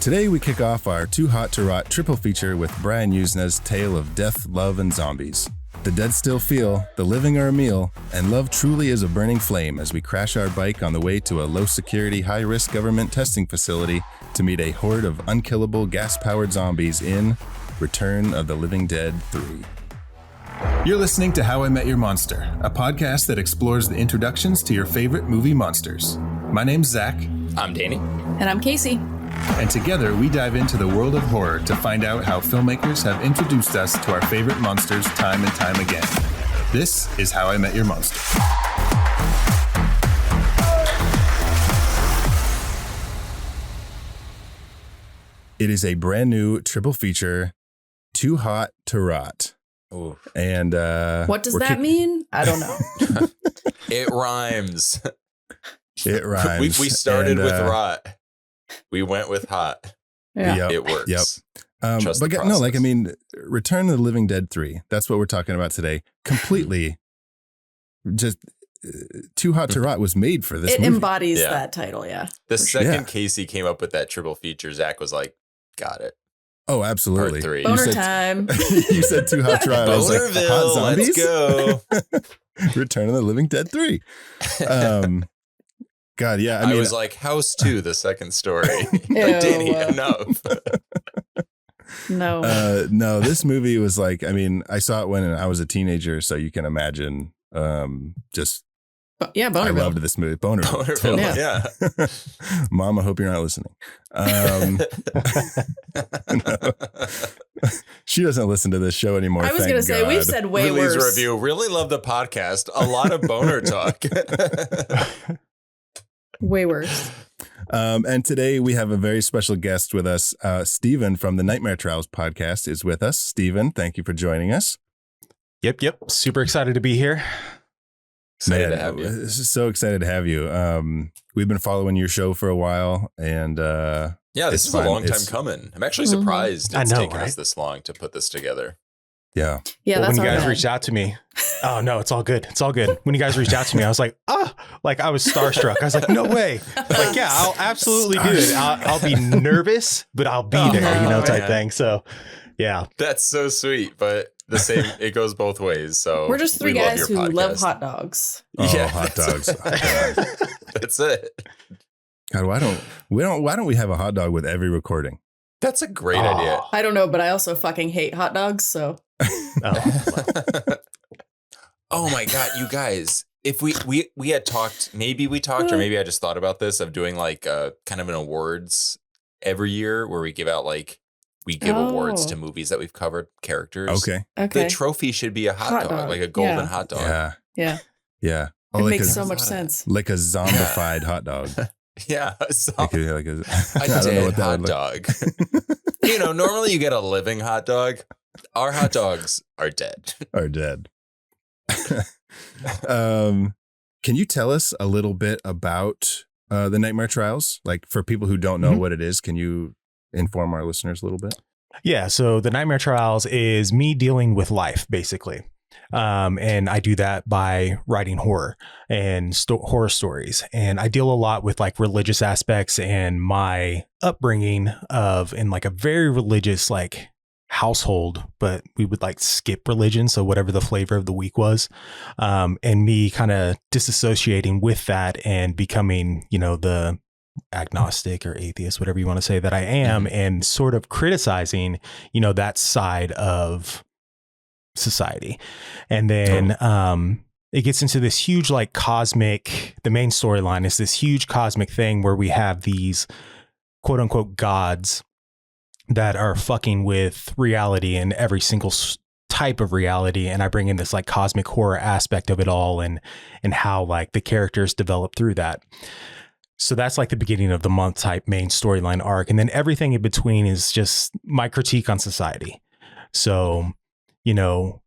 Today we kick off our Too Hot to Rot triple feature with Brian Yuzna's tale of death, love, and zombies. The dead still feel, the living are a meal, and love truly is a burning flame as we crash our bike on the way to a low-security, high-risk government testing facility to meet a horde of unkillable gas-powered zombies in Return of the Living Dead 3. You're listening to How I Met Your Monster, a podcast that explores the introductions to your favorite movie monsters. My name's Zach. I'm Danny. And I'm Casey. And together we dive into the world of horror to find out how filmmakers have introduced us to our favorite monsters time and time again. This is How I Met Your Monster. It is a brand new triple feature, Too Hot to Rot. Ooh. And what does that mean? I don't know. It rhymes. It rhymes. We started with rot. We went with hot. Yeah. Yep, it works. Yep. Return of the Living Dead 3. That's what we're talking about today. Completely just Too Hot to Rot was made for this movie. It embodies that title, yeah. The second Casey came up with that triple feature, Zach was like, got it. Oh, absolutely. Part 3. Boner time. You said Too Hot to Rot. I was like, hot zombies? Let's go. Return of the Living Dead 3. God, yeah. I was like, House 2, the second story. Ew. Danny, enough. No. No, this movie was like, I mean, I saw it when I was a teenager, so you can imagine just... Yeah, Bonerville. I loved this movie. Bonerville. Yeah. Mom, I hope you're not listening. No. She doesn't listen to this show anymore. I was going to say, we've said way Release worse. review. Really love the podcast. A lot of boner talk. Way worse. And today we have a very special guest with us. Steven from the Nightmare Trials podcast is with us. Steven, thank you for joining us. Yep. Super excited to be here. Excited to have you. So excited to have you. We've been following your show for a while, and this is a long time coming. I'm actually surprised it's taken us this long to put this together. Yeah. Yeah. Well, that's when you guys reached out to me, oh no, it's all good. It's all good. When you guys reached out to me, I was like, like I was starstruck. I was like, no way. Like, yeah, I'll absolutely do it. I'll be nervous, but I'll be there, type thing. So, yeah, that's so sweet. But the same, it goes both ways. So we're just three guys who love hot dogs. Oh, yeah, hot dogs. That's it. God, why don't we have a hot dog with every recording? That's a great idea. I don't know, but I also fucking hate hot dogs. So. Oh my God, you guys. If we had talked, maybe we talked, or maybe I just thought about this of doing like kind of an awards every year where we give out we give awards to movies that we've covered, characters. Okay. The trophy should be a hot dog, like a golden hot dog. Yeah. It makes so much sense. Like a zombified hot dog. Yeah. A dead hot dog. Normally you get a living hot dog. Our hot dogs are dead. Can you tell us a little bit about the Nightmare Trials? Like, for people who don't know what it is, can you inform our listeners a little bit? Yeah. So the Nightmare Trials is me dealing with life, basically. And I do that by writing horror and horror stories. And I deal a lot with like religious aspects and my upbringing in like a very religious, household, but we would skip religion. So whatever the flavor of the week was, and me kind of disassociating with that and becoming, the agnostic or atheist, whatever you want to say that I am, and sort of criticizing, that side of society. And then, it gets into this huge, cosmic, the main storyline is this huge cosmic thing where we have these quote unquote gods that are fucking with reality and every single type of reality. And I bring in this cosmic horror aspect of it all and how the characters develop through that. So that's the beginning of the month type main storyline arc. And then everything in between is just my critique on society. So,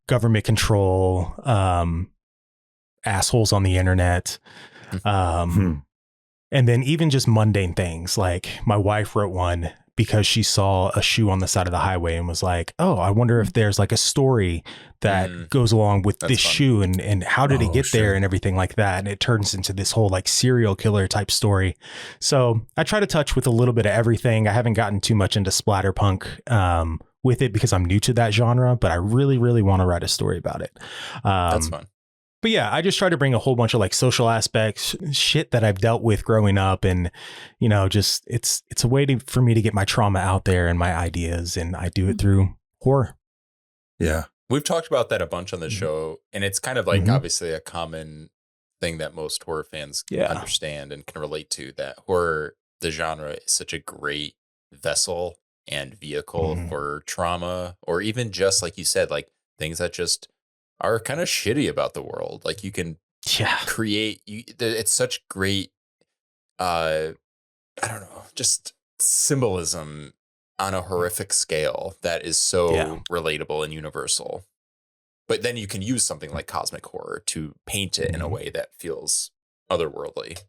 government control, assholes on the internet, and then even just mundane things. Like my wife wrote one because she saw a shoe on the side of the highway and was like, oh, I wonder if there's like a story that goes along with this fun. shoe and how did it get there and everything like that. And it turns into this whole like serial killer type story. So I try to touch with a little bit of everything. I haven't gotten too much into splatterpunk with it because I'm new to that genre, but I really, really want to write a story about it. That's fun. But yeah, I just try to bring a whole bunch of like social aspects, shit that I've dealt with growing up. And, you know, just it's a way for me to get my trauma out there and my ideas. And I do it through horror. Yeah. We've talked about that a bunch on the show. And it's kind of like obviously a common thing that most horror fans understand and can relate to, that horror, the genre, is such a great vessel and vehicle for trauma, or even just like you said, like things that just are kind of shitty about the world. Like you can create, it's such great, I don't know, just symbolism on a horrific scale that is so relatable and universal. But then you can use something like cosmic horror to paint it in a way that feels otherworldly.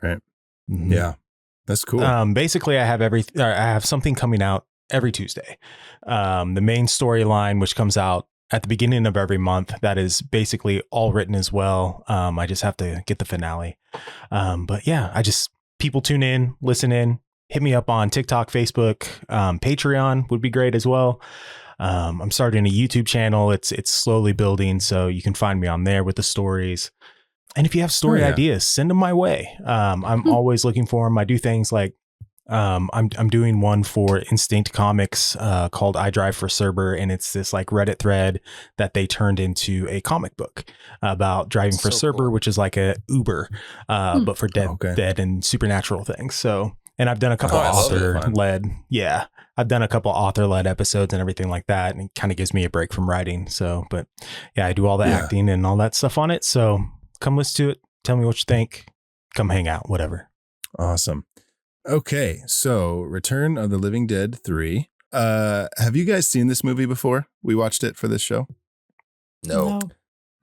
Right. Yeah. That's cool. Basically, I have something coming out every Tuesday. The main storyline, which comes out at the beginning of every month, that is basically all written as well. I just have to get the finale. But yeah, people tune in, listen in, hit me up on TikTok, Facebook, Patreon would be great as well. I'm starting a YouTube channel. It's slowly building, so you can find me on there with the stories. And if you have story ideas, send them my way. I'm always looking for them. I do things like I'm doing one for Instinct Comics called I Drive for Cerber, and it's this like Reddit thread that they turned into a comic book about driving for Cerber, cool. which is like a Uber, but for dead and supernatural things. So, and I've done a couple author-led episodes and everything like that, and it kind of gives me a break from writing. So, but yeah, I do all the acting and all that stuff on it. So come listen to it. Tell me what you think. Come hang out, whatever. Awesome. Okay, so Return of the Living Dead 3. Have you guys seen this movie before? We watched it for this show? No.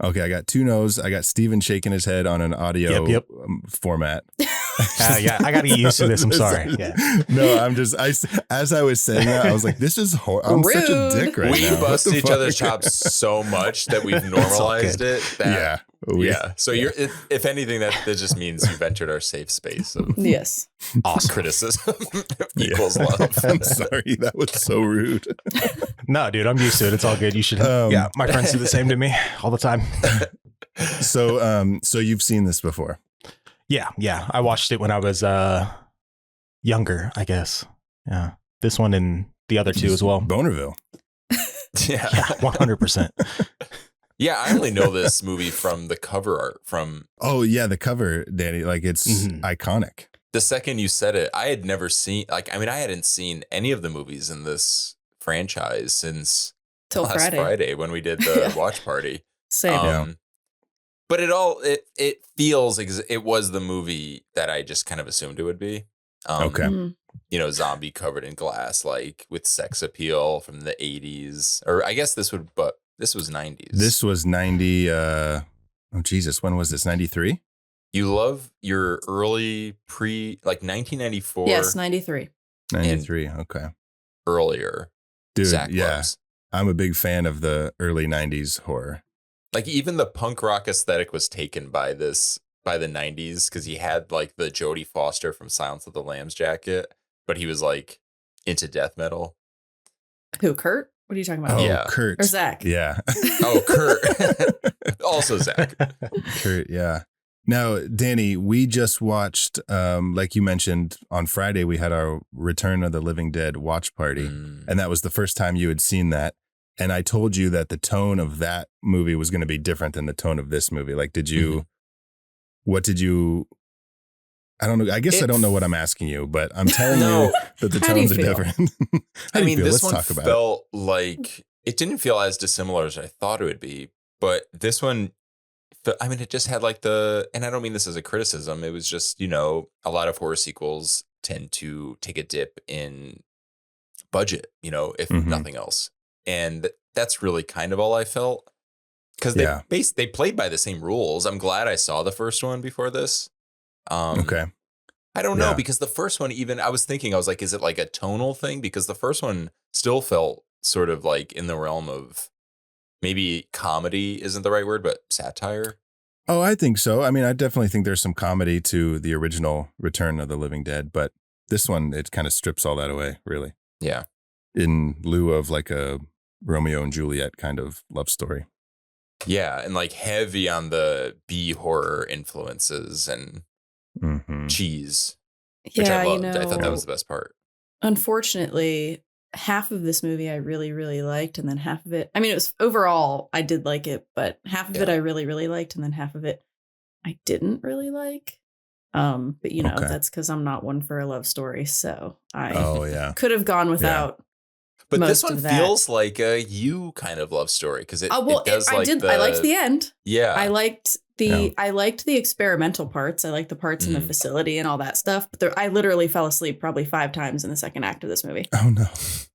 Okay, I got 2 no's. I got Steven shaking his head on an audio format. Yeah, I got to get used to this. I'm sorry. Yeah. No, as I was saying that, I was like, this is I'm Rude. such a dick right now. We bust each other's chops so much that we've normalized it. So if anything, that just means you've entered our safe space of awesome criticism equals love. I'm sorry, that was so rude. No, dude, I'm used to it. It's all good. You should. My friends do the same to me all the time. So you've seen this before? Yeah. I watched it when I was younger, I guess. Yeah, this one and the other 2 as well. Bonerville. Yeah, 100%. Yeah, I only know this movie from the cover art from. Oh yeah, the cover, Danny. Like it's iconic. The second you said it, I had never seen. I hadn't seen any of the movies in this franchise since last Friday when we did the watch party. Same. But it feels it was the movie that I just kind of assumed it would be. You know, zombie covered in glass, like with sex appeal from the 80s, or I guess this was 90s. This was 90. Oh Jesus, when was this? 93. You love your early like 1994. Yes, 93. 93. Okay. Earlier, dude. Zach loves. I'm a big fan of the early 90s horror. Like even the punk rock aesthetic was taken by the 90s, because he had like the Jodie Foster from Silence of the Lambs jacket, but he was like into death metal. Who, Kurt? What are you talking about? Oh, Kurt. Or Zach? Yeah. Oh, Kurt. Also Zach. Kurt, yeah. Now, Danny, we just watched, like you mentioned, on Friday, we had our Return of the Living Dead watch party. And that was the first time you had seen that. And I told you that the tone of that movie was going to be different than the tone of this movie. Like, what did you, I don't know. I guess I don't know what I'm asking you, but I'm telling you that the tones are different. I mean, this one felt like, it didn't feel as dissimilar as I thought it would be, but this one, I mean, it just had like and I don't mean this as a criticism. It was just, you know, a lot of horror sequels tend to take a dip in budget, you know, if nothing else. And that's really kind of all I felt, because they played by the same rules. I'm glad I saw the first one before this. Okay. I don't know, Yeah. because the first one, even I was like, is it like a tonal thing? Because the first one still felt sort of like in the realm of maybe comedy isn't the right word, but satire. Oh, I think so. I mean, I definitely think there's some comedy to the original Return of the Living Dead, but this one, it kind of strips all that away, really, Yeah. in lieu of like a Romeo and Juliet kind of love story. Yeah. And like heavy on the B horror influences and Mm-hmm. cheese, which Yeah, I you loved. I thought that know, was the best part. unfortunately, half of this movie I really, really liked, and then half of it, I mean, it was overall, I did like it, but half of it Yeah. I really, really liked, and then half of it I didn't really like. But you know, Okay. that's because I'm not one for a love story, so I Oh, yeah. could have gone without. But most this one of that. feels like a you kind of love story because it, Well, it does I like did. I liked the end. yeah. I liked I liked the experimental parts. I liked the parts in the Mhm. facility and all that stuff. But I literally fell asleep probably 5 times in the second act of this movie. Oh, no.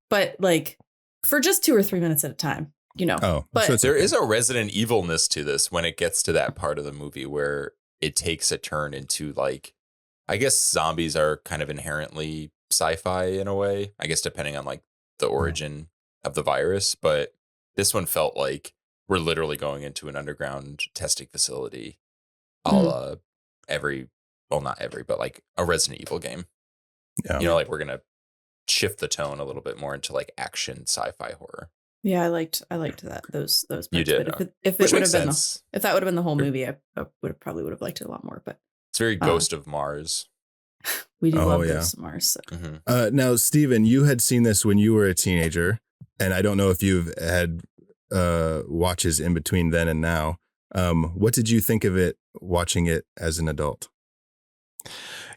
But like for just 2 or 3 minutes at a time, you know. Oh, But so it's There okay. is a Resident Evilness to this when it gets to that part of the movie where it takes a turn into like, I guess zombies are kind of inherently sci-fi in a way, I guess, depending on like the origin of the virus. But this one felt like we're literally going into an underground testing facility, a la not every, but like a Resident Evil game. Yeah. You know, like we're going to shift the tone a little bit more into like action sci-fi horror. yeah, I liked that those parts. You did, But if which it would makes have been sense. if that would have been the whole movie, I probably would have liked it a lot more. But It's very Ghost of Mars. we do Oh, love yeah. those Mars. So. Mhm. Now, Steven, you had seen this when you were a teenager, and I don't know if you've had watches in between then and now. What did you think of it watching it as an adult?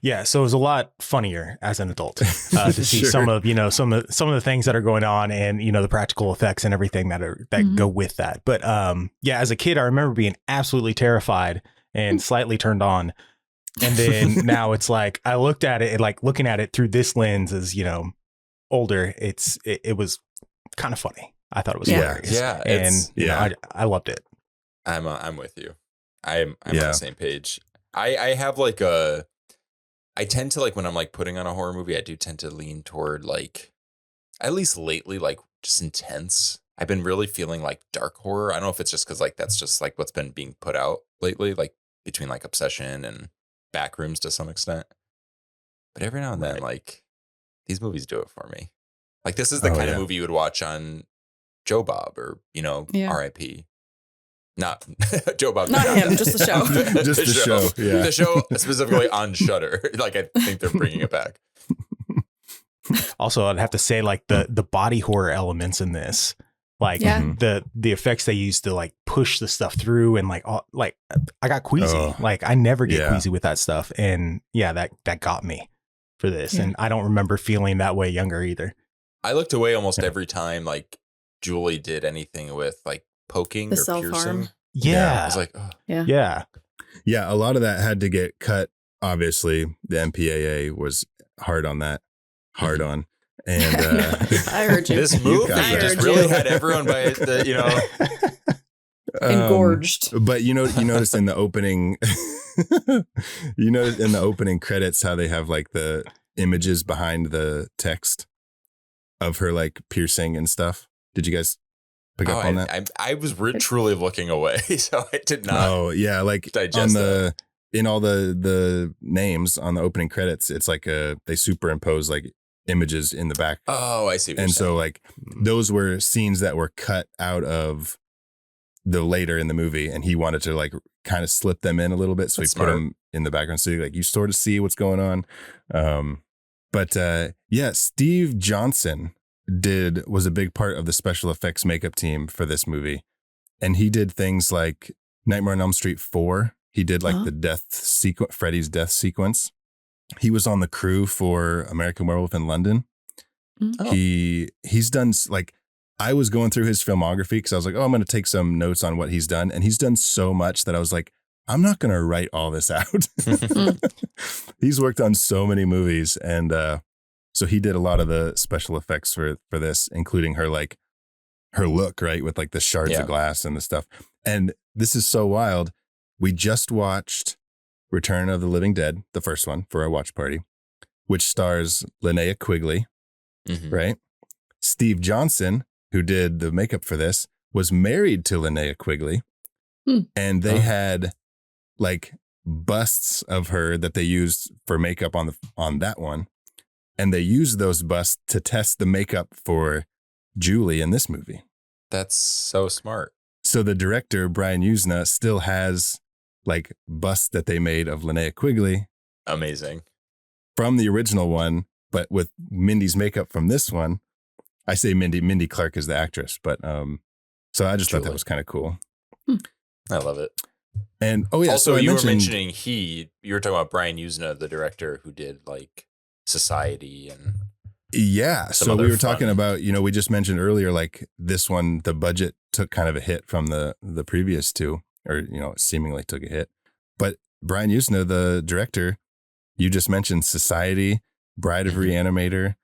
Yeah, so it was a lot funnier as an adult to see Sure. some of the things that are going on, and the practical effects and everything that go with that. But yeah, as a kid, I remember being absolutely terrified and slightly turned on. And then now it's like I looked at it and like looking at it through this lens as older. It was kind of funny. I thought it was hilarious. Yeah, and I loved it. I'm with you. I'm on Yeah. the same page. I have like I tend to like when I'm like putting on a horror movie, I do tend to lean toward like, at least lately, like just intense. I've been really feeling like dark horror. I don't know if it's just because like that's just like what's been being put out lately, like between like Obsession and Backrooms to some extent. But every now and then, like these movies do it for me. Like this is the kind of movie you would watch on Joe Bob or R.I.P. Not Joe Bob. Not him, just the show. Just the show. Yeah. The show specifically on Shudder. Like I think they're bringing it back. Also, I'd have to say like the body horror elements in this, like the effects they use to like push the stuff through and like I got queasy. Like I never get queasy with that stuff, and that got me for this. And I don't remember feeling that way younger either. I looked away almost every time like Julie did anything with like poking The or self-harm. piercing. Yeah. I was like, oh. Yeah. Yeah, a lot of that had to get cut. Obviously, the MPAA was hard on that. Hard on. And I heard you. This movie got just that. really had everyone by the, Engorged. But you notice in the opening in the opening credits how they have like the images behind the text of her like piercing and stuff. Did you guys pick up on that? I was truly looking away, so I did not. Oh yeah, like digest on in all the names on the opening credits, it's like they superimpose like images in the back. Oh, I see. What And you're so saying. like those were scenes that were cut out of the later in the movie, and he wanted to like kind of slip them in a little bit, so That's he put smart. them in the background, so like you sort of see what's going on. But Steve Johnson was a big part of the special effects makeup team for this movie, and he did things like Nightmare on Elm Street 4. He did like the death sequence, Freddy's death sequence. He was on the crew for American Werewolf in London. Oh. He's done like, I was going through his filmography because I was like, oh, I'm going to take some notes on what he's done. And he's done so much that I was like, I'm not going to write all this out. He's worked on so many movies. And so he did a lot of the special effects for this, including her look, right? With like the shards of glass and the stuff. And this is so wild. We just watched Return of the Living Dead, the first one for our watch party, which stars Linnea Quigley, right? Steve Johnson, who did the makeup for this, was married to Linnea Quigley, and they had like busts of her that they used for makeup on that one, and they used those busts to test the makeup for Julie in this movie. That's so smart. So the director, Brian Yuzna, still has like busts that they made of Linnea Quigley. Amazing. From the original one, but with Mindy's makeup from this one. I say Mindy Clark is the actress, but so I just thought that was kind of cool. I love it. And also, so you were mentioning you were talking about Brian Yuzna, the director who did like Society and so we were talking about, we just mentioned earlier, like this one, the budget took kind of a hit from the previous two, or seemingly took a hit. But Brian Yuzna, the director, you just mentioned Society, Bride of Reanimator.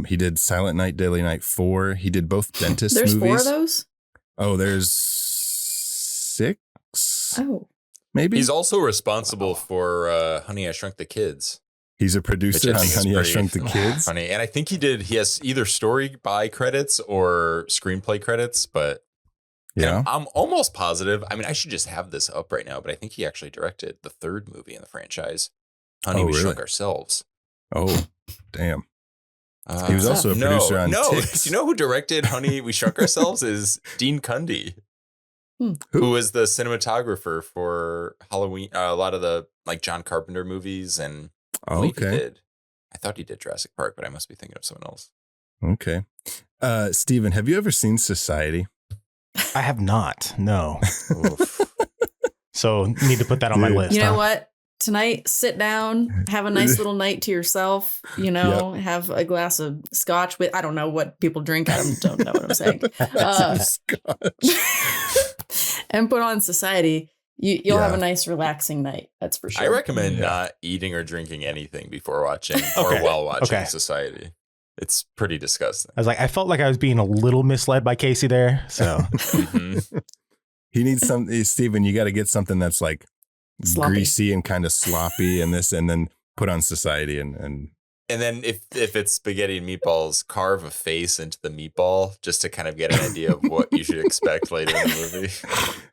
He did Silent Night, Deadly Night 4. He did both Dentist There's movies. There's 4 of those? Oh, there's 6. Oh. Maybe. He's also responsible for Honey, I Shrunk the Kids. He's a producer on Honey, I Shrunk the Kids. Funny. And I think he has either story by credits or screenplay credits, but I'm almost positive. I mean, I should just have this up right now, but I think he actually directed the 3rd movie in the franchise, Honey, We Shrunk Ourselves. Oh, damn. He was also a producer on Ticks. Do you know who directed Honey, We Shrunk Ourselves is Dean Cundy, who was the cinematographer for Halloween, a lot of the like John Carpenter movies, and I thought he did Jurassic Park, but I must be thinking of someone else. Okay. Steven, have you ever seen Society? I have not. No. So need to put that on my list. You know what? Tonight, sit down, have a nice little night to yourself, have a glass of scotch with, I don't know what people drink. I don't know what I'm saying. And put on Society. You'll have a nice, relaxing night. That's for sure. I recommend not eating or drinking anything before watching or while watching Society. It's pretty disgusting. I was like, I felt like I was being a little misled by Casey there. So he needs something, Steven, you got to get something that's like sloppy, greasy and kind of sloppy and then put on Society and then if it's spaghetti and meatballs, carve a face into the meatball just to kind of get an idea of what you should expect later in the movie.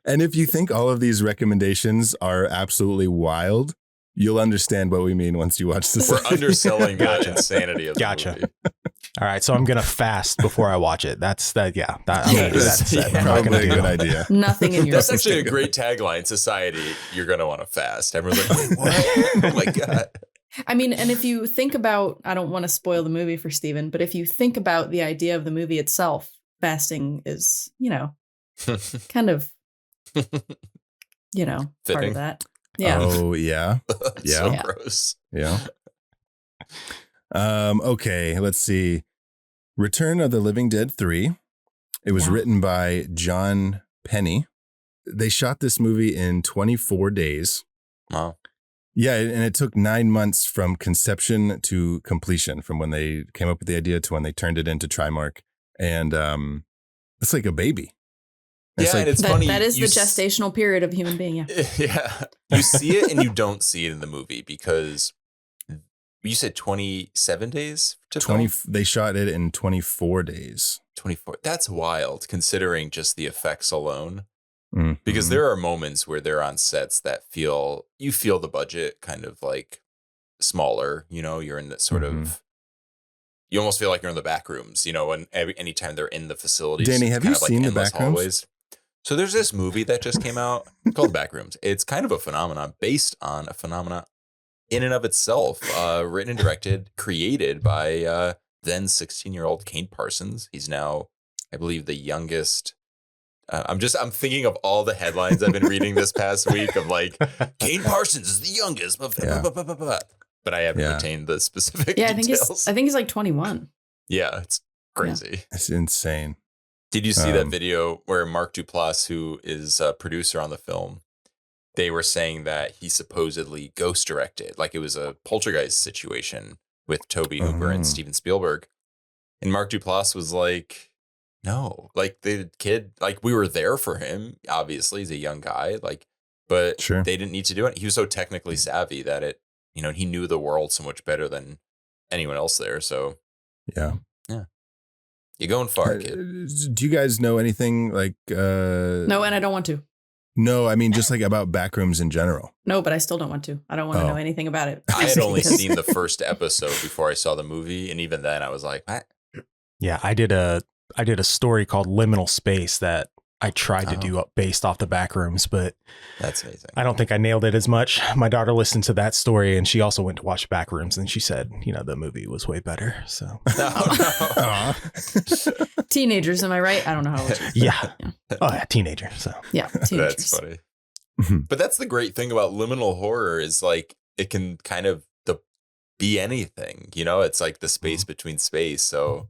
And if you think all of these recommendations are absolutely wild, you'll understand what we mean once you watch Society. We're underselling the insanity of the movie. All right, so I'm gonna fast before I watch it. That's that. Yeah, I'm gonna do that instead. I'm not gonna do a good idea. Nothing in your. That's actually a great tagline. Society, you're gonna want to fast. Everyone's like, wait, what? Oh my god. I mean, and if you think about, I don't want to spoil the movie for Steven, but if you think about the idea of the movie itself, fasting is, kind of, part of that. Yeah. Oh yeah. So gross. Yeah. Okay, let's see. Return of the Living Dead 3. It was written by John Penny. They shot this movie in 24 days. Wow. Yeah, and it took 9 months from conception to completion, from when they came up with the idea to when they turned it into Trimark. And it's like a baby. And it's funny. That is the gestational period of a human being, Yeah. You see it and you don't see it in the movie because you said 27 days to film? They shot it in 24 days. 24. That's wild considering just the effects alone. Mm-hmm. Because there are moments where they're on sets that you feel the budget kind of like smaller, you're in that sort of, you almost feel like you're in the back rooms, and anytime they're in the facilities. Danny, have you seen the back rooms? So there's this movie that just came out called Back Rooms. It's kind of a phenomenon based on a phenomenon in and of itself, written and directed, created by then 16-year-old Kane Parsons. He's now, I believe, the youngest. I'm thinking of all the headlines I've been reading this past week of like, Kane Parsons is the youngest, but I haven't retained the specific details. I think he's like 21. Yeah, it's crazy. Yeah. It's insane. Did you see that video where Mark Duplass, who is a producer on the film, they were saying that he supposedly ghost directed, like it was a Poltergeist situation with Tobe Hooper and Steven Spielberg. And Mark Duplass was like, no, like the kid, like we were there for him. Obviously, he's a young guy. Like but Sure. they didn't need to do it. He was so technically savvy that he knew the world so much better than anyone else there. So Yeah. you're going far, kid. Do you guys know anything like? No, and I don't want to. No, I mean just like about backrooms in general. No, but I still don't want to. I don't want to know anything about it. I had only Because- seen the first episode before I saw the movie, and even then I was like, what? Yeah, I did a story called Liminal Space that I tried to do up based off the backrooms, but That's amazing. I don't think I nailed it as much. My daughter listened to that story and she also went to watch Backrooms and she said, the movie was way better. So Teenagers, am I right? I don't know how old. yeah. Oh yeah, teenager. So Yeah, teenagers. That's funny. But that's the great thing about liminal horror is like it can kind of be anything, it's like the space between space. So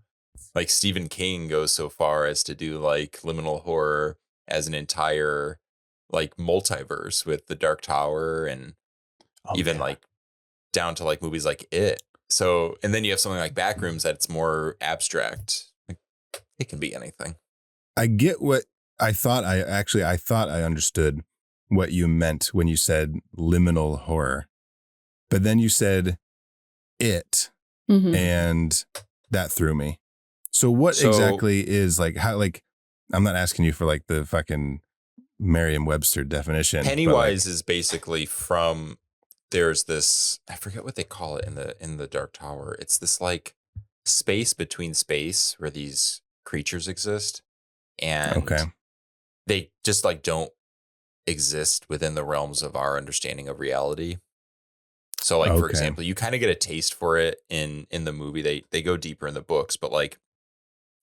like Stephen King goes so far as to do like liminal horror as an entire like multiverse with The Dark Tower and even like down to like movies like It. So, and then you have something like Backrooms that's more abstract. Like, it can be anything. I get what I thought. I understood what you meant when you said liminal horror, but then you said It, Mhm. and that threw me. So what exactly is like how like I'm not asking you for like the fucking Merriam-Webster definition. Pennywise is basically from there's this, I forget what they call it in the Dark Tower. It's this like space between space where these creatures exist, and they just like don't exist within the realms of our understanding of reality. So like for example, you kind of get a taste for it in the movie. They go deeper in the books, but like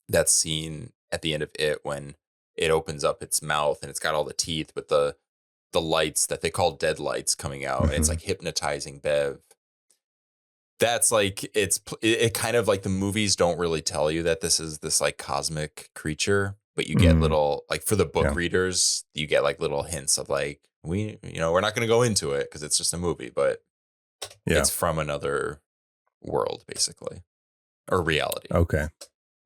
that scene at the end of It when it opens up its mouth and it's got all the teeth with the lights that they call dead lights coming out, and it's like hypnotizing Bev. That's like it kind of like the movies don't really tell you that this is this like cosmic creature, but you get little like for the book readers, you get like little hints of like we're not going to go into it because it's just a movie, but it's from another world basically, or reality. Okay.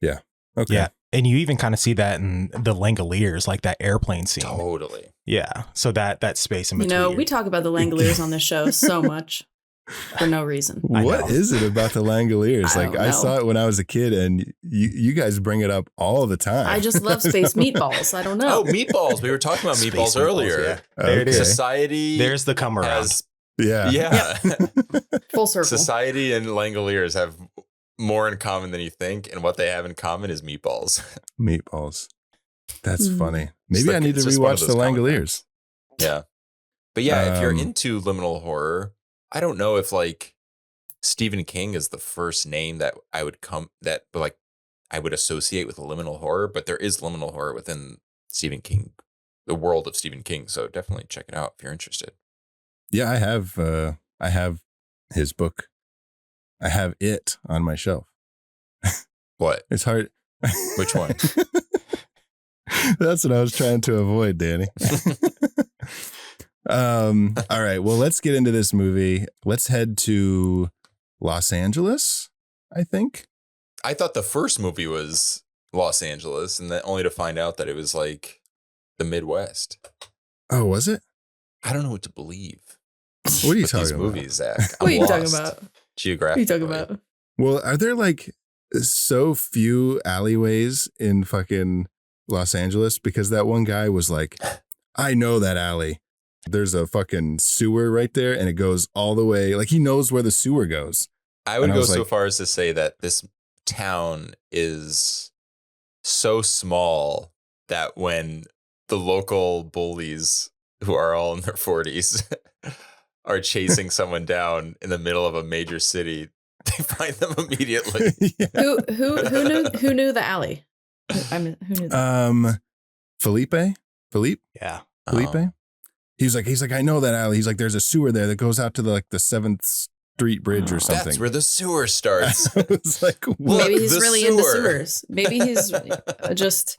Yeah. And you even kind of see that in the Langoliers, like that airplane scene. Totally. Yeah. So that space in between. We talk about the Langoliers on this show so much for no reason. What is it about the Langoliers? I Like don't I know. saw it when I was a kid, and you guys bring it up all the time. I just love space meatballs. I don't know. Oh, meatballs. We were talking about Space meatballs earlier. yeah. There it is. Society. There's the come around. has Yeah. Full circle. Society and Langoliers have more in common than you think, and what they have in common is meatballs. Meatballs. That's funny. It's Maybe like- I need it's to just one of rewatch the those common Langoliers. Yeah. But yeah, if you're Um, into liminal horror, I don't know if like Stephen King is the first name that I would associate with liminal horror, but there is liminal horror within Stephen King, the world of Stephen King. So definitely check it out if you're interested. Yeah, I have his book. I have it on my shelf. What? It's hard. Which one? That's what I was trying to avoid, Danny. All right. Well, let's get into this movie. Let's head to Los Angeles, I think. I thought the first movie was Los Angeles, and then only to find out that it was like the Midwest. Oh, was it? I don't know what to believe. What are you with these talking about? movies, Zach? What are you I'm talking lost about? Geographically. What are you talking about? Well, are there like so few alleyways in fucking Los Angeles? Because that one guy was like, I know that alley. There's a fucking sewer right there, and it goes all the way. Like he knows where the sewer goes. I would And I go was so like- far as to say that this town is so small that when the local bullies, who are all in their 40s, are chasing someone down in the middle of a major city, they find them immediately. Yeah. Who knew the alley? Who knew that? Philippe? Yeah. Oh. He's like, I know that alley. He's like, there's a sewer there that goes out to the 7th Street Bridge or something. That's where the sewer starts. I was like, what? Look, Maybe he's the really into sewer. sewers. Maybe he's just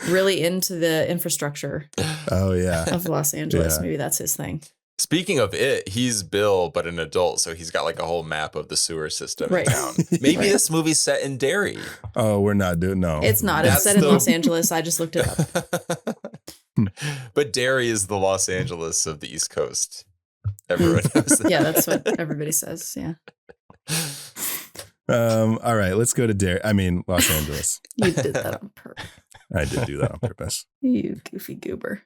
really into the infrastructure Oh yeah. of Los Angeles. Yeah. Maybe that's his thing. Speaking of it, he's Bill, but an adult, so he's got like a whole map of the sewer system Right. in town. Maybe Right. this movie's set in Derry. Oh, we're not doing no. It's not. That's It's set in the- Los Angeles. I just looked it up. But Derry is the Los Angeles of the East Coast. Everyone knows that. Yeah, that's what everybody says. Yeah. All right, let's go to Los Angeles. You did that on purpose. I did do that on purpose. You goofy goober.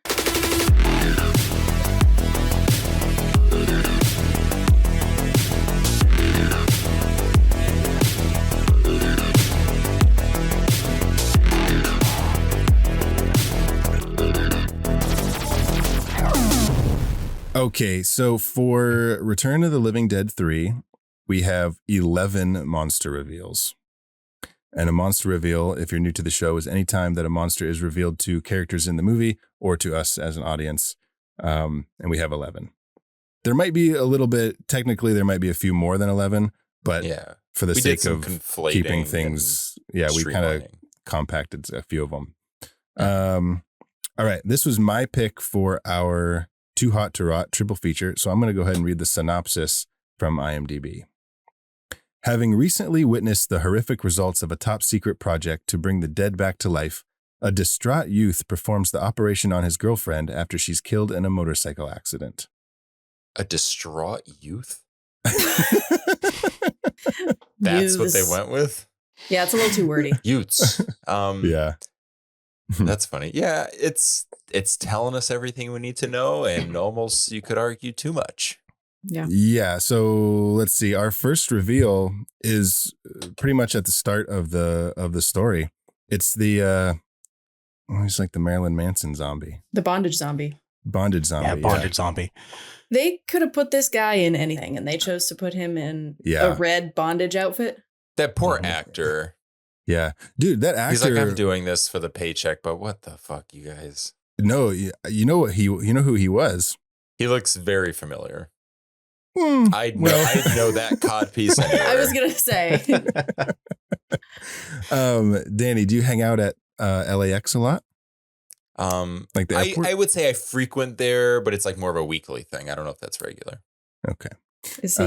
Okay, so for Return of the Living Dead 3, we have 11 monster reveals. And a monster reveal, if you're new to the show, is any time that a monster is revealed to characters in the movie or to us as an audience. And we have 11. There might be a little bit, technically, there might be a few more than 11, but for the sake of keeping things, we kind of compacted a few of them. All right, this was my pick for our Too Hot to Rot triple feature. So I'm going to go ahead and read the synopsis from IMDb. Having recently witnessed the horrific results of a top secret project to bring the dead back to life, a distraught youth performs the operation on his girlfriend after she's killed in a motorcycle accident. A distraught youth? That's what they went with? Yeah, it's a little too wordy. Youths. Yeah. That's funny. Yeah, it's telling us everything we need to know, and almost you could argue too much. Yeah. So let's see. Our first reveal is pretty much at the start of the story. It's he's like the Marilyn Manson zombie. The bondage zombie. Yeah, bondage zombie. They could have put this guy in anything, and they chose to put him in a red bondage outfit. That poor actor. Yeah. Dude, that actor. He's like, I'm doing this for the paycheck, but what the fuck, you guys? No, you know who he was. He looks very familiar. I'd know that codpiece anywhere. I was gonna say. Danny, do you hang out at LAX a lot? Like the airport? I would say I frequent there, but it's like more of a weekly thing. I don't know if that's regular. Okay. Is he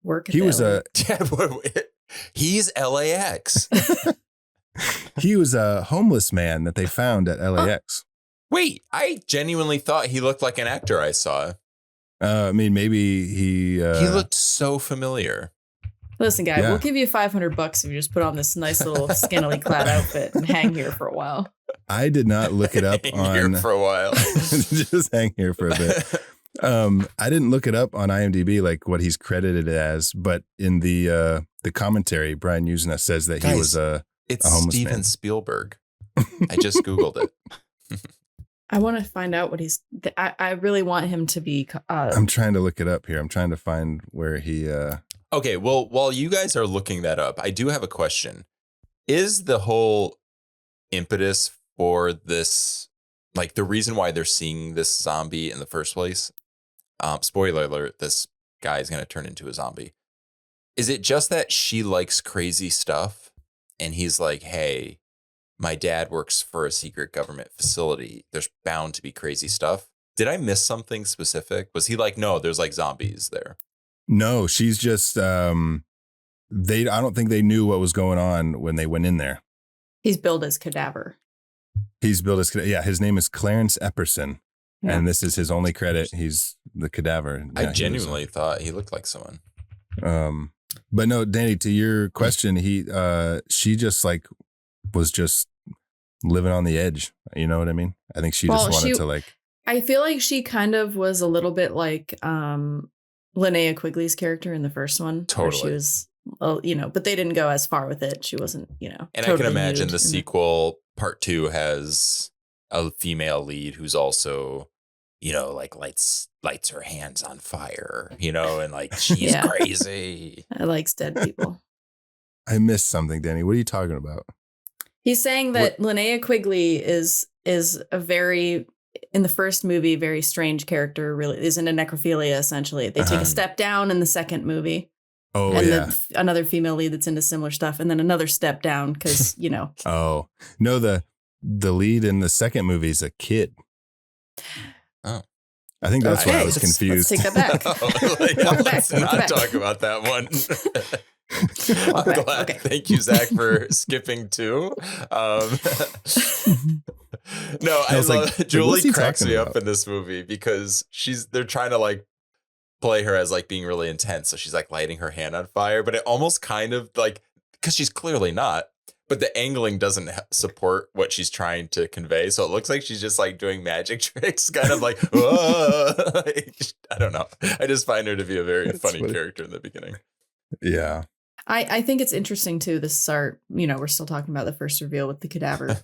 work? He was he's LAX. He was a homeless man that they found at LAX. Wait, I genuinely thought he looked like an actor I saw. I mean, maybe he looked so familiar. Listen, guy, we'll give you $500 if you just put on this nice little scantily clad outfit and hang here for a while. I did not look it up here for a while. Just hang here for a bit. I didn't look it up on IMDb, like what he's credited as, but in the commentary, Brian Yuzna says that he was it's a homeless Steven man. Spielberg. I just Googled it. I want to find out what he's. I really want him to be. I'm trying to look it up here. I'm trying to find where he. Okay, well, while you guys are looking that up, I do have a question. Is the whole impetus for this, like the reason why they're seeing this zombie in the first place? Spoiler alert: this guy is going to turn into a zombie. Is it just that she likes crazy stuff, and he's like, "Hey, my dad works for a secret government facility. There's bound to be crazy stuff." Did I miss something specific? Was he like, no, there's like zombies there? No, she's just, I don't think they knew what was going on when they went in there. He's billed as cadaver. His name is Clarence Epperson. Yeah. And this is his only credit. He's the cadaver. I genuinely thought he looked like someone. But no, Danny, to your question, she just like was just living on the edge. You know what I mean? I think she just wanted to like. I feel like she kind of was a little bit like Linnea Quigley's character in the first one. Totally. Where she was, but they didn't go as far with it. She wasn't, And totally I can imagine the sequel part 2 has a female lead who's also, like lights her hands on fire, and like she's crazy. I likes dead people. I missed something, Danny. What are you talking about? He's saying that Linnea Quigley is a very, in the first movie, very strange character, really is into necrophilia, essentially. They take a step down in the second movie. Oh, and another female lead that's into similar stuff, and then another step down because, Oh, no, the lead in the second movie is a kid. Oh. I think that's why I was confused. Let's take that back. Let's not talk about that one. I'm glad. Okay. Thank you, Zach, for skipping 2. No, I was like, love what's Julie he cracks talking me up about? in this movie because they're trying to like play her as like being really intense. So she's like lighting her hand on fire, but it almost kind of like, because she's clearly not, but the angling doesn't support what she's trying to convey. So it looks like she's just like doing magic tricks, kind of like, whoa. I don't know. I just find her to be a very funny character in the beginning. Yeah. I think it's interesting too. This is our, we're still talking about the first reveal with the cadaver.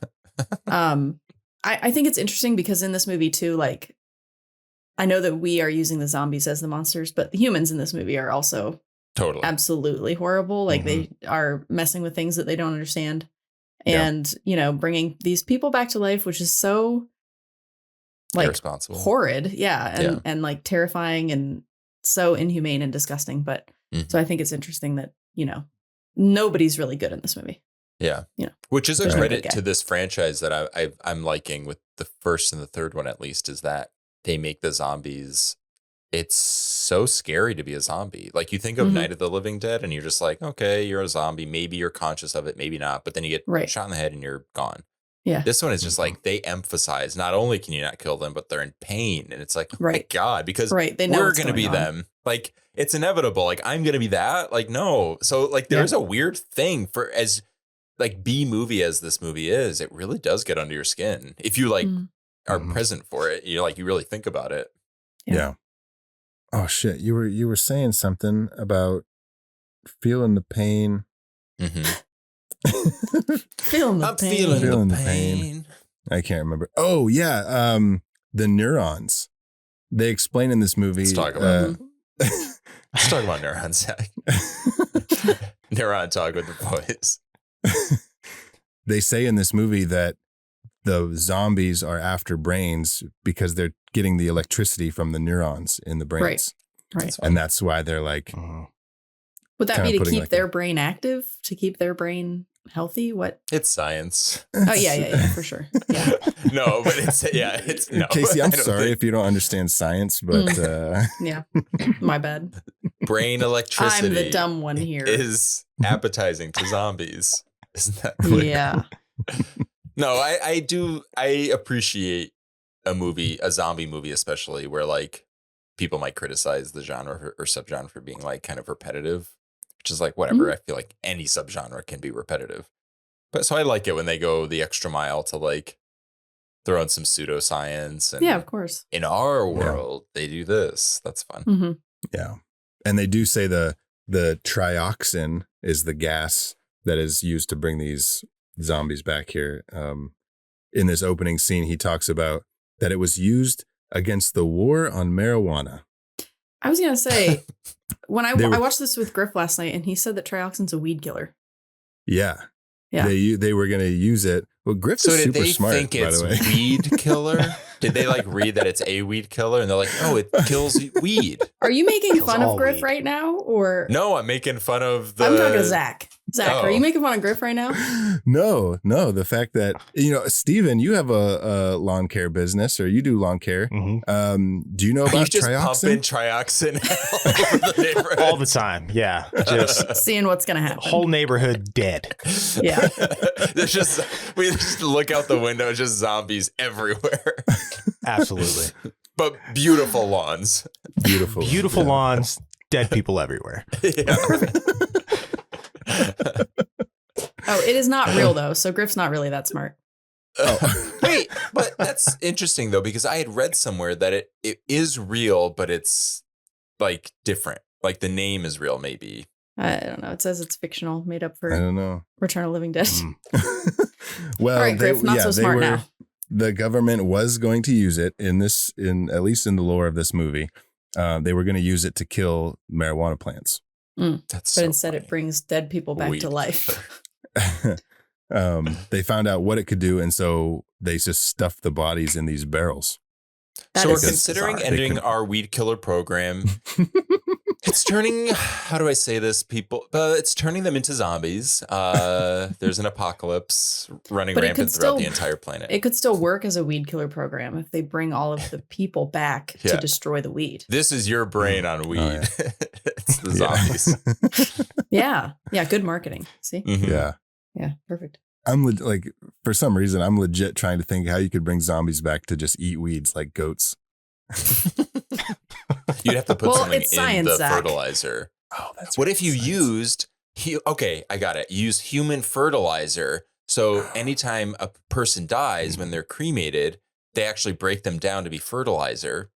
I think it's interesting because in this movie too, like, I know that we are using the zombies as the monsters, but the humans in this movie are also totally absolutely horrible. Like they are messing with things that they don't understand and, bringing these people back to life, which is so like irresponsible, horrid. Yeah. And like terrifying and so inhumane and disgusting. But so I think it's interesting that, nobody's really good in this movie. Yeah. Which is a credit to this franchise that I'm liking with the first and the third one, at least, is that they make the zombies. It's so scary to be a zombie. Like you think of Night of the Living Dead and you're just like, okay, you're a zombie. Maybe you're conscious of it. Maybe not. But then you get shot in the head and you're gone. Yeah. This one is just like they emphasize not only can you not kill them, but they're in pain. And it's like, oh my God, because they know we're going to be them. Like it's inevitable. Like I'm going to be that. Like, no. So like there's a weird thing for as like B movie as this movie is. It really does get under your skin. If you like are present for it, you really think about it. Yeah. Oh shit. You were saying something about feeling the pain. Feeling the pain. I can't remember. Oh yeah. The neurons. They explain in this movie. Let's talk about let's talk about neurons. Neuron talk with the boys. They say in this movie that the zombies are after brains because they're getting the electricity from the neurons in the brains. Right. And that's why they're like. Would that be to keep their brain active? To keep their brain healthy? What? It's science. Oh, yeah, for sure. Yeah. No, but it's no. Casey, I'm sorry if you don't understand science, but. Yeah, my bad. Brain electricity. I'm the dumb one here. Is appetizing to zombies. Isn't that clear? Yeah. No, I appreciate a zombie movie, especially where like people might criticize the genre or subgenre for being like kind of repetitive, which is like whatever. I feel like any subgenre can be repetitive, but so I like it when they go the extra mile to like throw in some pseudoscience. And of course. In our world, they do this. That's fun. Yeah, and they do say the trioxin is the gas that is used to bring these zombies back here. In this opening scene, he talks about that it was used against the war on marijuana. I was going to say, when I watched this with Griff last night, and he said that trioxin's a weed killer. Yeah. Yeah. They were going to use it. Well, Griff is super smart, think by the way. It's weed killer? Did they like read that it's a weed killer? And they're like, oh, it kills weed. Are you making fun of Griff right now? Or no, I'm making fun of I'm talking to Zach. Zach, are you making fun of Griff right now? No. The fact that, Steven, you have a lawn care business, or you do lawn care. Do you know about just trioxin? Pumping trioxin all over the neighborhood? All the time. Yeah. Just seeing what's going to happen. Whole neighborhood dead. Yeah. We just look out the window, it's just zombies everywhere. Absolutely. But beautiful lawns. Beautiful lawns, dead people everywhere. Yeah. Oh, it is not real though. So Griff's not really that smart. Wait, but that's interesting though, because I had read somewhere that it is real, but it's like different. Like the name is real, maybe. I don't know. It says it's fictional, made up for I don't know. Return of the Living Dead. Well, all right, Griff, not so smart now. The government was going to use it at least in the lore of this movie. They were going to use it to kill marijuana plants. But instead it brings dead people back to life. They found out what it could do, and so they just stuffed the bodies in these barrels. So we're considering ending our weed killer program. It's turning, how do I say this, people? It's turning them into zombies. There's an apocalypse running rampant throughout the entire planet. It could still work as a weed killer program if they bring all of the people back to destroy the weed. This is your brain on weed. Oh, yeah. It's the zombies. Yeah. Good marketing. See? Yeah. Yeah. Perfect. like, for some reason, I'm legit trying to think how you could bring zombies back to just eat weeds like goats. You'd have to put something it's in science, the Zach. fertilizer. Oh, that's What right, if you science. used, okay, I got it. Use human fertilizer. So anytime a person dies when they're cremated, they actually break them down to be fertilizer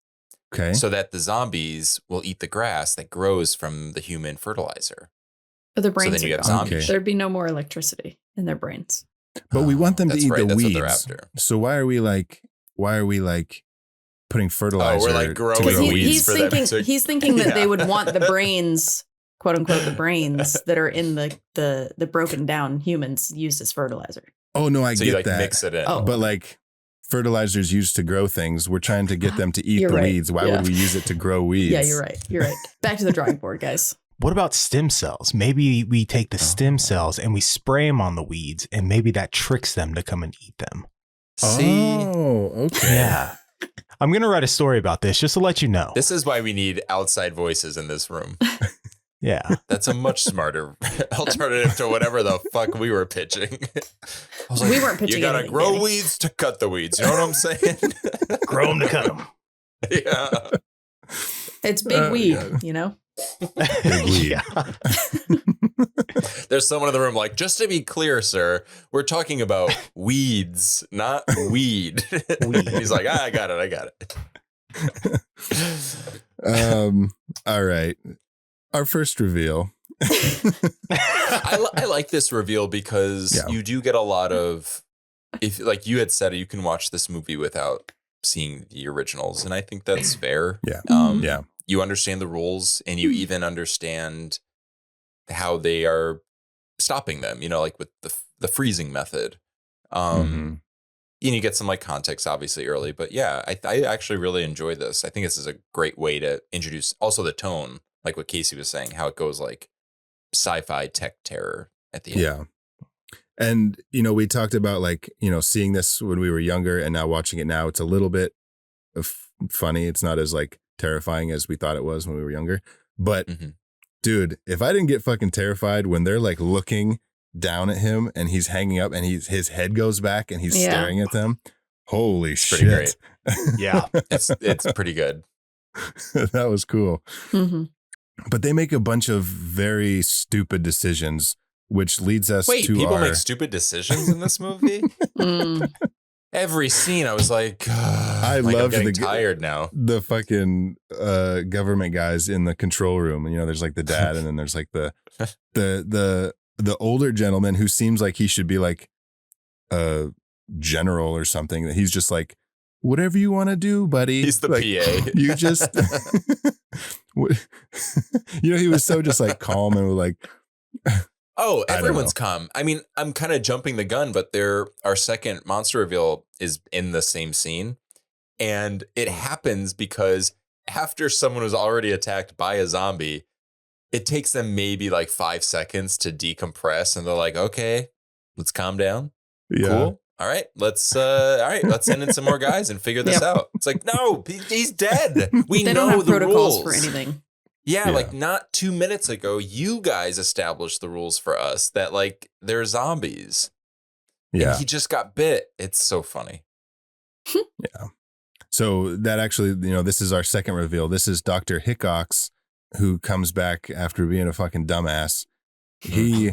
Okay. so that the zombies will eat the grass that grows from the human fertilizer. But their brains then you are have gone. zombies. There'd be no more electricity in their brains. But we want them to That's eat right, the that's what weeds. they're after. So why are we putting fertilizer? we're, like, growing to Because grow weeds he's for them thinking to- he's thinking that Yeah. they would want the brains, quote unquote, the brains that are in the broken down humans used as fertilizer. Oh no, I So get you like that. mix it in. Oh. But like fertilizers used to grow things. We're trying to get them to eat You're the right. weeds. Why Yeah. would we use it to grow weeds? Yeah, you're right. You're right. Back to the drawing board, guys. What about stem cells? Maybe we take the stem cells and we spray them on the weeds, and maybe that tricks them to come and eat them. See, Oh, okay. Yeah. I'm going to write a story about this just to let you know. this is why we need outside voices in this room. Yeah. That's a much smarter alternative to whatever the fuck we were pitching. I was We weren't pitching You gotta anything, grow Danny. weeds to cut the weeds. You know what I'm saying? Grow them to cut them. Yeah. It's big weed, yeah. you know? Big weed. Yeah. There's someone in the room like, just to be clear, sir, we're talking about weeds, not weed. He's like, I got it. All right. Our first reveal. I like this reveal because Yeah. you do get a lot of, if like you had said, you can watch this movie without seeing the originals, and I think that's fair. Yeah. Yeah. You understand the rules, and you even understand how they are stopping them. You know, like with the freezing method. And you get some like context, obviously, early, but yeah, I actually really enjoy this. I think this is a great way to introduce also the tone, like what Casey was saying, how it goes like sci-fi tech terror at the end. Yeah. And, we talked about like, seeing this when we were younger and now watching it now, it's a little bit of funny. It's not as like terrifying as we thought it was when we were younger. But dude, if I didn't get fucking terrified when they're like looking down at him and he's hanging up and his head goes back and he's staring at them. Holy Pretty shit. Yeah. It's pretty good. That was cool. Mm-hmm. But they make a bunch of very stupid decisions, which leads us Wait, to people our... make stupid decisions in this movie? Mm. Every scene, I was like, I I'm loved getting the tired now. the fucking government guys in the control room. And, there's like the dad, and then there's like the older gentleman who seems like he should be like a general or something. That he's just like, whatever you want to do, buddy. He's the like, PA. You just, he was so just like calm and like, Oh, I don't everyone's calm. I mean, I'm kind of jumping the gun, but our second monster reveal is in the same scene. And it happens because after someone was already attacked by a zombie, it takes them maybe like 5 seconds to decompress. And they're like, okay, let's calm down. yeah. Cool. All right, let's send in some more guys and figure this out. It's like, no, he's dead. We They know don't have the protocols rules for anything. Yeah, Yeah. like not 2 minutes ago, you guys established the rules for us that like they're zombies. Yeah. And he just got bit. It's so funny. Yeah. So that actually, this is our second reveal. This is Dr. Hickox, who comes back after being a fucking dumbass. He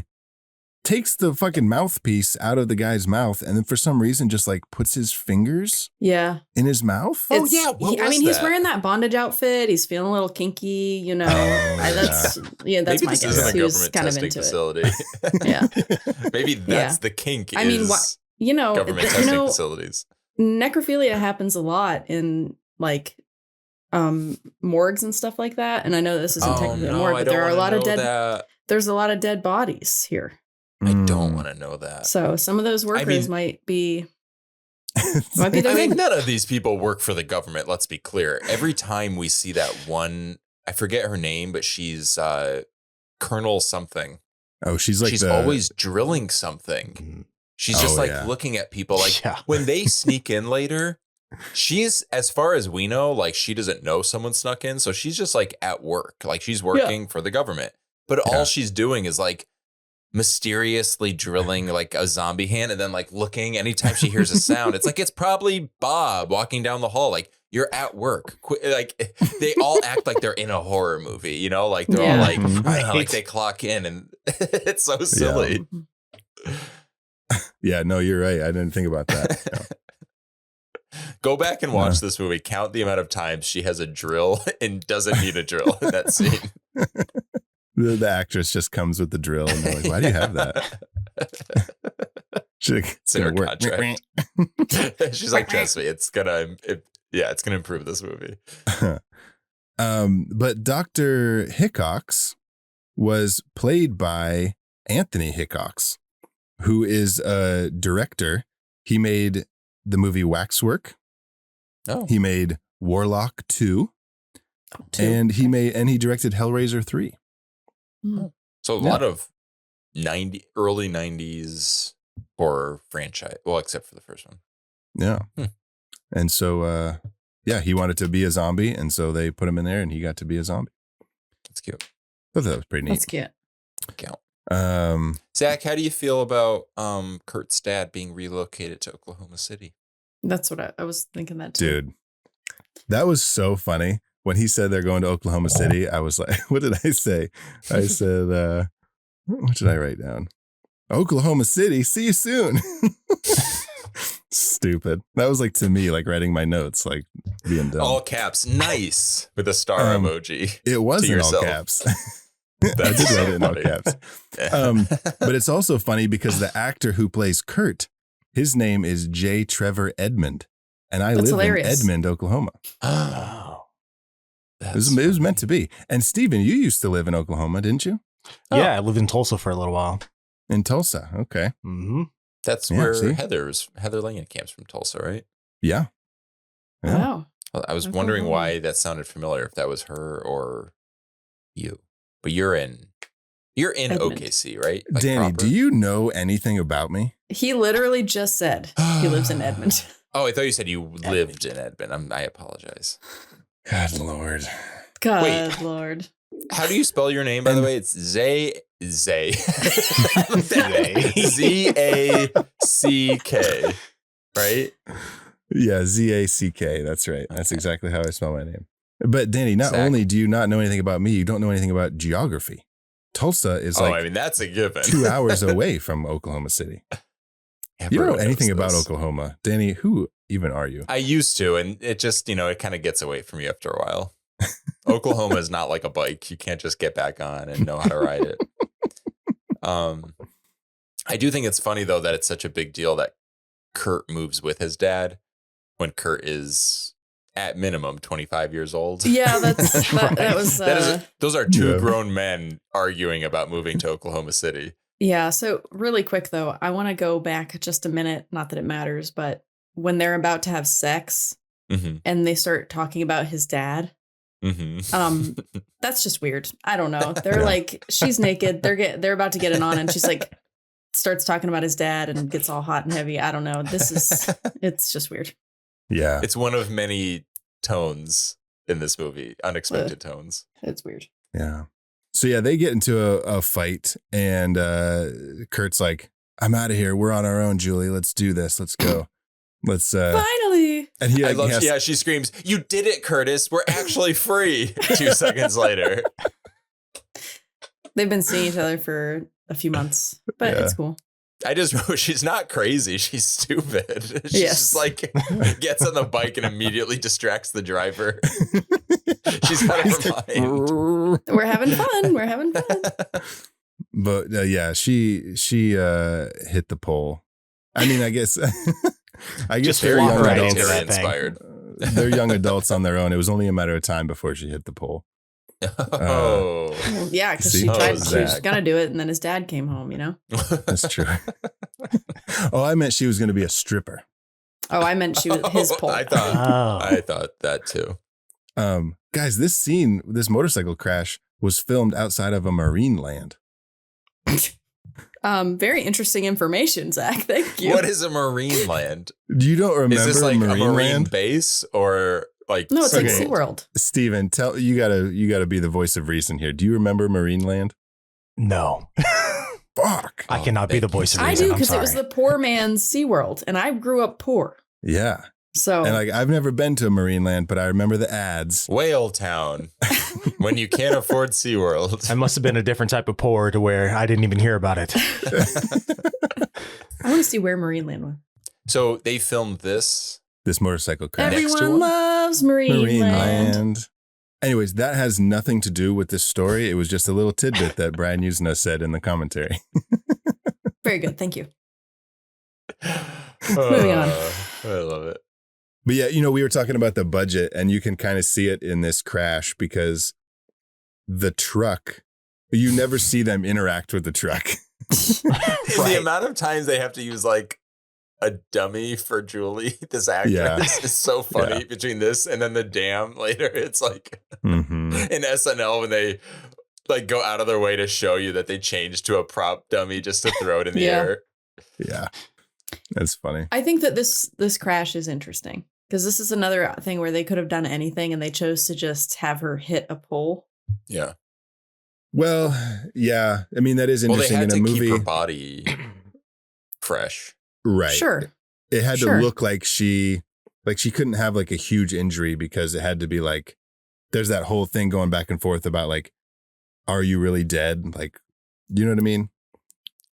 takes the fucking mouthpiece out of the guy's mouth and then for some reason just like puts his fingers Yeah. in his mouth. Oh, It's- yeah, what I was mean, he's that? wearing that bondage outfit. He's feeling a little kinky, that's Maybe my this guess. isn't a He was government kind of testing into facility. it. Yeah. Maybe that's the kink. I mean, government testing facilities. necrophilia happens a lot in like morgues and stuff like that. And I know this isn't technically a morgue, but there are a lot of dead. There's a lot of dead bodies here. I don't want to know that. So some of those workers might be their I mean, thing. none of these people work for the government. Let's be clear. Every time we see that one, I forget her name, but she's Colonel something. Oh, she's like She's always drilling something. She's just looking at people. Like when they sneak in later, she's, as far as we know, like she doesn't know someone snuck in. So she's just like at work. Like she's working for the government. But all she's doing is like mysteriously drilling like a zombie hand and then like looking anytime she hears a sound. It's like, it's probably Bob walking down the hall. Like, you're at work. Like, they all act like they're in a horror movie, you know, like they're all like, like they clock in, and it's so silly. Yeah, no, you're right. I didn't think about that. Go back and watch this movie. Count the amount of times she has a drill and doesn't need a drill in that scene. The actress just comes with the drill, and they're like, "Why do you have that?" It's in her contract. She's like, "Trust me, it's gonna improve this movie." But Dr. Hickox was played by Anthony Hickox, who is a director. He made the movie Waxwork. Oh, he made Warlock 2, and he directed Hellraiser 3. So a lot of early 90s horror franchise. Well, except for the first one. Yeah. And so, he wanted to be a zombie, and so they put him in there, and he got to be a zombie. That's cute. I thought that was pretty neat. That's cute. Zach, how do you feel about Kurt's dad being relocated to Oklahoma City? That's what I was thinking that too. Dude, that was so funny. When he said they're going to Oklahoma City, I was like, what did I say? I said, what did I write down? Oklahoma City, see you soon. Stupid. That was like, to me, like writing my notes, like being dumb. All caps, nice, with a star emoji. It was in all caps. I did write it in all caps. But it's also funny because the actor who plays Kurt, his name is J. Trevor Edmond, and I live in Edmond, Oklahoma. Oh. It was meant to be. And Steven, you used to live in Oklahoma, didn't you? Yeah, I lived in Tulsa for a little while. In Tulsa, okay. Mm-hmm. That's where Heather Langenkamp's from, Tulsa, right? Yeah. Wow. Well, I was wondering why that sounded familiar, if that was her or you. But you're in Edmond. OKC, right? Like Danny, proper? do you know anything about me? He literally just said he lives in Edmond. Oh, I thought you said you lived in Edmond. I apologize. God Lord. God Lord. How do you spell your name, by the way? It's Zay. Z-A-C-K, right? Yeah, Z-A-C-K. That's right. That's exactly how I spell my name. But Danny, not only do you not know anything about me, you don't know anything about geography. Tulsa is that's a given. 2 hours away from Oklahoma City. You don't know anything about Oklahoma. Danny, who even are you? I used to, and it just, it kind of gets away from you after a while. Oklahoma is not like a bike. You can't just get back on and know how to ride it. I do think it's funny, though, that it's such a big deal that Kurt moves with his dad when Kurt is at minimum 25 years old. Yeah, that was... those are two grown men arguing about moving to Oklahoma City. Yeah, so really quick, though, I want to go back just a minute. Not that it matters, but when they're about to have sex and they start talking about his dad, that's just weird. I don't know. They're like, she's naked. They're about to get it on, and she's like, starts talking about his dad and gets all hot and heavy. I don't know. It's just weird. Yeah. It's one of many tones in this movie, unexpected tones. It's weird. Yeah. So yeah, they get into a fight, and Kurt's like, I'm out of here. We're on our own, Julie. Let's do this. Let's go. Let's finally. And she screams, "You did it, Curtis. We're actually free." 2 seconds later. They've been seeing each other for a few months, but it's cool. I just wrote, she's not crazy. She's stupid. She just like gets on the bike and immediately distracts the driver. She's out of her mind. We're having fun. But she hit the pole. I mean, I guess they're young adults. Inspired. They're young adults on their own. It was only a matter of time before she hit the pole. Yeah, because she was gonna do it, and then his dad came home. That's true. Oh, I meant she was gonna be a stripper. Oh, I meant she was his pole. I thought that too. Guys, this motorcycle crash was filmed outside of a marine land. Very interesting information, Zach. Thank you. What is a marine land? You don't remember? Is this like a marine base or like? No, it's like SeaWorld. Steven, you gotta be the voice of reason here. Do you remember Marine Land? No. fuck. I cannot be the voice of reason. I do, I'm because it was sorry. the poor man's SeaWorld, and I grew up poor. Yeah. So And like, I've never been to Marineland, but I remember the ads. Whale Town. When you can't afford SeaWorld. I must have been a different type of poor to where I didn't even hear about it. I want to see where Marineland was. So they filmed this. This motorcycle crash. Next to Everyone one? loves Marineland. Marineland. Anyways, that has nothing to do with this story. It was just a little tidbit that Brian Yuzna said in the commentary. Very good. Thank you. Moving on. I love it. But yeah, you know, we were talking about the budget, and you can kind of see it in this crash because the truck, you never see them interact with the truck. The amount of times they have to use like a dummy for Julie, this actress, is so funny between this and then the dam later. It's like in SNL when they like go out of their way to show you that they changed to a prop dummy just to throw it in the air. Yeah. That's funny. I think that this crash is interesting because this is another thing where they could have done anything and they chose to just have her hit a pole. Yeah. Well, yeah. I mean, that is Well, they interesting had in a to movie. keep her body fresh. Right. Sure. It had Sure. to look like she couldn't have like a huge injury because it had to be like, there's that whole thing going back and forth about like, are you really dead? Like, you know what I mean?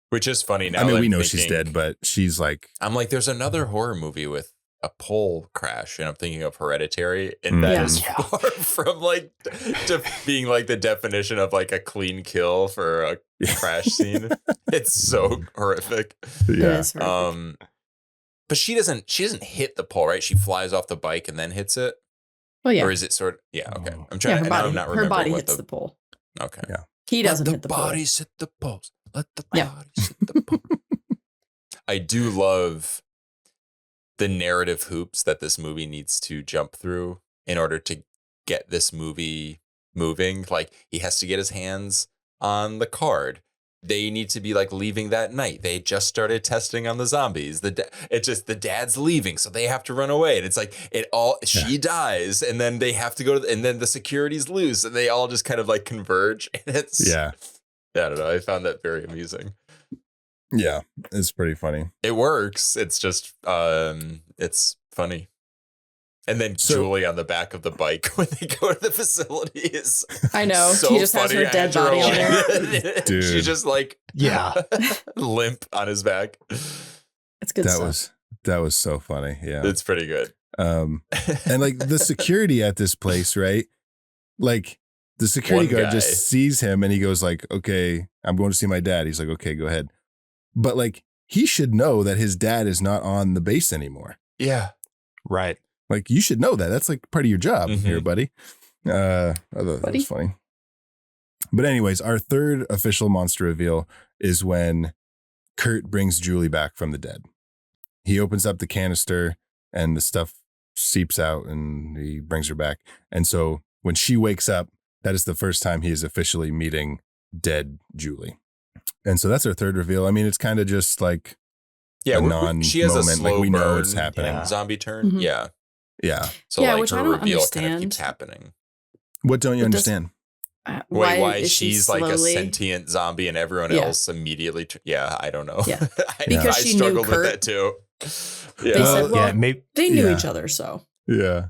Which is funny now. I mean, that we I'm know she's thinking- dead, but she's like, I'm like, there's another horror movie with a pole crash, and I'm thinking of Hereditary, and that Yeah. is far from like to being like the definition of like a clean kill for a crash scene. It's so horrific. It yeah. is horrific. But she doesn't hit the pole, right? She flies off the bike and then hits it, Well, yeah. or is it sort of? Yeah, okay. I'm Yeah, trying. her now body, I'm not her remembering body what hits the pole. Okay. Yeah. He doesn't Let hit the pole. bodies hit the poles. Let the Yeah. bodies hit the pole. I do love the narrative hoops that this movie needs to jump through in order to get this movie moving. Like he has to get his hands on the card. They need to be like leaving that night. They just started testing on the zombies. It's just the dad's leaving, so they have to run away. And it's like she dies, and then they have to go and then the security's loose, and they all just kind of like converge. And it's I don't know. I found that very amusing. Yeah, it's pretty funny. It works. It's just it's funny. And then So- Julie on the back of the bike when they go to the facility is I know. so He just has funny. her dead body on there. Dude. She's just like limp on his back. It's good stuff. That was so funny. Yeah. It's pretty good. And like the security at this place, right? Like the security One guard guy. just sees him and he goes like, okay, I'm going to see my dad. He's like, okay, go ahead. But like, he should know that his dad is not on the base anymore. Yeah. Right. Like, you should know that. That's like part of your job here, buddy. I thought that Buddy? was funny. But anyways, our third official monster reveal is when Kurt brings Julie back from the dead. He opens up the canister and the stuff seeps out and he brings her back. And so when she wakes up, that is the first time he is officially meeting dead Julie. And so that's our third reveal. I mean, it's kind of just like Yeah, non-moment. she has a slow Like, we know burn it's happening. zombie turn. Mhm. Yeah. Yeah. So Yeah, like which her I don't reveal kind of understand. keeps happening. What don't you But does- understand? Why is she she's like a slowly- sentient zombie and everyone Yeah. else immediately. I don't know. Yeah. I, Because I she knew struggled with Kurt. that too. They Yeah. said, well, maybe they knew Yeah. each other, so. Yeah.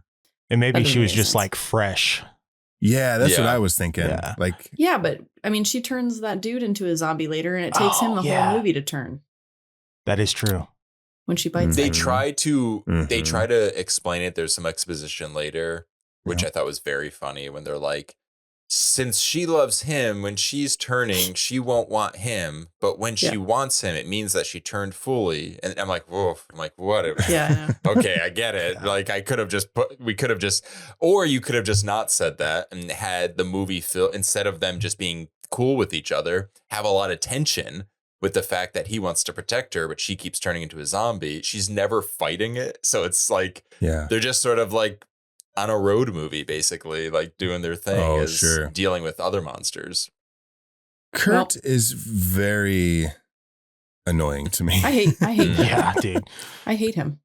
and maybe that she was doesn't make just sense. like fresh. Yeah, that's what Yeah. I was thinking. Yeah. Like, Yeah, but I mean, she turns that dude into a zombie later, and it takes him the yeah. whole movie to turn That is true. when she bites They him. try to they Mhm. try to explain it. There's some exposition later, which Yeah. I thought was very funny when they're like, since she loves him, when she's turning, she won't want him. But when she Yeah. wants him, it means that she turned fully. And I'm like, whoa. I'm like, what? Yeah, I know. Okay, I get it. Like I could have just or you could have just not said that and had the movie feel, instead of them just being cool with each other, have a lot of tension with the fact that he wants to protect her, but she keeps turning into a zombie. She's never fighting it. So it's like, yeah. they're just sort of like on a road movie, basically, like doing their thing Oh, as sure. dealing with other monsters. Kurt is very annoying to me. I hate him. Yeah, dude. I hate him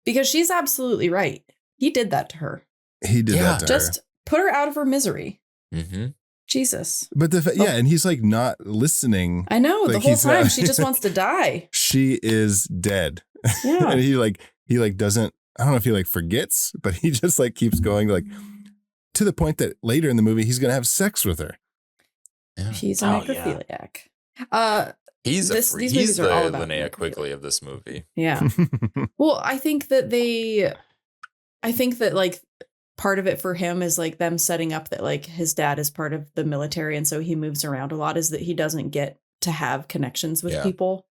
because she's absolutely right. He did that to her. He did Yeah. that to Just put her out of her misery. Mm-hmm. Jesus. But and he's like not listening. I know, Like, the whole he's time not- she just wants to die. She is dead. Yeah. And he doesn't, I don't know if he like forgets, but he just like keeps going, like, to the point that later in the movie he's gonna have sex with her. Yeah. He's a Oh, necrophiliac. He's These he's movies the are all about Linnea necrophilia. Quigley of this movie. Yeah. Well, I think that like part of it for him is like them setting up that like his dad is part of the military. And so he moves around a lot, is that he doesn't get to have connections with people,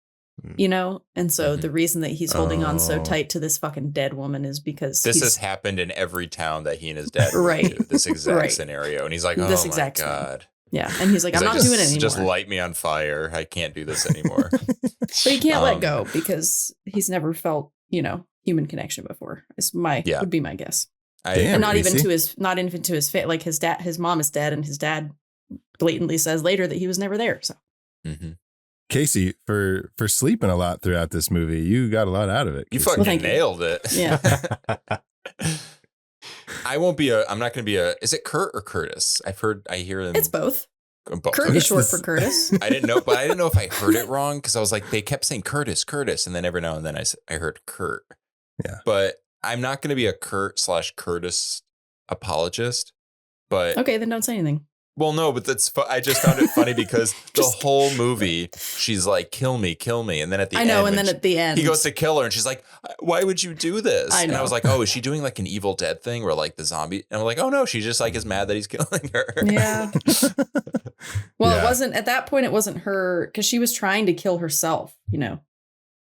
you know? And so the reason that he's holding on so tight to this fucking dead woman is because This has happened in every town that he and his dad moved Right. to, this exact Right. scenario. And he's like, oh This my exact thing. God. Yeah. And he's like, He's I'm like, not doing it anymore. Just light me on fire. I can't do this anymore. But he can't let go because he's never felt, human connection before. Would be my guess. Damn, And not even Casey. to his like his mom is dead, and his dad blatantly says later that he was never there. So Casey, for sleeping a lot throughout this movie, you got a lot out of it. You Casey. fucking thank you. nailed it. Yeah. I'm not going to be is it Kurt or Curtis? I hear them. It's both. both. Kurt is short for Curtis. I didn't know if I heard it wrong because I was like, they kept saying Curtis, and then every now and then I heard Kurt. Yeah. But I'm not going to be a Kurt/Curtis apologist. But Okay, then don't say anything. well, no, but I just found it funny because the whole movie, she's like, kill me. And then at the end, At the end, he goes to kill her and she's like, why would you do this? I And I know. was like, oh, is she doing like an Evil Dead thing where like the zombie? And I'm like, oh no, she just like is mad that he's killing her. Yeah. Well, Yeah. it wasn't at that point. It wasn't her because she was trying to kill herself.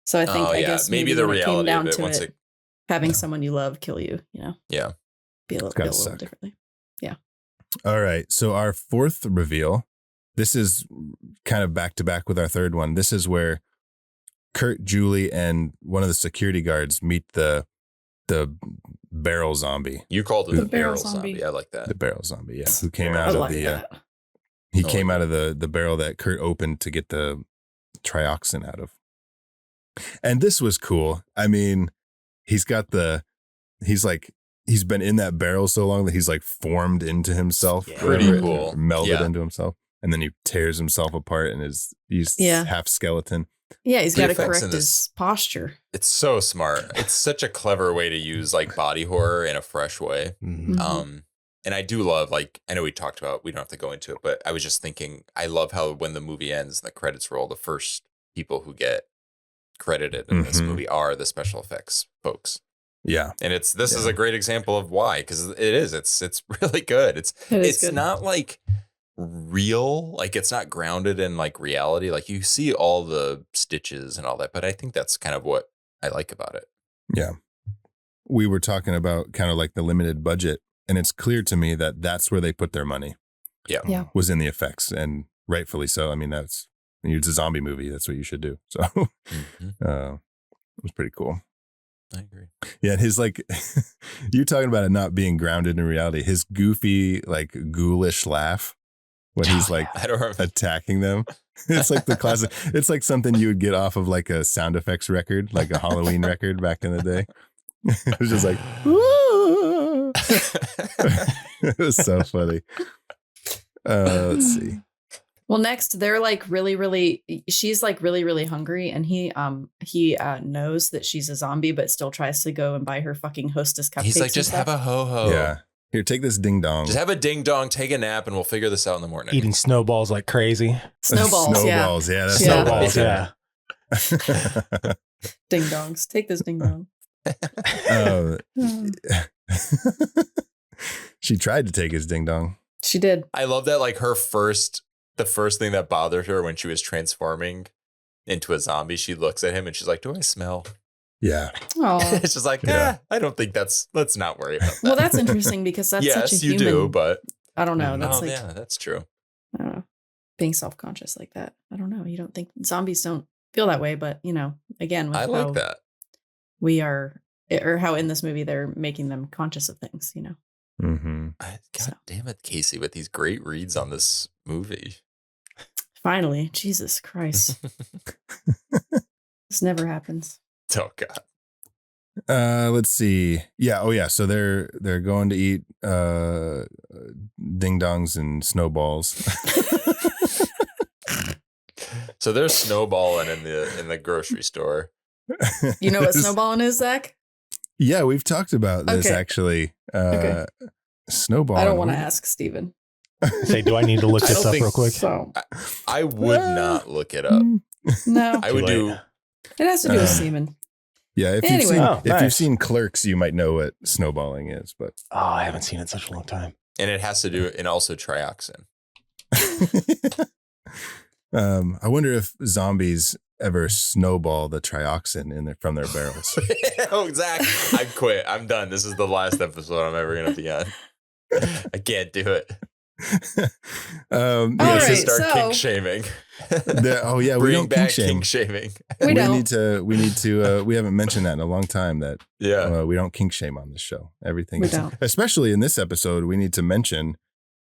So I think I guess maybe the when it came reality down of it to once it, having someone you love kill you. Yeah. Be a gotta little suck. differently. All right. So our fourth reveal, this is kind of back to back with our third one. This is where Kurt, Julie, and one of the security guards meet the barrel zombie. You called it The the barrel barrel zombie. zombie. I like that. The barrel zombie, yeah. Who came I out of like the that. he Oh, came yeah. out of the barrel that Kurt opened to get the trioxin out of. And this was cool. I mean, he's been in that barrel so long that he's like formed into himself. Yeah. Pretty Or cool. Melded Yeah. into himself. And then he tears himself apart and he's Yeah. half skeleton. Yeah, he's The got to effects correct in his this- posture. It's so smart. It's such a clever way to use like body horror in a fresh way. Mhm. And I do love, like, I know we talked about, we don't have to go into it, but I was just thinking, I love how when the movie ends and the credits roll, the first people who get credited in this Mhm. movie are the special effects folks. Yeah. And this is Yeah. a great example of why, because it's really good. It is It's good. not like real, like it's not grounded in like reality. Like you see all the stitches and all that, but I think that's kind of what I like about it. Yeah. We were talking about kind of like the limited budget, and it's clear to me that that's where they put their money. Yeah. Was in the effects, and rightfully so. I mean, it's a zombie movie. That's what you should do. So it was pretty cool. I agree. Yeah, and his like, you're talking about it not being grounded in reality. His goofy, like ghoulish laugh when he's like I don't remember. attacking them. It's like the classic. It's like something you would get off of like a sound effects record, like a Halloween record back in the day. It was just like, it was so funny. Let's see. Well, next they're like she's like really hungry, and he knows that she's a zombie, but still tries to go and buy her fucking Hostess cupcakes. He's like, just have a ho-ho. Yeah. Here, take this ding dong. Just have a ding dong, take a nap, and we'll figure this out in the morning. Eating snowballs like crazy. Snowballs. Snowballs. Yeah. That's Yeah. Snowballs, yeah. Ding dongs. Take this ding dong. She tried to take his ding dong. She did. I love that, like the first thing that bothered her when she was transforming into a zombie, she looks at him and she's like, do I smell? Yeah. Oh. It's just like, Yeah. I don't think let's not worry about that. Well, that's interesting because that's yes, such a you human. do, but I don't know. That's oh, like yeah, that's true. I don't know. Being self-conscious like that. I don't know. You don't think zombies don't feel that way, but again, with I how like that. we are, or how in this movie they're making them conscious of things. Mm-hmm. God So. damn it, Casey, with these great reads on this movie. Finally, Jesus Christ, this never happens. Oh God. Let's see. Yeah. Oh yeah. So they're going to eat ding dongs and snowballs. So they're snowballing in the grocery store. You know what snowballing is, Zach? Yeah, we've talked about this Okay. actually. Okay. Snowballing. I don't want to ask Steven. Say, do I need to look I this don't up think real quick? So I would not look it up. no, I would do. it has to do with semen. Yeah, if Anyway. you've seen Oh, if you've nice. seen Clerks, you might know what snowballing is. But Oh, I haven't seen it in such a long time. And it has to do, and also trioxin. I wonder if zombies ever snowball the trioxin from their barrels. Oh, Zach, I quit. I'm done. This is the last episode I'm ever gonna be on. I can't do it. All yeah, Let's right, just start so- kink shaming. we Bring don't back kink shame. kink shaming. We don't. We need to. We haven't mentioned that in a long time. That Yeah. we don't kink shame on this show. Everything, We is, don't. especially in this episode, we need to mention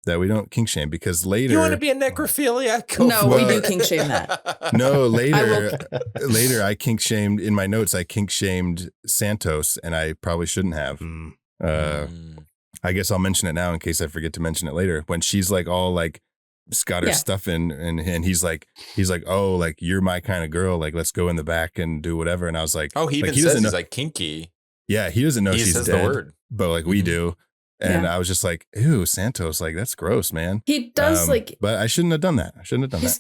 that we don't kink shame because later. You want to be a necrophiliac? Go No, for we it. do kink shame that. No, I later I kink shamed in my notes. I kink shamed Santos, and I probably shouldn't have. I guess I'll mention it now in case I forget to mention it later. When she's like all like got her Yeah. stuff in, and he's like, oh, like you're my kind of girl. Like let's go in the back and do whatever. And I was like, Oh, he like, even he says doesn't he's know- like kinky. yeah, he doesn't know He she's says dead, the word. but like we Mhm. do. And Yeah. I was just like, ew, Santos, like that's gross, man. He does like but I shouldn't have done that. I shouldn't have done that.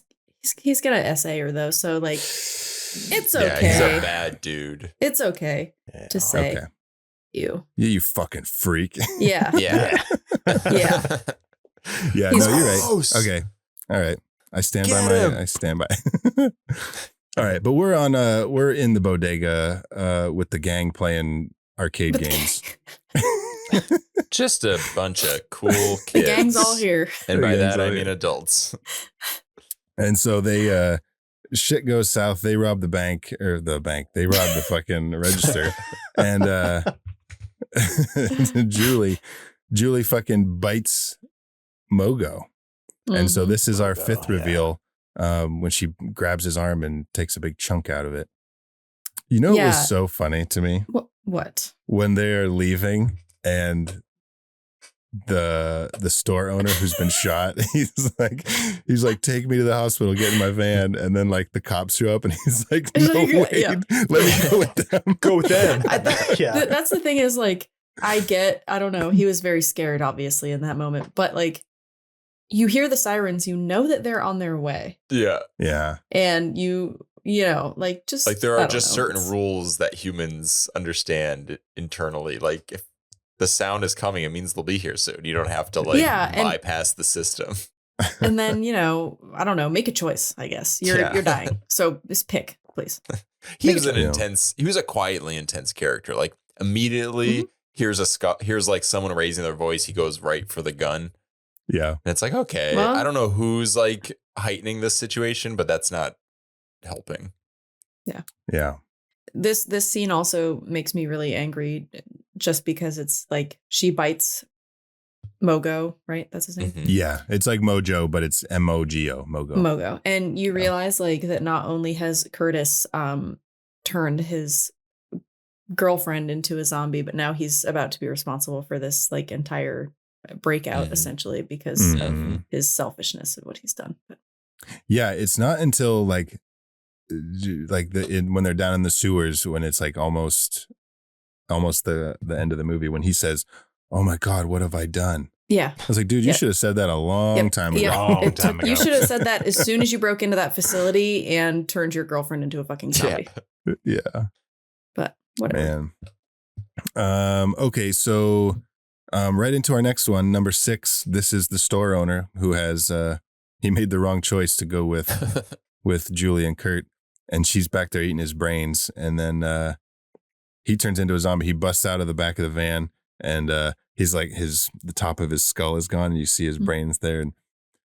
he's got an essay or though, so like it's Yeah, he's okay. a bad dude. It's okay Yeah. to say Okay, you. you fucking freak. Yeah. Yeah. Yeah. Yeah, He's no, you're gross. right. Okay. All right. I stand Get by him. I stand by. All right, but we're in the bodega with the gang playing arcade games. Just a bunch of cool kids. The gang's all here. And by The gang's that, I all mean here. adults. And so they shit goes south. They rob the bank. They rob the fucking register. And Julie fucking bites Mogo. And so Mhm. this is our Mogo, fifth yeah. reveal when she grabs his arm and takes a big chunk out of it. You know, it Yeah. was so funny to me What? when they're leaving and the store owner who's been shot, he's like, take me to the hospital, get in my van. And then like the cops show up and he's like, no, wait, Yeah. let me go with them. Go with them. Yeah. That's the thing is like I don't know, he was very scared obviously in that moment, but like you hear the sirens, you know that they're on their way, Yeah. Yeah. and you know, like just Like there I are don't just know, certain it's- rules that humans understand internally. Like if the sound is coming, it means they'll be here soon. You don't have to like Yeah, and- bypass the system. and then you know, I don't know, make a choice. I guess you're Yeah. dying, so just pick, please. He Make was a an choice. he was a quietly intense character. Like immediately here's like someone raising their voice. He goes right for the gun. Yeah. And it's like, okay, Well- I don't know who's like heightening this situation, but that's not helping. Yeah. This scene also makes me really angry, just because it's like she bites Mogo, right? That's his name. Mhm. Yeah. It's like Mojo, but it's Mogo. Mogo. And you Yeah. realize like that not only has Curtis turned his girlfriend into a zombie, but now he's about to be responsible for this like entire breakout Mhm. essentially because Mhm. of his selfishness and what he's done. But Yeah. It's not until like when they're down in the sewers when it's like almost the end of the movie when he says, "Oh my God, what have I done?" yeah. I was like, dude, you Yep. should have said that a long time ago. Yeah. Long It time took- you ago. should have said that as soon as you broke into that facility and turned your girlfriend into a fucking zombie. Yeah. Yeah, But whatever. man. Okay, so right into our next one, number 6. This is the store owner who has he made the wrong choice to go with Julie and Kurt, and she's back there eating his brains, and then he turns into a zombie. He busts out of the back of the van, and he's like the top of his skull is gone, and you see his Mhm. brains there, and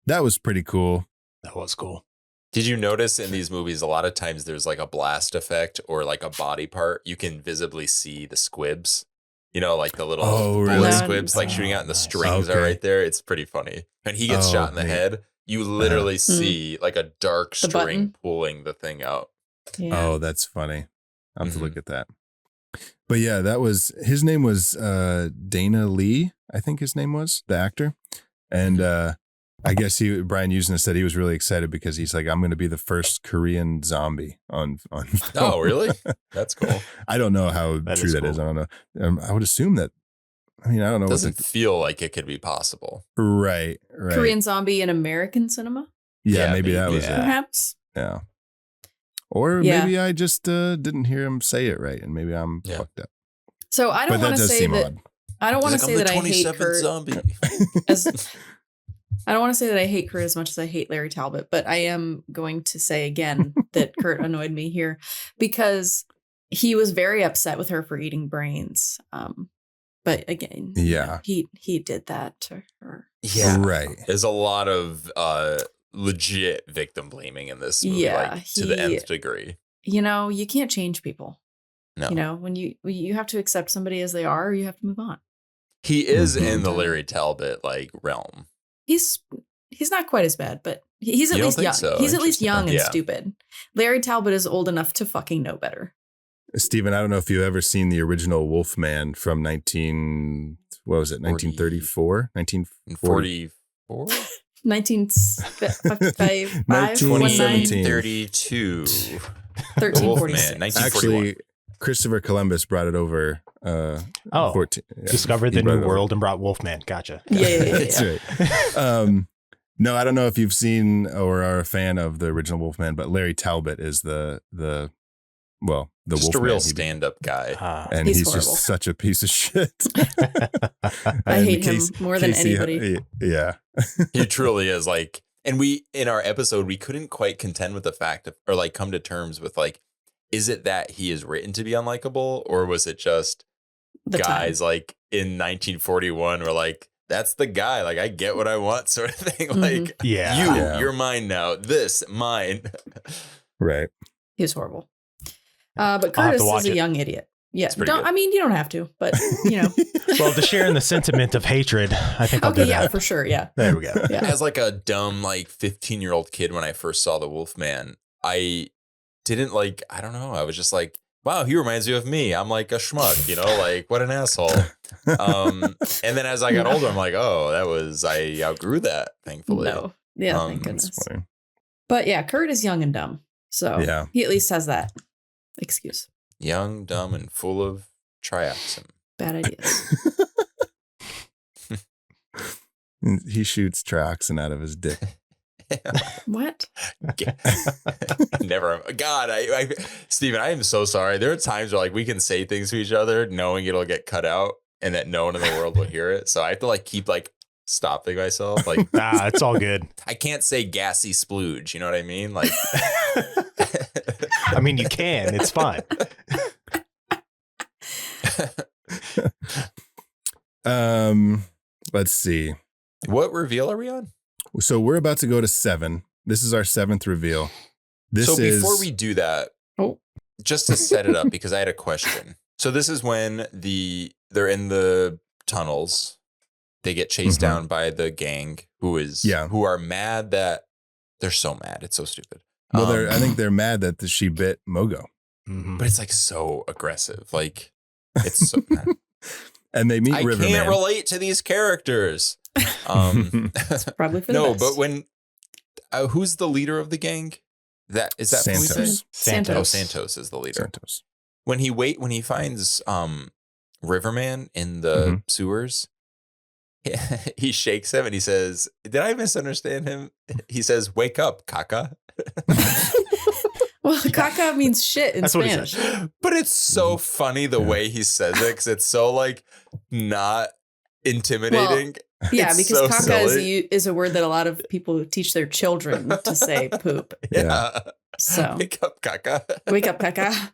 that was pretty cool. That was cool. Did you notice in these movies, a lot of times there's like a blast effect or like a body part. You can visibly see the squibs, you know, like the little Oh, bullet really? squibs like shooting out and the Nice. strings Okay. are right there. It's pretty funny. And he gets Oh, shot in the neat. head. You literally see like a dark The string button? pulling the thing out. Yeah. Oh, that's funny. I'll have to look Mhm. at that. But yeah, his name was Dana Lee, I think his name was, the actor. And I guess Brian Yuzna said he was really excited because he's like, I'm going to be the first Korean zombie on film. Oh, really? That's cool. I don't know how That true is that cool. is. I don't know. I would assume that. I mean, I don't know. Doesn't feel like it could be possible. Right. Korean zombie in American cinema, Yeah, Yeah, maybe that was yeah. it. perhaps. Yeah. Or Yeah. maybe I just didn't hear him say it right, and maybe I'm Yeah. fucked up. So I But don't that want to does say seem that. odd. I don't want to He's say like, that I'm I the hate 27th Kurt. zombie. I don't want to say that I hate Kurt as much as I hate Larry Talbot, but I am going to say again that Kurt annoyed me here because he was very upset with her for eating brains. But again, Yeah. he did that to her. Yeah. Right. There's a lot of legit victim blaming in this movie, Yeah, like to the nth degree. You know, you can't change people. No. You know, when you have to accept somebody as they are, or you have to move on. He is Mhm. in the Larry Talbot like realm. He's not quite as bad, but he's at You don't least think young. so? He's at least Interesting. young and Yeah. stupid. Larry Talbot is old enough to fucking know better. Steven, I don't know if you've ever seen the original Wolfman from 1934? 1940? 44? 1955, 1917. 32. 1346. Wolfman, 1941. Actually, Christopher Columbus brought it over. 14, yeah. Discovered He the brought new it over. world and brought Wolfman. Gotcha. Yeah. That's right. No, I don't know if you've seen or are a fan of the original Wolfman, but Larry Talbot is the Wolfman. Just a real stand-up guy. And He's he's horrible. just such a piece of shit. I And hate him more than anybody. Yeah. He truly is like, and we, in our episode, we couldn't quite contend with the fact of, or like come to terms with like, is it that he is written to be unlikable, or was it just The guys time. like in 1941 were like, that's the guy, like I get what I want sort of thing. Mhm. Like Yeah. you're mine now, this mine. Right. He was horrible. But I'll have Curtis to watch is a it. young idiot. Yeah. It's pretty good. I mean, you don't have to, but you know. Well, to share in the sentiment of hatred, I think I'll Okay, do yeah, that. for sure. Yeah. There we go. Yeah. As like a dumb like 15-year-old kid when I first saw the Wolfman, I didn't like, I don't know, I was just like, wow, he reminds you of me. I'm like a schmuck, you know, like what an asshole. And then as I got older, I'm like, oh, I outgrew that, thankfully. No. Yeah, thank That's goodness. Funny. But yeah, Kurt is young and dumb. So Yeah. he at least has that excuse. Young, dumb, and full of trioxin. Bad ideas. He shoots trioxin out of his dick. What? Never. God, Steven, I am so sorry. There are times where like we can say things to each other knowing it'll get cut out and that no one in the world will hear it. So I have to like keep like stopping myself. Like It's all good. I can't say gassy splooge. You know what I mean? Like, I mean, you can. It's fine. Let's see. what reveal are we on? So we're about to go to 7. This is our 7th reveal. So before we do that, Oh. just to set it up, because I had a question. So this is when they're in the tunnels. They get chased Mhm. down by the gang who are mad that they're so mad. It's so stupid. Well, I think they're mad that she bit Mogo. Mhm. but it's like so aggressive. Like it's so And they meet I Riverman. can't relate to these characters. Probably Probably for the no, best. but when who's the leader of the gang? That is that Felipe? Santos. Santos. Oh, Santos is the leader. Santos. When he finds Riverman in the sewers, he shakes him and he says, "Did I misunderstand him?" He says, "Wake up, caca." Well, caca means shit in That's what he Spanish. said. But it's so funny the way he says it because it's so like not intimidating. Yeah, It's because so caca silly. is a word that a lot of people teach their children to say poop. Yeah. So Wake up, caca. wake up, caca.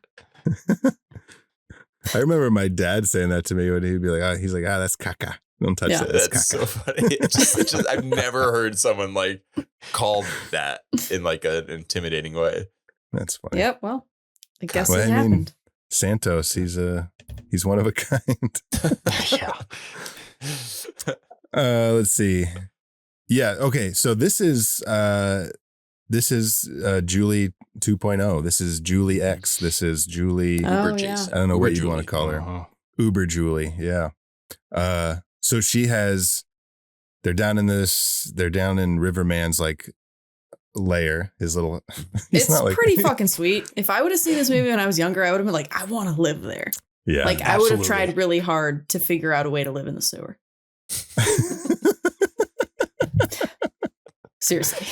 I remember my dad saying that to me when he'd be like, he's like, that's caca. Don't touch Yeah. that. That's That's caca. so funny. It's just I've never heard someone like called that in like an intimidating way. That's funny. Yep. Well, I guess Well, it I mean, happened. Santos, he's one of a kind. Yeah. Let's see. Yeah. Okay. So this is This is Julie 2.0. This is Julie X. This is Julie. Oh, Uber yeah. Jason. I don't know Uber what you Julie. want to call her. Uh-huh. Uber Julie. Yeah. So she has. They're down in Riverman's like lair. His little. It's not like, pretty fucking sweet. If I would have seen this movie when I was younger, I would have been like, I want to live there. Yeah. Like I would have absolutely. tried really hard to figure out a way to live in the sewer. Seriously.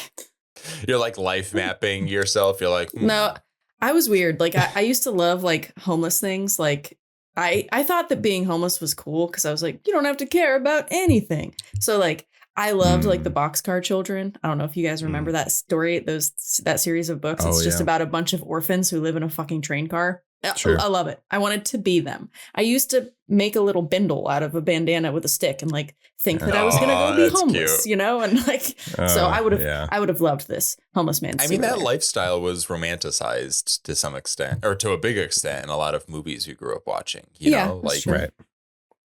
You're like life mapping yourself. You're like, No, I was weird. Like I used to love like homeless things. Like I thought that being homeless was cool because I was like, you don't have to care about anything. So like I loved like the Boxcar Children. I don't know if you guys remember that story, that series of books. It's just about a bunch of orphans who live in a fucking train car. Sure. I love it. I wanted to be them. I used to make a little bindle out of a bandana with a stick and like think that I was gonna go be that's homeless, cute. you know? And like so I would have yeah. I would have loved this homeless man. I mean, that lifestyle was romanticized to some extent, or to a big extent, in a lot of movies we grew up watching. You know, that's like true. Right.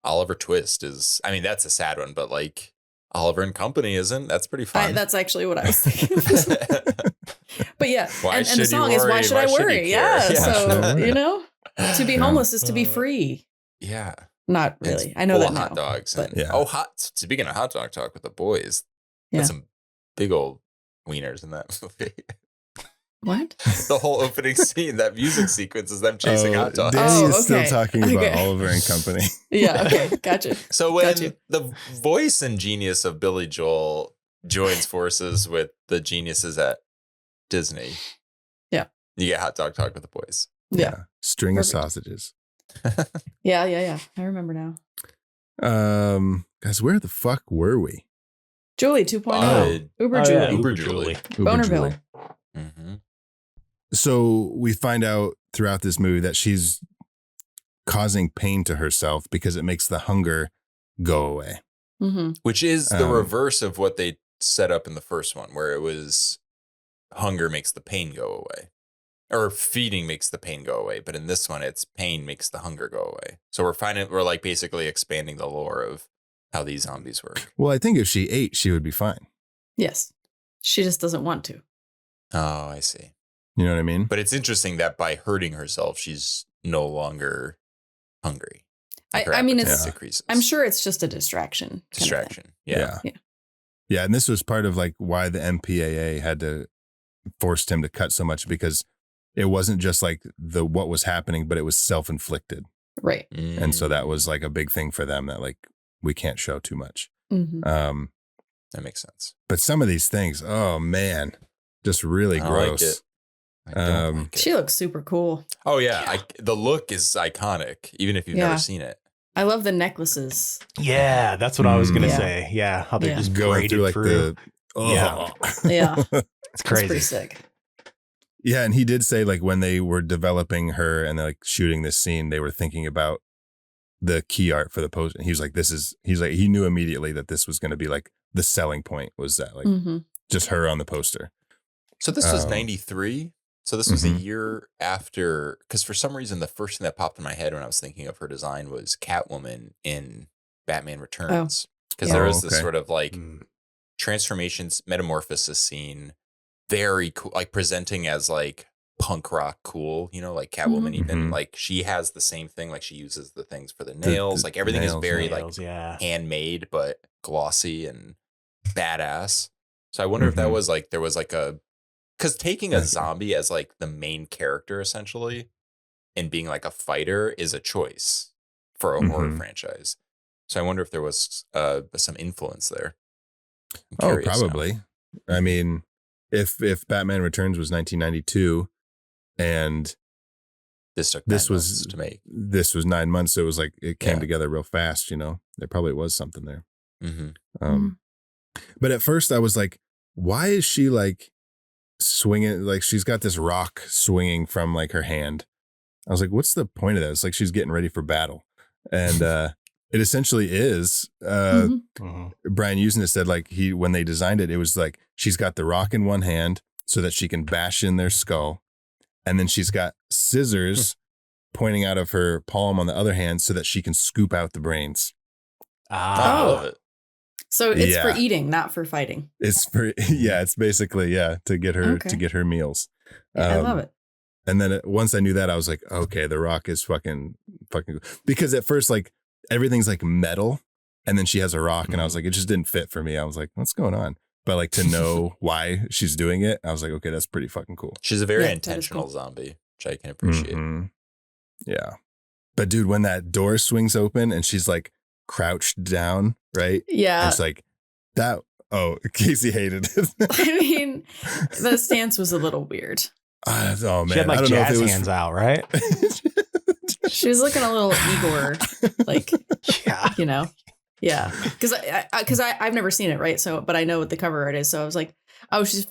Oliver Twist is. I mean, that's a sad one, but like Oliver and Company isn't. That's pretty fun. That's actually what I was thinking. But yeah, Why and should the you song is "Why worry? Should Why I should you Worry?" care? Yeah, Yeah. so Sure. you know, to be homeless is to be free. Yeah. Not And it's really. I know full that of now. hot dogs. but- And, Yeah. Oh, hot. Speaking of hot dog talk with the boys, Yeah. that's some big old wieners in that movie. What? The whole opening scene, that music sequence is them chasing hot dogs. Danny is still okay. talking about Okay. Oliver and Company. Yeah. Okay. Gotcha. So when Gotcha. the voice and genius of Billy Joel joins forces with the geniuses at Disney, Yeah. you get hot dog talk with the boys. Yeah. String Perfect. of sausages. Yeah. I remember now. Guys, where the fuck were we? Julie 2.0. Uber Oh, Julie. yeah. Uber Julie. Uber Bonerville. Julie. Mm-hmm. So we find out throughout this movie that she's causing pain to herself because it makes the hunger go away. Mm-hmm. Which is the Um, reverse of what they set up in the first one, where it was hunger makes the pain go away, or feeding makes the pain go away. But in this one, it's pain makes the hunger go away. So we're like basically expanding the lore of how these zombies work. Well, I think if she ate, she would be fine. Yes. She just doesn't want to. Oh, I see. You know what I mean? But it's interesting that by hurting herself, she's no longer hungry. Like her I mean, appetite it's. decreases. I'm sure it's just a distraction. kind of thing. Distraction. Yeah. Yeah. Yeah, and this was part of like why the MPAA had to forced him to cut so much, because it wasn't just like what was happening, but it was self-inflicted. Right. And so that was like a big thing for them, that like we can't show too much. Mm-hmm. That makes sense. But some of these things, oh man, just really I like gross. it. I don't like it. She looks super cool. Oh yeah, the look is iconic, even if you've Yeah. never seen it. I love the necklaces. Yeah, that's what I was gonna Yeah. say. Yeah, how they're Yeah. just Going braided through like through. Yeah. Yeah. It's That's pretty crazy. sick. Yeah, and he did say like when they were developing her and like shooting this scene, they were thinking about the key art for the poster. And he was like, he knew immediately that this was going to be like the selling point, was that like Mm-hmm. just her on the poster. So this was Um, 93. So this was a Mhm. year after, because for some reason the first thing that popped in my head when I was thinking of her design was Catwoman in Batman Returns. Because Yeah. there Oh, is this okay. sort of like Mm. transformations, metamorphosis scene, very cool, like presenting as like punk rock cool, you know, like Catwoman even Mhm. like she has the same thing, like she uses the things for the nails, like everything nails, is very Nails, like yeah. handmade but glossy and badass. So I wonder if that Mhm. was like there was like a, because taking a Yes. zombie as like the main character essentially and being like a fighter is a choice for a horror Mhm. franchise. So I wonder if there was some influence there. I'm Oh, curious now. probably. I mean, if Batman Returns was 1992 and This took this 9 was months to make. this was 9 months, so it was like it came Yeah. together real fast. You know, there probably was something there. Mm-hmm. But at first I was like, why is she like swinging? Like she's got this rock swinging from like her hand. I was like, what's the point of that? It's like she's getting ready for battle. And it essentially is. Mhm. Mhm. Brian Yuzna said like when they designed it, it was like she's got the rock in one hand so that she can bash in their skull. And then she's got scissors pointing out of her palm on the other hand so that she can scoop out the brains. I Ah, Oh. love it. So it's Yeah. for eating, not for fighting. It's basically to get her meals. Yeah, I love it. And then once I knew that, I was like, okay, The Rock is fucking because at first like everything's like metal, and then she has a rock, and I was like, it just didn't fit for me. I was like, what's going on? But like to know why she's doing it, I was like, okay, that's pretty fucking cool. She's a very Yeah, that is intentional cool. zombie, which I can appreciate. Mhm. Yeah. But dude, when that door swings open and she's like crouched down, right? Yeah. It's like that. Oh, Casey hated it. I mean, the stance was a little weird. Oh man, She had like I don't know if jazz it was hands out, right? She was looking a little Igor, like, Yeah. you know, yeah. Because I've never seen it, right? So, but I know what the cover art is. So I was like, oh, she's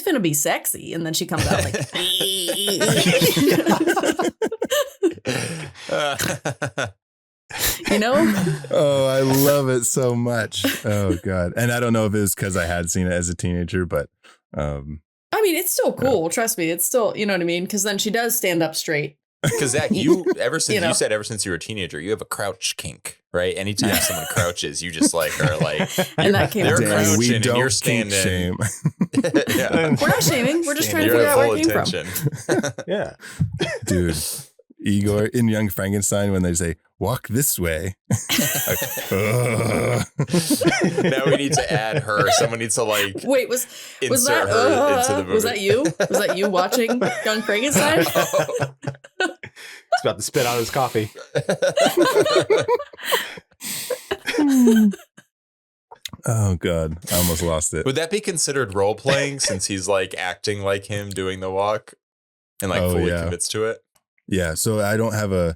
finna be sexy, and then she comes out like, you know. Oh, I love it so much. Oh god, and I don't know if it was because I had seen it as a teenager, but I mean, it's still cool. Trust me, it's still, you know what I mean. Because then she does stand up straight. Because Zach, you said ever since you were a teenager, you have a crouch kink, right? Anytime someone crouches, you just like are like, And that came they're from Dang, crouching we and don't you're kink standing. shame. Yeah. We're not shaming. We're just trying to You're figure at out where full it came from. attention. Yeah. Dude, Igor in Young Frankenstein, when they say walk this way, like, Now we need to add her. Someone needs to like Wait, was insert that her into the movie. was that you? Was that you watching Young Frankenstein? He's about to spit out his coffee. oh god, I almost lost it. Would that be considered role playing since he's like acting like him doing the walk and like Oh, fully yeah. commits to it? Yeah, so I don't have a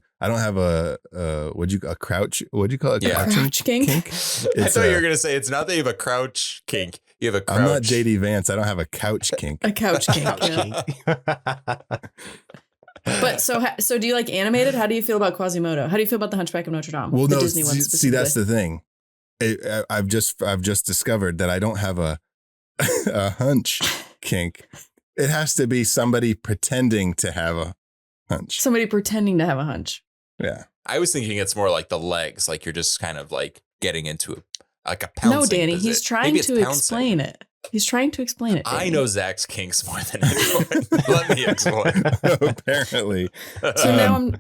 crouch? What'd you call it? Yeah. Crouching Crouch kink? I It's thought you were gonna say it's not that you have a crouch kink. You have a crouch. I'm not JD Vance. I don't have a couch kink. A couch kink. Yeah. But so do you like animated? How do you feel about Quasimodo? How do you feel about the Hunchback of Notre Dame? Well, the no, Disney one see, that's specifically. the thing. I've just discovered that I don't have a hunch kink. It has to be somebody pretending to have a hunch. Somebody pretending to have a hunch. Yeah. I was thinking it's more like the legs, like you're just kind of like getting into like a pouncing. No, Danny, position. he's trying Maybe it's to pouncing. explain it. He's trying to explain it. I Danny. know Zach's kinks more than anyone. Let me explain. Apparently. So now I'm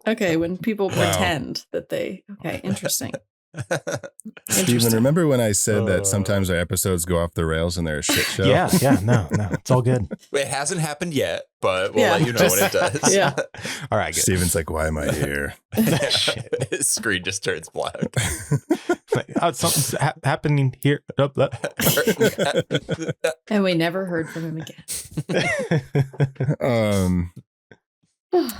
okay. When people Wow. pretend that they interesting. Steven, remember when I said that sometimes our episodes go off the rails and they're a shit show? Yeah. No, it's all good. It hasn't happened yet, but we'll Yeah. let you know when it does. Yeah. All right, good. Steven's like, why am I here? His screen just turns black. Something's happening here. And we never heard from him again.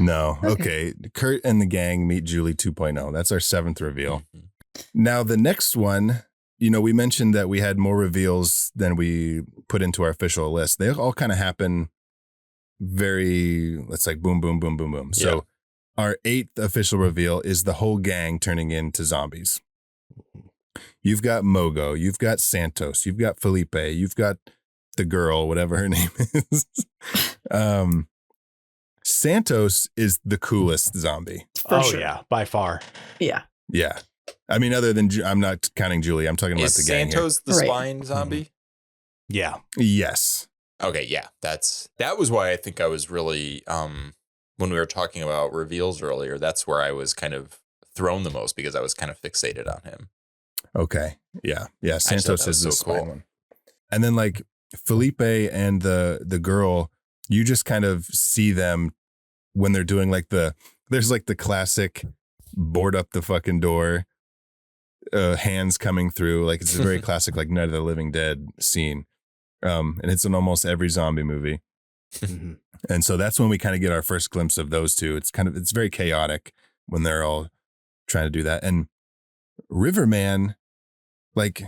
No. Okay. Kurt and the gang meet Julie 2.0. That's our 7th reveal. Now, the next one, we mentioned that we had more reveals than we put into our official list. They all kind of happen it's like boom, boom, boom, boom, boom. Yeah. So our 8th official reveal is the whole gang turning into zombies. You've got Mogo, you've got Santos, you've got Felipe, you've got the girl, whatever her name is. Santos is the coolest zombie. For sure. Yeah, by far. Yeah. Yeah. I mean, other than, I'm not counting Julie. I'm talking about Is the gang Santos the Right. spine zombie? Yeah. here. Yes. Okay, yeah. That was why I think I was really when we were talking about reveals earlier, that's where I was kind of thrown the most because I was kind of fixated on him. Okay. Yeah. Yeah. just thought Santos that was is the so spine cool. one. And then like Felipe and the girl, you just kind of see them when they're doing like there's like the classic board up the fucking door, hands coming through. Like it's a very classic, like Night of the Living Dead scene. And it's in almost every zombie movie. And so that's when we kind of get our first glimpse of those two. It's very chaotic when they're all trying to do that. And Riverman, like,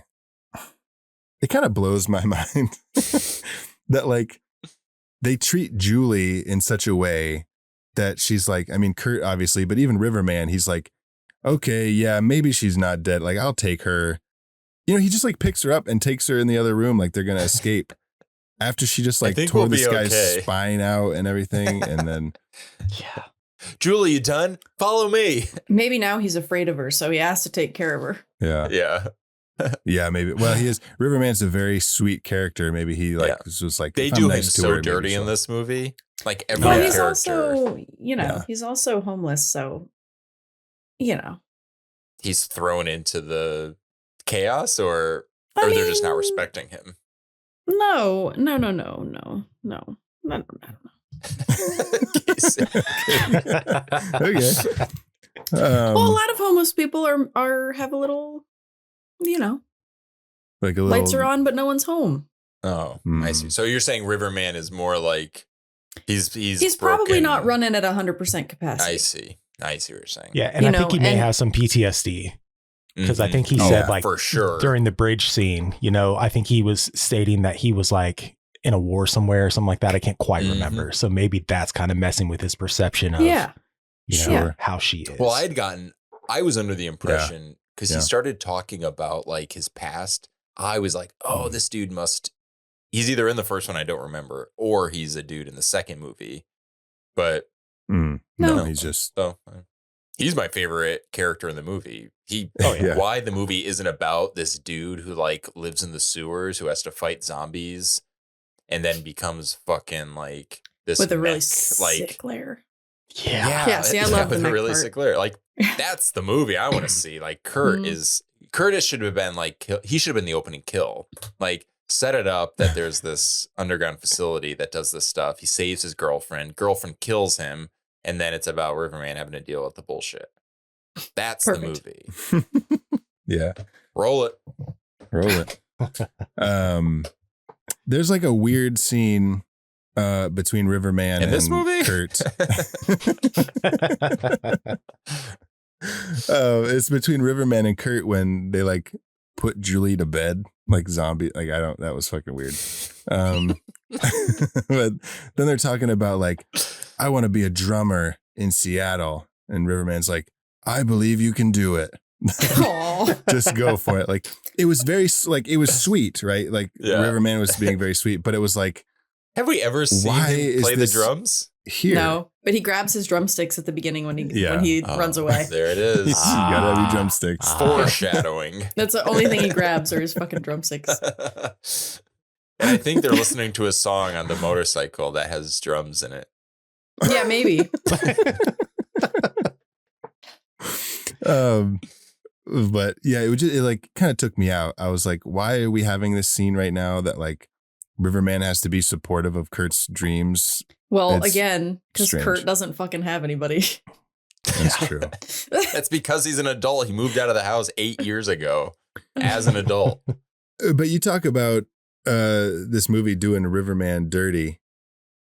it kind of blows my mind that like they treat Julie in such a way that she's like, I mean, Kurt obviously, but even Riverman, he's like, okay, yeah, maybe she's not dead. Like, I'll take her. He just like picks her up and takes her in the other room. Like they're going to escape after she just like think tore we'll this be guy's okay. spine out and everything. And then, Yeah. Julie, you done? Follow me. Maybe now he's afraid of her, so he has to take care of her. yeah. Yeah. Yeah, maybe. Well, he is. Riverman's a very sweet character. Maybe he was like they if I'm do him nice to so her, dirty maybe in she'll- this movie. Like every Well, he's character, also, Yeah. he's also homeless, so he's thrown into the chaos, or I they're just not mean, respecting him. No. Okay. Well, a lot of homeless people are have a little, like a little lights are on, but no one's home. Oh, I see. So you're saying Riverman is more like he's probably broken. not running at 100% capacity. I see what you're saying. Yeah, and I think he may have some PTSD because I think he said like for sure during the bridge scene, I think he was stating that he was like in a war somewhere or something like that. I can't quite remember. So maybe that's kind of messing with his perception of how she is. Well, I was under the impression because he started talking about like his past. I was like, oh, this dude he's either in the first one, I don't remember, or he's a dude in the second movie. But no, he's just he's my favorite character in the movie. Why the movie isn't about this dude who like lives in the sewers, who has to fight zombies and then becomes fucking like this with a really mech, sick layer. Yeah. See, I love the with mech a really part. sick layer. Like that's the movie I want to see. Like Curtis should have been like he should have been the opening kill. Like set it up that there's this underground facility that does this stuff. He saves his girlfriend. Girlfriend kills him, and then it's about Riverman having to deal with the bullshit. That's Perfect. the movie. Yeah. Roll it. There's like a weird scene between Riverman In this and movie? Kurt. It's between Riverman and Kurt when they like put Julie to bed like zombie. Like that was fucking weird. But then they're talking about like, I want to be a drummer in Seattle, and Riverman's like, I believe you can do it. Just go for it. Like it was very like it was sweet, right? Like Riverman was being very sweet, but it was like, have we ever seen him play the drums? Here. No, but he grabs his drumsticks at the beginning when he runs away. There it is. You gotta have your drumsticks. Foreshadowing. That's the only thing he grabs are his fucking drumsticks. And I think they're listening to a song on the motorcycle that has drums in it. Yeah, maybe. But yeah, it like kind of took me out. I was like, why are we having this scene right now that like Riverman has to be supportive of Kurt's dreams? Well, It's again, because strange. Kurt doesn't fucking have anybody. That's true. That's because he's an adult. He moved out of the house 8 years ago as an adult. But you talk about this movie doing Riverman dirty.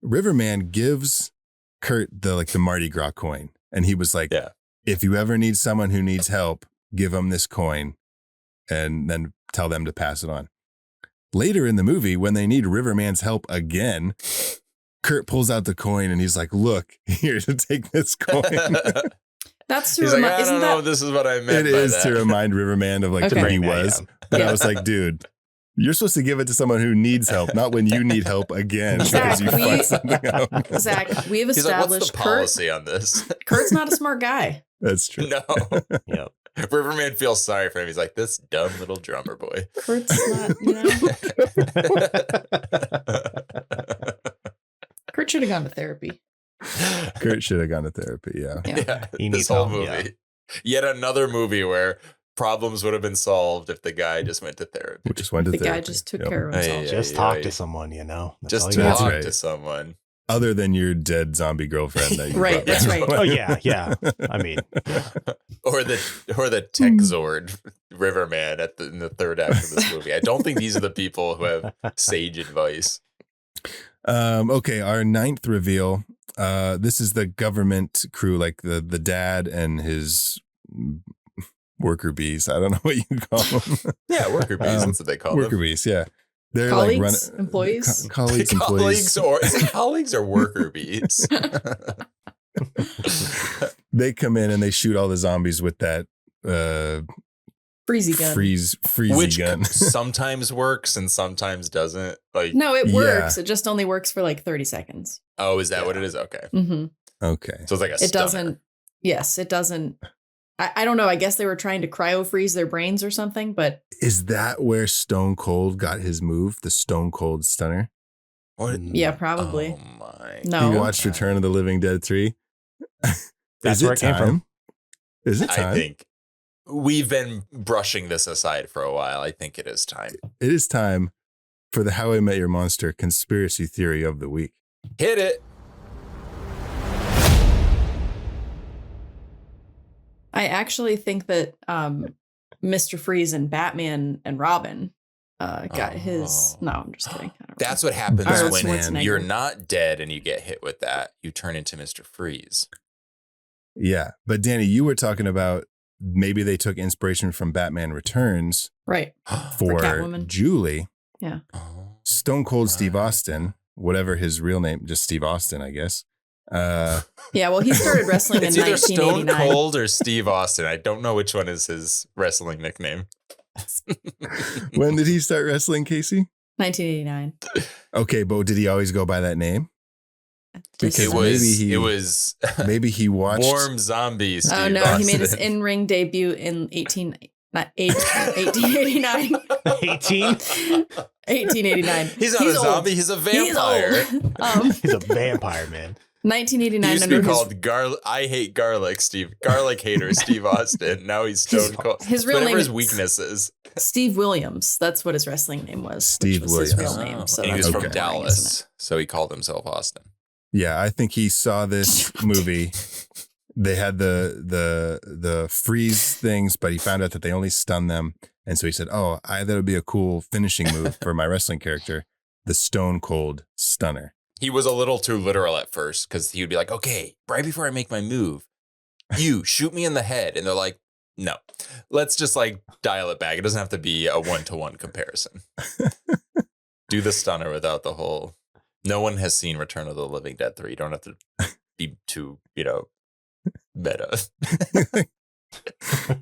Riverman gives Kurt the Mardi Gras coin, and he was like, if you ever need someone who needs help, give them this coin and then tell them to pass it on. Later in the movie, when they need Riverman's help again, Kurt pulls out the coin and he's like, look, here to take this coin. That's to He's like, I isn't don't that know. This is what I meant. It by is that. to remind Riverman of like who he was. But I was like, dude, you're supposed to give it to someone who needs help, not when you need help again because you fucked something up. Zach, we have He's like, established what's the policy on this? Kurt's not a smart guy. That's true. No. Yep. Riverman feels sorry for him. He's like, this dumb little drummer boy. Kurt's not, Kurt should have gone to therapy. Kurt should have gone to therapy. Yeah. Yeah, He this needs whole help, movie. Yet another movie where problems would have been solved if the guy just went to therapy. We just went to The therapy. guy just took Yep. care of himself. Yeah, Just talk to someone, That's Just all you talk gotta right. to someone. Other than your dead zombie girlfriend. That you Right, brought that's back. right. Oh yeah. I mean, Or the tech Zord Riverman in the third act of this movie. I don't think these are the people who have sage advice. Okay, our ninth reveal. This is the government crew, like the dad and his worker bees. I don't know what you call them. Yeah, worker bees. That's what they call Worker them. bees. Yeah, they're Colleagues? like Employees? colleagues, employees. Colleagues or worker bees. They come in and they shoot all the zombies with that Freezy gun. freezy Which gun. sometimes works and sometimes doesn't. Like, No, it Yeah. works. It just only works for like 30 seconds. oh, is that what it is? Okay, Mm-hmm. Okay. so it's like a It stunner. doesn't. Yes, it doesn't I don't know. I guess they were trying to cryo freeze their brains or something, but Is that where Stone Cold got his move? The Stone Cold Stunner? What? yeah, probably. Oh my. No. You watched Return of the Living Dead 3? That's where it came from. Is it time? I think we've been brushing this aside for a while. I think it is time. It is time for the How I Met Your Monster conspiracy theory of the week. Hit it. I actually think that Mr. Freeze and Batman and Robin got his. No, I'm just kidding. I don't That's what happens Arnold when Schwarzenegger. you're not dead and you get hit with that. You turn into Mr. Freeze. Yeah. But Danny, you were talking about maybe they took inspiration from Batman Returns Right. for Catwoman. Julie. Yeah. Oh. Stone Cold Steve Right. Austin, whatever his real name, just Steve Austin, I guess. Yeah. Well, he started wrestling in It's either Stone 1989. Cold or Steve Austin. I don't know which one is his wrestling nickname. When did he start wrestling, Casey? 1989. Okay, but did he always go by that name? Just- It Maybe was Maybe he watched. Warm Zombie Steve Oh no, Austin. he made his in-ring debut in 1889. 1889. He's not a old. zombie. He's a vampire. He's old. He's a vampire, man. 1989 He used to be under called I hate garlic, garlic hater Steve Austin. Now he's Stone Cold. his real Whatever name his is weaknesses. Steve Williams. That's what his wrestling name was. Steve which was his real Williams. name. So and he that's was what from okay. we're calling, Dallas, so he called himself Austin. Yeah, I think he saw this movie. They had the freeze things, but he found out that they only stun them. And so he said, oh, that would be a cool finishing move for my wrestling character, the Stone Cold Stunner. He was a little too literal at first because he would be like, okay, right before I make my move, you shoot me in the head. And they're like, no, let's just like dial it back. It doesn't have to be a one-to-one comparison. Do the stunner without the whole. No one has seen Return of the Living Dead 3. You don't have to be too, meta.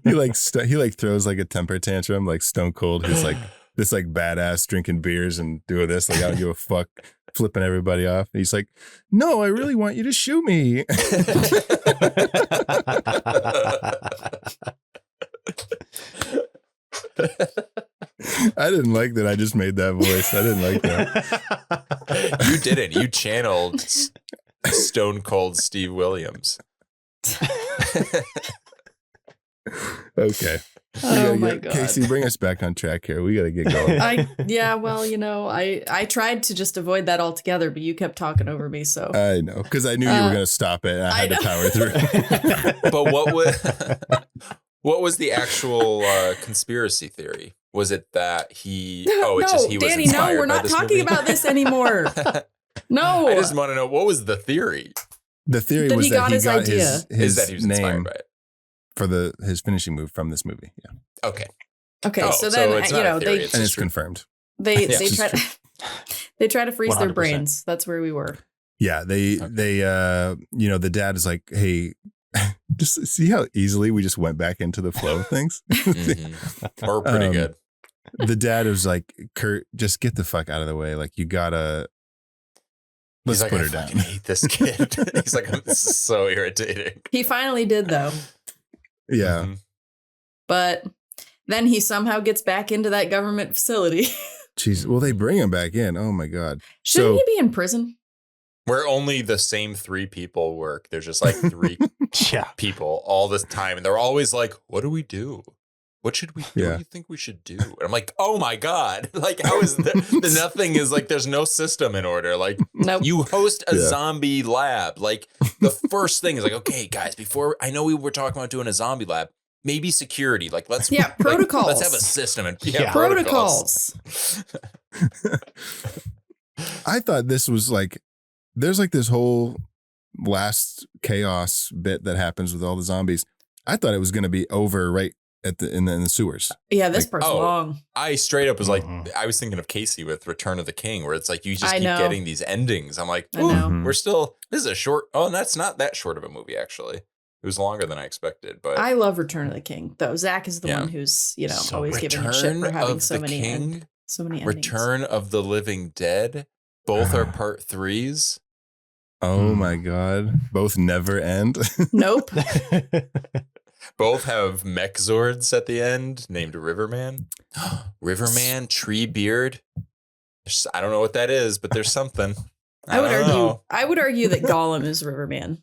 He throws like a temper tantrum, like Stone Cold, who's like this like badass drinking beers and doing this, like I don't give a fuck, flipping everybody off. And he's like, no, I really want you to shoot me. I didn't like that. I just made that voice. I didn't like that. You didn't. You channeled Stone Cold Steve Williams. Okay. Oh my God. Casey, bring us back on track here. We got to get going. I tried to just avoid that altogether, but you kept talking over me. So I know, because I knew you were going to stop it. And I had to power through. But what was the actual conspiracy theory? Was it that he? Oh, it's just he was Danny, inspired no, we're by not this talking movie? about this anymore. No, I just want to know what was the theory? The theory That was he that got he his got idea. his Is that he was inspired name by it? for his finishing move from this movie. Yeah, Okay. Okay, Oh, so so then it's not a theory, they it's and just it's confirmed. they Yeah. they try to they try to freeze their 100%. brains. That's where we were. Yeah, the dad is like, hey, just see how easily we just went back into the flow of things. Mhm. We're pretty good. The dad was like, Kurt, just get the fuck out of the way. Like, you gotta. Let's He's like, put I her down. fucking hate this kid. He's like, this is so irritating. He finally did though, Yeah. Mhm. but then he somehow gets back into that government facility. Jeez. Well, they bring him back in. Oh my God. Shouldn't So- he be in prison? Where only the same three people work. There's just like three Yeah. people all this time. And they're always like, what do we do? What should we do? Yeah. What do you think we should do? And I'm like, oh my God. Like, how is the nothing is like, there's no system in order. Like, Nope. you host a Yeah. zombie lab. Like, the first thing is like, okay, guys, before I know we were talking about doing a zombie lab, maybe security. Like, let's Protocols. Let's have a system and Yeah. Protocols. I thought this was like, there's like this whole last chaos bit that happens with all the zombies. I thought it was going to be over right at in the sewers. Yeah, this Like, part's oh, long. I straight up was like, Mhm. I was thinking of Casey with Return of the King, where it's like you just I keep know. getting these endings. I'm like, I know. Mhm. we're still, this is a short, oh, that's not that short of a movie, actually. It was longer than I expected, but I love Return of the King, though. Zach is the Yeah. one who's, So always giving him shit Return for having of so the many King, so many endings. Return of the Living Dead, both are part threes. Oh Hmm. my God. Both never end. Nope. both have mech zords at the end named Riverman. Riverman, tree beard. I don't know what that is, but there's something. I would argue that Gollum is Riverman.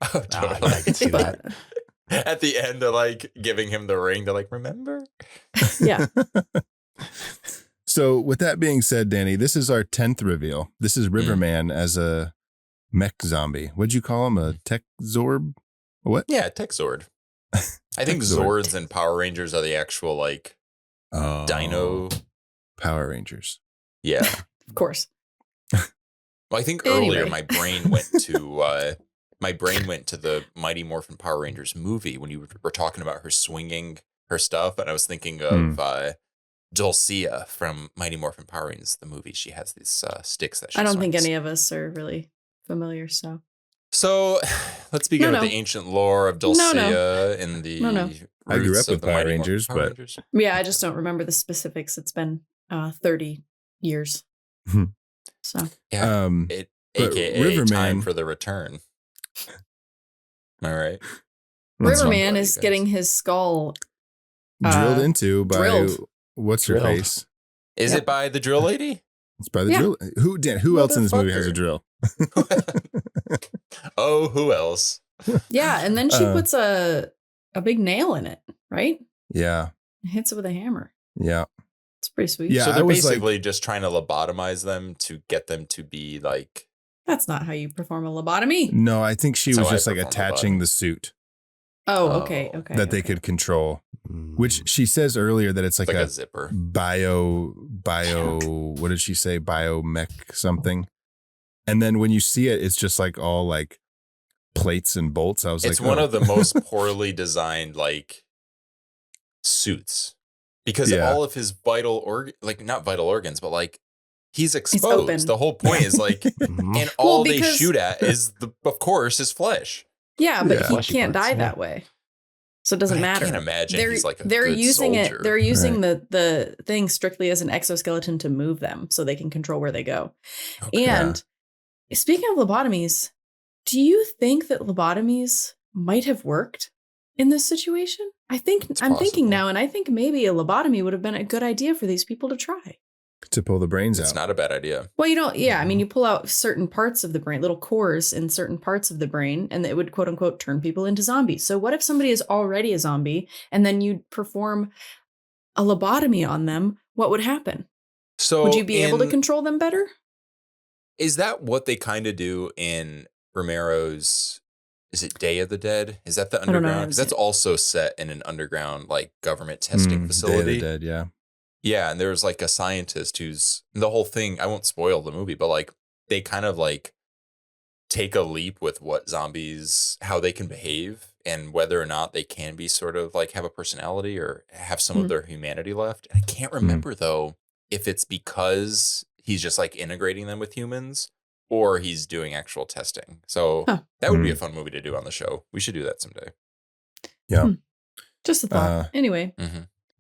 Oh, totally. I can see that. At the end of like giving him the ring to like remember. Yeah. So with that being said, Danny, this is our 10th reveal. This is Riverman as a mech zombie. What'd you call him? A tech zorb? What? Yeah, tech zord. I think Zord. Zords and Power Rangers are the actual like dino. Power Rangers. Yeah. Of course. Well, I think earlier my brain went to the Mighty Morphin Power Rangers movie when you were talking about her swinging her stuff, and I was thinking of Dulcia from Mighty Morphin Power Rangers, the movie. She has these sticks that she I don't think swings. any of us are really familiar. So let's begin with the ancient lore of Dulcia in the I grew roots up of with the Power Mighty Rangers, Morphin Power but Rangers. Yeah, I just don't remember the specifics. It's been 30 years. So Yeah, AKA Riverman, time for the return. All right. Riverman is getting his skull drilled into by drilled. what's her face? Is it by the drill lady? It's by the drill. Who else in this movie has a drill? Oh, who else? Yeah, and then she puts a big nail in it, right? Yeah. Hits it with a hammer. Yeah. It's pretty sweet. Yeah, So they're I was basically just trying to lobotomize them to get them to be like. That's not how you perform a lobotomy. No, I think she That's was how I just like perform attaching the suit Oh, okay. that they could control. Which she says earlier that it's like a zipper. Bio, what did she say? Biomech something. And then when you see it, it's just like all like plates and bolts. I was It's like, one of the most poorly designed like suits because all of his not vital organs, but like he's exposed. The whole point is like, and all they shoot at is of course his flesh. Yeah, but he can't die that way. So it doesn't matter. I can't imagine he's like they're good using soldier. They're using the thing strictly as an exoskeleton to move them so they can control where they go. Okay. And speaking of lobotomies, do you think that lobotomies might have worked in this situation? I'm thinking now, and I think maybe a lobotomy would have been a good idea for these people to try. To pull the brains out. It's not a bad idea. Well, I mean, you pull out certain parts of the brain, little cores in certain parts of the brain, and it would quote unquote turn people into zombies. So what if somebody is already a zombie and then you perform a lobotomy on them? What would happen? So would you be able to control them better? Is that what they kind of do in Romero's, is it Day of the Dead? Is that the underground? Because that's also set in an underground like government testing facility. Day of the Dead, yeah. Yeah, and there's like a scientist who's the whole thing. I won't spoil the movie, but like they kind of like take a leap with what zombies, how they can behave and whether or not they can be sort of like have a personality or have some of their humanity left. And I can't remember though if it's because he's just like integrating them with humans or he's doing actual testing. So that would be a fun movie to do on the show. We should do that someday. Yeah. Just a thought. Anyway.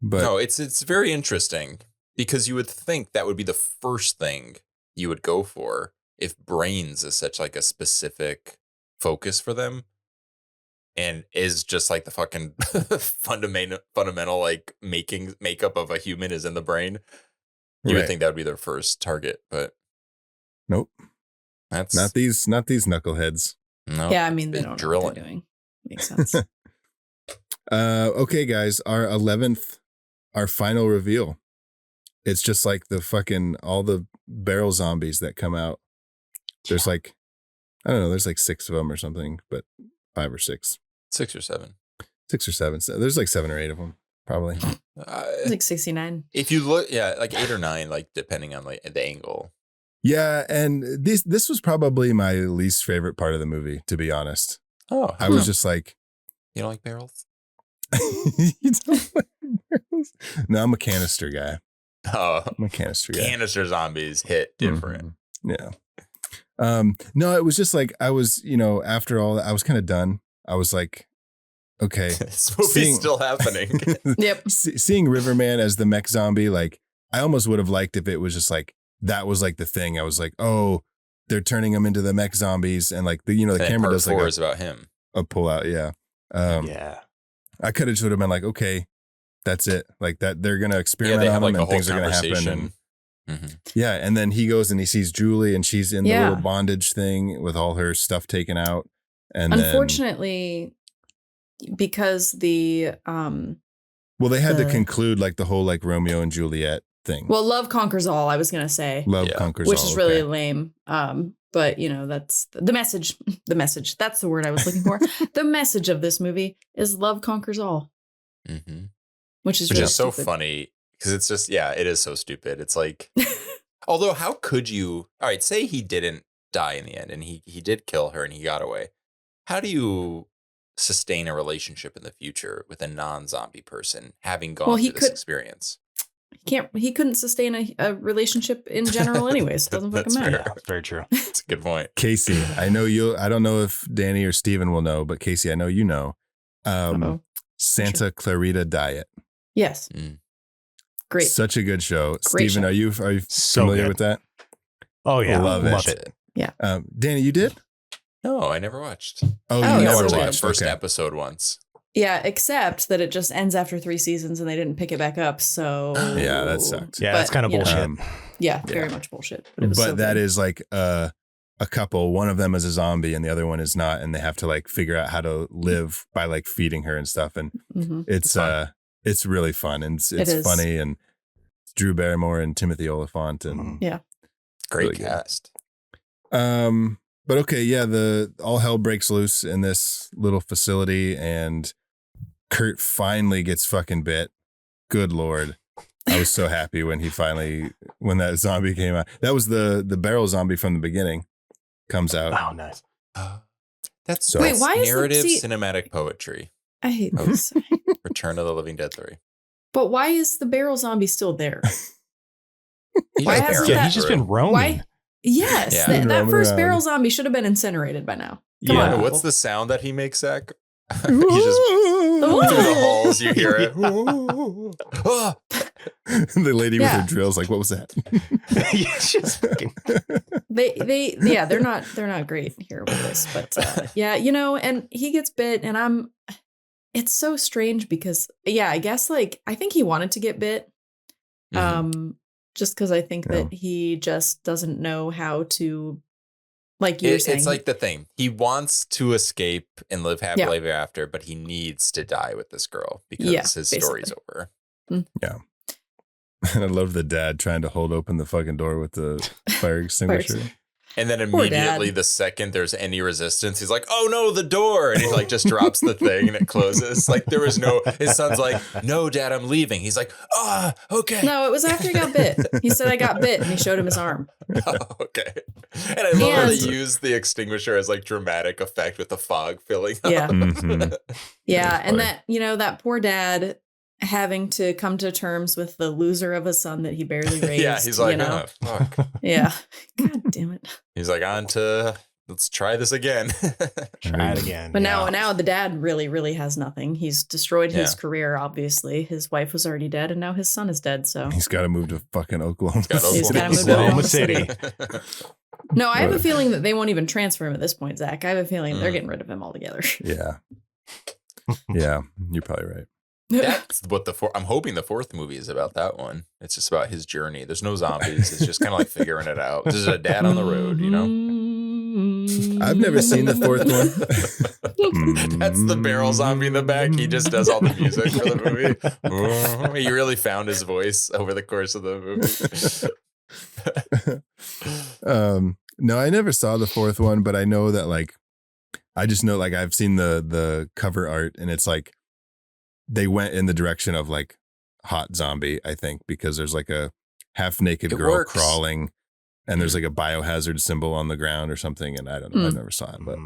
But no, it's very interesting because you would think that would be the first thing you would go for if brains is such like a specific focus for them and is just like the fucking fundamental like makeup of a human is in the brain. You would think that would be their first target, but nope. That's not these knuckleheads. No. Yeah, I mean they don't know what they're doing. Makes sense. Okay, guys, our final reveal. It's just like the fucking all the barrel zombies that come out. There's like, I don't know, there's like 6 of them or something, but 5 or 6. 6 or 7. 6 or 7. So there's like 7 or 8 of them, probably. It's like 69. If you look, like 8 or 9, like depending on like the angle. Yeah, and this was probably my least favorite part of the movie, to be honest. Oh, I was just like, you don't like barrels? You don't like barrels? No, I'm a canister guy. Oh, I'm a canister guy. Canister zombies hit different. Yeah. No, it was just like I was, after all that, I was kind of done. I was like, okay, this movie's still happening. Yep. Seeing Riverman as the mech zombie, like I almost would have liked if it was just like that was like the thing. I was like, oh, they're turning them into the mech zombies, and like the camera does like is about him. a pull out, yeah. Yeah. I could have just would have been like, okay, that's it. Like that, they're gonna experiment they on have him like a and whole things are gonna happen. conversation. And, yeah, and then he goes and he sees Julie, and she's in the little bondage thing with all her stuff taken out. And unfortunately, because the well, they had to conclude like the whole like Romeo and Juliet thing. Well, love conquers all. I was gonna say love conquers all, which is really lame. But you know, that's the message. The message. That's the word I was looking for. The message of this movie is love conquers all, which is really so funny because it's just it is so stupid. It's like, although how could you? All right, say he didn't die in the end, and he did kill her, and he got away. How do you sustain a relationship in the future with a non-zombie person having gone through this experience? He couldn't sustain a relationship in general anyways. It doesn't fucking matter. That's very true. That's a good point. Casey, I know I don't know if Danny or Steven will know, but Casey, I know you know. Santa Clarita Diet. Yes. Great. Such a good show. Great Steven, show. are you So familiar good. with that? Oh yeah, Love it. Yeah. Danny, you did? No, I never watched. Oh, Oh, you yeah, never so watched. The first Okay. episode once. Yeah, except that it just ends after 3 seasons and they didn't pick it back up. So Yeah, that sucked. Yeah, that's But, kind of you know, bullshit. yeah, very much bullshit. But, it was But so that good. is like a couple. One of them is a zombie and the other one is not, and they have to like figure out how to live by like feeding her and stuff. And Mhm. it's really fun and it's is. funny, and Drew Barrymore and Timothy Olyphant and Great really good. cast. But okay, yeah, all hell breaks loose in this little facility, and Kurt finally gets fucking bit. Good Lord. I was so happy when that zombie came out. That was the barrel zombie from the beginning comes out. Oh, nice. That's Wait, why is narrative the- cinematic poetry. I hate this. Return of the Living Dead 3. But why is the barrel zombie still there? He Why just hasn't barreled Yeah, that- he's just been through. roaming. Why? Yes, Yeah. that Roaming first around. barrel zombie should have been incinerated by now. Come Come on, on. what's the sound that he makes, Zach? He just through the halls, you hear it. Ah! The lady with Yeah. her drills, like, what was that? He's just fucking- They're not great here with this, but you know, and he gets bit, and it's so strange because I guess like I think he wanted to get bit, just because I think that he just doesn't know how to, like you were saying, It's like the thing. He wants to escape and live happily ever after, but he needs to die with this girl because his story's over. Yeah. And I love the dad trying to hold open the fucking door with the fire extinguisher. And then Poor immediately dad. the second there's any resistance, he's like, oh no, the door. And he like just drops the thing and it closes. Like there was his son's like, no, dad, I'm leaving. He's like, okay. No, it was after he got bit. He said I got bit, and he showed him his arm. Oh, okay. And I love how they use the extinguisher as like dramatic effect with the fog filling up. Yeah. Mhm. Yeah, and funny. that poor dad having to come to terms with the loser of a son that he barely raised. Yeah, he's like, you know? oh, fuck. Yeah. God damn it. He's like, let's try this again. Try it again. But yeah. now the dad really has nothing. He's destroyed his Yeah. career, obviously. His wife was already dead, and now his son is dead. So He's got to move to fucking Oklahoma. He's gotta move to Oklahoma Oklahoma City. no, I have a feeling that they won't even transfer him at this point, Zach. I have a feeling they're getting rid of him altogether. Yeah. Yeah, you're probably right. That's what I'm hoping the fourth movie is about that one. It's just about his journey. There's no zombies. It's just kind of like figuring it out. This is a dad on the road, you know? I've never seen the fourth one. That's the barrel zombie in the back. He just does all the music for the movie. He really found his voice over the course of the movie. No, I never saw the fourth one, but I know that like, I just know like I've seen the cover art, and it's like they went in the direction of like hot zombie, I think, because there's like a half naked It girl works. crawling, and there's like a biohazard symbol on the ground or something, and I don't know, I never saw it, but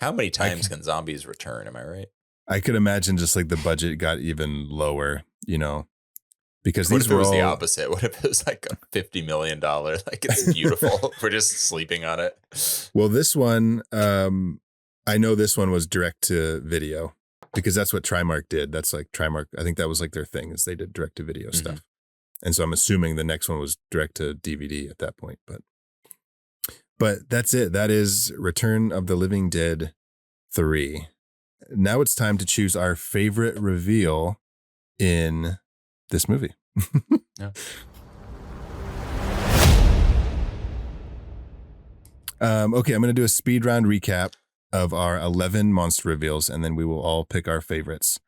How many times can zombies return? Am I right? I could imagine just like the budget got even lower, you know, because What these if it were was the all opposite? What if it was like a $50 million? Like it's beautiful. We're just sleeping on it. well, this one, I know this one was direct to video because that's what Trimark did. That's like Trimark. I think that was like their thing is they did direct to video stuff. And so I'm assuming the next one was direct to DVD at that point, but that's it. That is Return of the Living Dead 3. now it's time to choose our favorite reveal in this movie. Yeah. Okay, I'm going to do a speed round recap of our 11 monster reveals, and then we will all pick our favorites.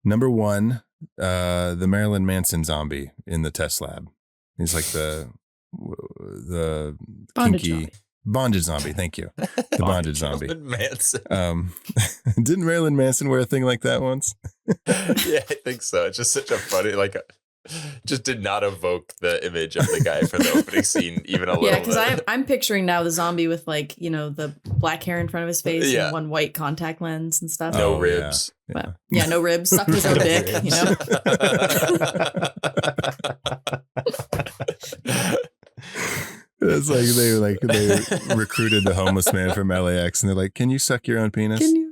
Number 1, the Marilyn Manson zombie in the test lab. He's like the Bondage kinky zombie. bondage zombie. Thank you, the bondage zombie. Marilyn Manson. Didn't Marilyn Manson wear a thing like that once? Yeah, I think so. It's just such a funny, like, just did not evoke the image of the guy from the opening scene even a little Yeah, bit. because I'm picturing now the zombie with like, you know, the black hair in front of his face Yeah. and one white contact lens and stuff. No Oh, ribs. But, yeah, no ribs, sucked his own No dick, you know. It's like they recruited the homeless man from LAX, and they're like, "Can you suck your own penis? Can you?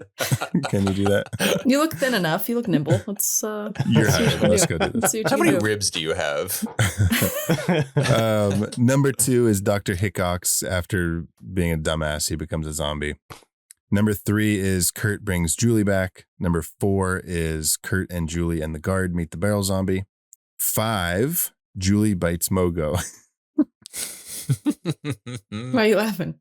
Can you do that? You look thin enough. You look nimble. Let's You're see what you hired. can Let's do. go do this." Let's see what How you many can do. ribs do you have? Number 2 is Dr. Hickox. After being a dumbass, he becomes a zombie. Number 3 is Kurt brings Julie back. Number 4 is Kurt and Julie and the guard meet the barrel zombie. 5, Julie bites Mogo. Why are you laughing?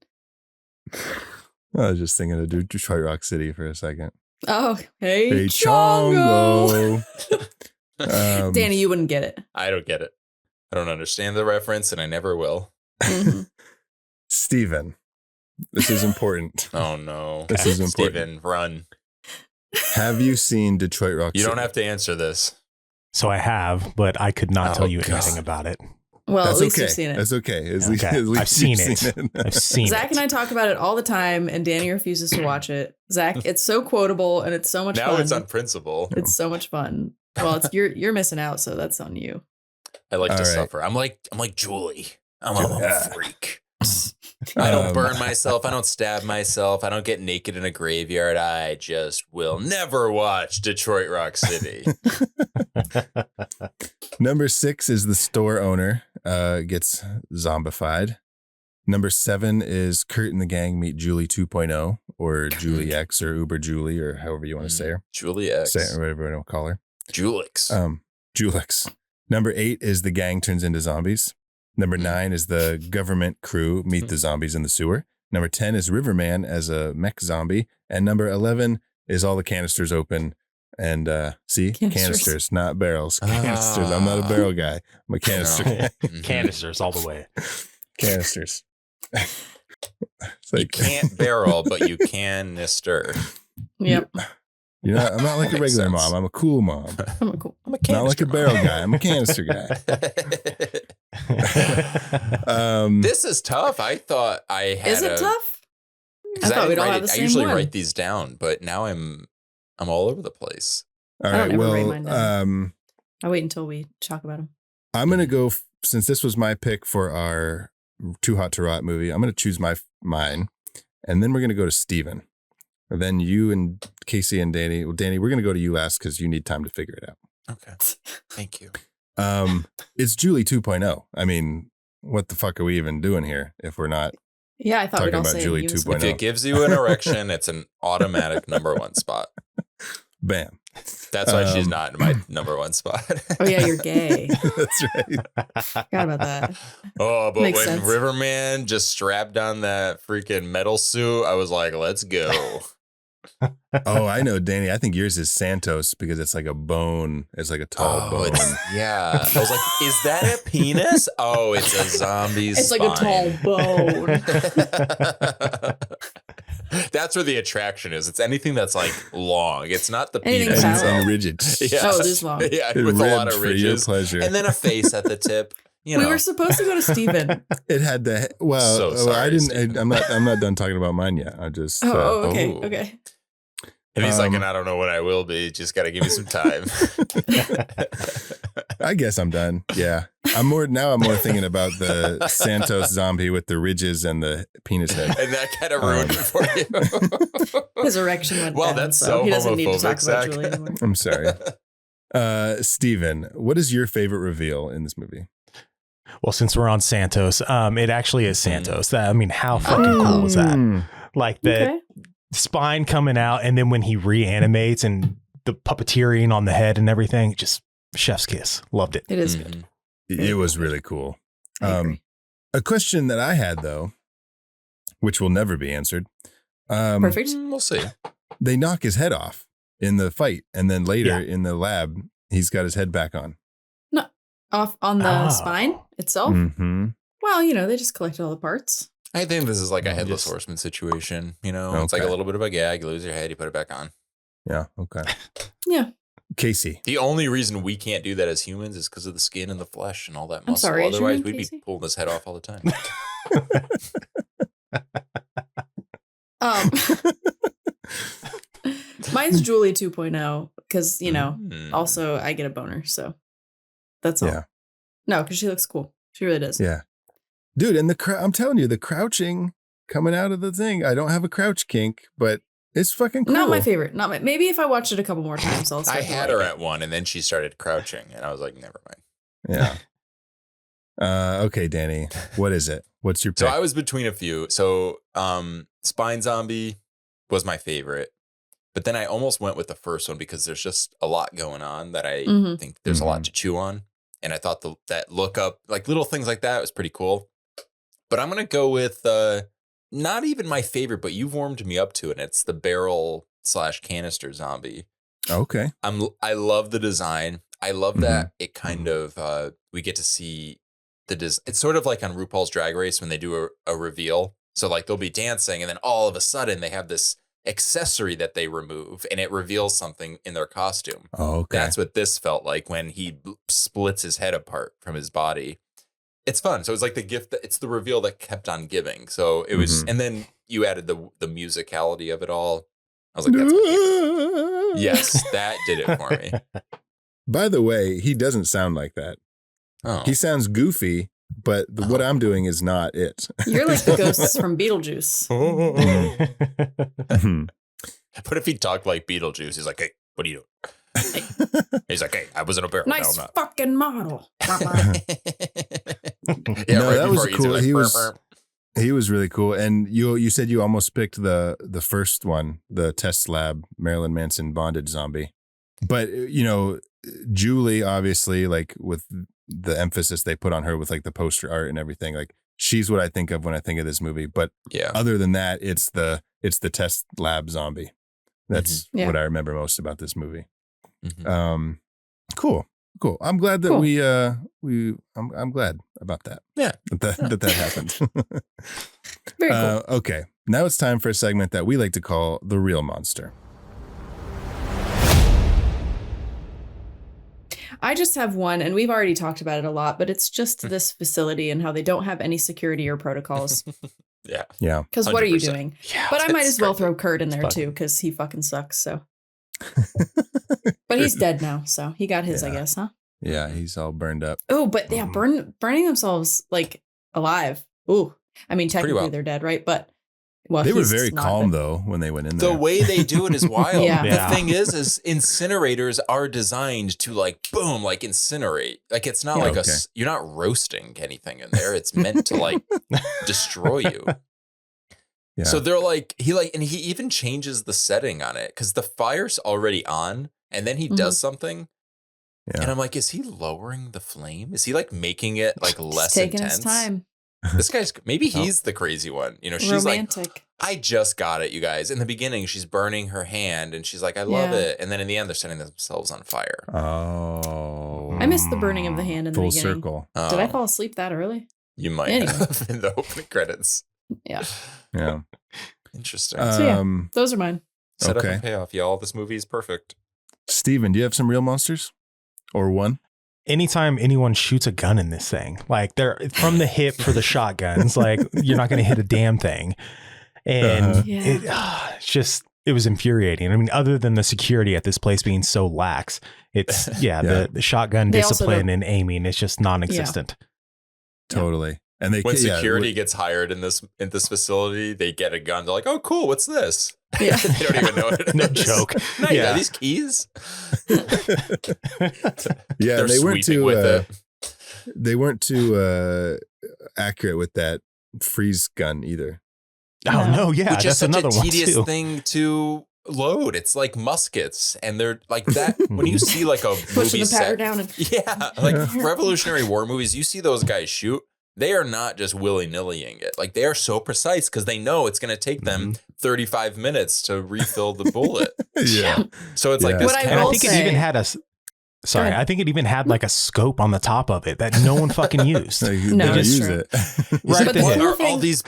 I was just thinking of Detroit Rock City for a second. Oh, hey, Hey, Chongo. Chongo. Danny, you wouldn't get it. I don't get it. I don't understand the reference, and I never will. Mhm. Steven, this is important. Oh no. This is important. Steven, run. Have you seen Detroit Rock You City? don't have to answer this. So I have, but I could not Oh, tell you God. anything about it. Well, That's at least okay. you've seen it. That's okay. At least Okay. I've seen you've it. I've seen Zach it. and I talk about it all the time, and Danny refuses to watch it. Zach, it's so quotable and it's so much Now fun. it's on principle. It's so much fun. Well, it's you're missing out, so that's on you. I like to All right. suffer. I'm like Julie. I'm a Yeah. freak. I don't Um, burn myself. I don't stab myself. I don't get naked in a graveyard. I just will never watch Detroit Rock City. Number 6 is the store owner gets zombified. Number 7 is Kurt and the gang meet Julie 2.0 or Julie X or Uber Julie or however you want to say her. Julie X. Say it, or whatever you want to call her. Julix. Julix. Number 8 is the gang turns into zombies. Number 9 is the government crew meet the zombies in the sewer. Number 10 is Riverman as a mech zombie. And number 11 is all the canisters open. And see, canisters, not barrels. Canisters. I'm not a barrel guy. I'm a canister guy. Mhm. Canisters all the way. Canisters. It's You like, can't barrel, but you can nister. Yep. you know, I'm not like a Makes regular sense. mom. I'm a cool mom. I'm cool. I'm a Not like canister a barrel guy. I'm a canister guy. This is tough. I thought I had Is it tough? I 'cause thought we'd all write have it- the I same usually one. write these down, but now I'm all over the place. All I don't right. ever Well, write mine down. I wait until we talk about them. I'm going to go, since this was my pick for our Too Hot to Rot movie, I'm going to choose mine. And then we're going to go to Steven. And then you and Casey and Danny. Well, Danny, we're going to go to you last because you need time to figure it out. Okay. Thank you. It's Julie 2.0. I mean, what the fuck are we even doing here if we're not Yeah, I thought we'd talking all about say Julie it. 2.0? If it gives you an erection, it's an automatic number 1 spot. Bam. That's why she's Um, not in my number 1 spot. Oh yeah, you're gay. That's right. Forgot about that. Oh, but Makes when sense. Riverman just strapped on that freaking metal suit, I was like, let's go. Oh, I know, Danny. I think yours is Santos because it's like a bone. It's like a tall bone. Yeah. I was like, is that a penis? Oh, it's a zombie's It's like a tall bone. That's where the attraction is. It's anything that's like long. It's not the Anything penis. fat. And rigid. Yeah. Oh, it is long. Yeah, with a lot Ribbed of for your ridges. pleasure. And then a face at the tip. You know. We were supposed to go to Steven. It had the So sorry, I didn't. Steven. I'm not done talking about mine yet. I just. Okay. Oh. Okay. And he's like, Um, and I don't know what I will be. Just got to give me some time. I guess I'm done. Yeah, I'm more thinking about the Santos zombie with the ridges and the penis head. And that kind of ruined it for you. His erection went Well, down, that's so so he doesn't need to homophobic, talk about Zach. Julie anymore. I'm sorry. Steven, what is your favorite reveal in this movie? Well, since we're on Santos, it actually is Santos. That, I mean, how fucking cool is that? Like that. Okay. spine coming out, and then when he reanimates and the puppeteering on the head and everything, just chef's kiss. Loved it. It is good. It was really cool. I agree. A question that I had, though, which will never be answered. Perfect. We'll see. They knock his head off in the fight, and then later Yeah. in the lab, he's got his head back on. No, off on the spine itself. Mm-hmm. Well, you know, they just collected all the parts. I think this is like a headless horseman situation. You know, it's like a Okay. little bit of a gag. You lose your head, you put it back on. Yeah. Okay. Yeah. Casey. The only reason we can't do that as humans is because of the skin and the flesh and all that I'm muscle. sorry, is your Otherwise, name we'd Casey? be pulling his head off all the time. Mine's Julie 2.0 because, you know, Mm. also I get a boner. So that's all. Yeah. No, because she looks cool. She really does. Yeah. Dude, and I'm telling you, the crouching coming out of the thing. I don't have a crouch kink, but it's fucking cool. Not my favorite. Maybe if I watched it a couple more times, I'll start I to had like her it. at one, and then she started crouching, and I was like, never mind. Yeah. Okay, Danny. What is it? What's your pick? So I was between a few. So Spine Zombie was my favorite. But then I almost went with the first one because there's just a lot going on that I Mhm. think there's a lot to chew on. And I thought that look up, like little things like that was pretty cool. But I'm going to go with not even my favorite, but you've warmed me up to it. And it's the barrel/canister zombie. Okay. I love the design. I love that it kind of, we get to see it's sort of like on RuPaul's Drag Race when they do a reveal. So like they'll be dancing and then all of a sudden they have this accessory that they remove and it reveals something in their costume. Oh, okay. That's what this felt like when he splits his head apart from his body. It's fun. So it's like the gift it's the reveal that kept on giving. So it was, and then you added the musicality of it all. I was like, that's my favorite. Yes, that did it for me. By the way, he doesn't sound like that. Oh, He sounds goofy, but what I'm doing is not it. You're like the ghosts from Beetlejuice. But if he talked like Beetlejuice, he's like, hey, what are you doing? He's like, hey, I was in a barrel. Nice No, I'm not. fucking model. Yeah, No, that was before he's cool. like, He "Burp, was- burp." He was really cool. And you said you almost picked the first one, the test lab Marilyn Manson bondage zombie. But, you know, Julie, obviously, like with the emphasis they put on her with like the poster art and everything, like she's what I think of when I think of this movie. But Yeah. other than that, it's the test lab zombie. That's Yeah. what I remember most about this movie. Mhm. Cool. I'm glad that Cool. I'm glad about that. Yeah. That happened. Very cool. Okay. Now it's time for a segment that we like to call The Real Monster. I just have one, and we've already talked about it a lot, but it's just this facility and how they don't have any security or protocols. Yeah. Yeah. Because what are you 100%. doing? Yeah. But I might it's as well great. throw Kurt in there Fuck. too, because he fucking sucks. So, but he's dead now, so he got his, I Yeah. guess, huh? Yeah, he's all burned up. Oh, but yeah, burning themselves like alive. Ooh, I mean, Pretty technically well. they're dead, right? But well, They were he's very not, calm but- though when they went in The there. way they do it is wild. Yeah. Yeah. The thing is incinerators are designed to like, boom, like incinerate. Like it's not Yeah. like Okay. you're not roasting anything in there. It's meant to like destroy you. Yeah. So they're like, and he even changes the setting on it because the fire's already on and then he does something. Yeah. And I'm like, is he lowering the flame? Is he like making it like He's less taking intense? his time. This guy's, maybe he's the crazy one. You know, she's like, Romantic. I just got it, you guys. In the beginning, she's burning her hand and she's like, I love Yeah. it. And then in the end, they're setting themselves on fire. Oh. I missed the burning of the hand in the Full beginning. circle. Did I Um, fall asleep that early? You might Anyway. have in the opening credits. Yeah. Yeah. Interesting. So, yeah. Um, Those are mine. Set up okay. and payoff. Y'all, this movie is perfect. Steven, do you have some real monsters? Or one? Anytime anyone shoots a gun in this thing, like they're from the hip for the shotguns, like you're not going to hit a damn thing. And Uh-huh. Yeah. it was infuriating. I mean, other than the security at this place being so lax, it's Yeah. the shotgun They also discipline don't- and aiming is just non-existent. Totally. And they When yeah, security gets hired in this facility, they get a gun. They're like, "Oh, cool. What's this?" Yeah. They don't even know what it is. No joke. No, Yeah. are these keys? Yeah, They're they weren't sweeping too with it. they weren't too accurate with that freeze gun either. Oh no, yeah, which is that's such another a one tedious too. thing to load. It's like muskets, and they're like that. When you see like a Pushing movie the powder set, down and yeah, like Revolutionary War movies, you see those guys shoot. They are not just willy-nillying it. Like they are so precise because they know it's going to take them 35 minutes to refill the bullet. Yeah. So it's like this. What I And I will think it say- even had a. Sorry, ahead. I think it even had like a scope on the top of it that no one fucking used. Like, No, they it's use true. it. Right But at the the hip. cool What are all thing- these?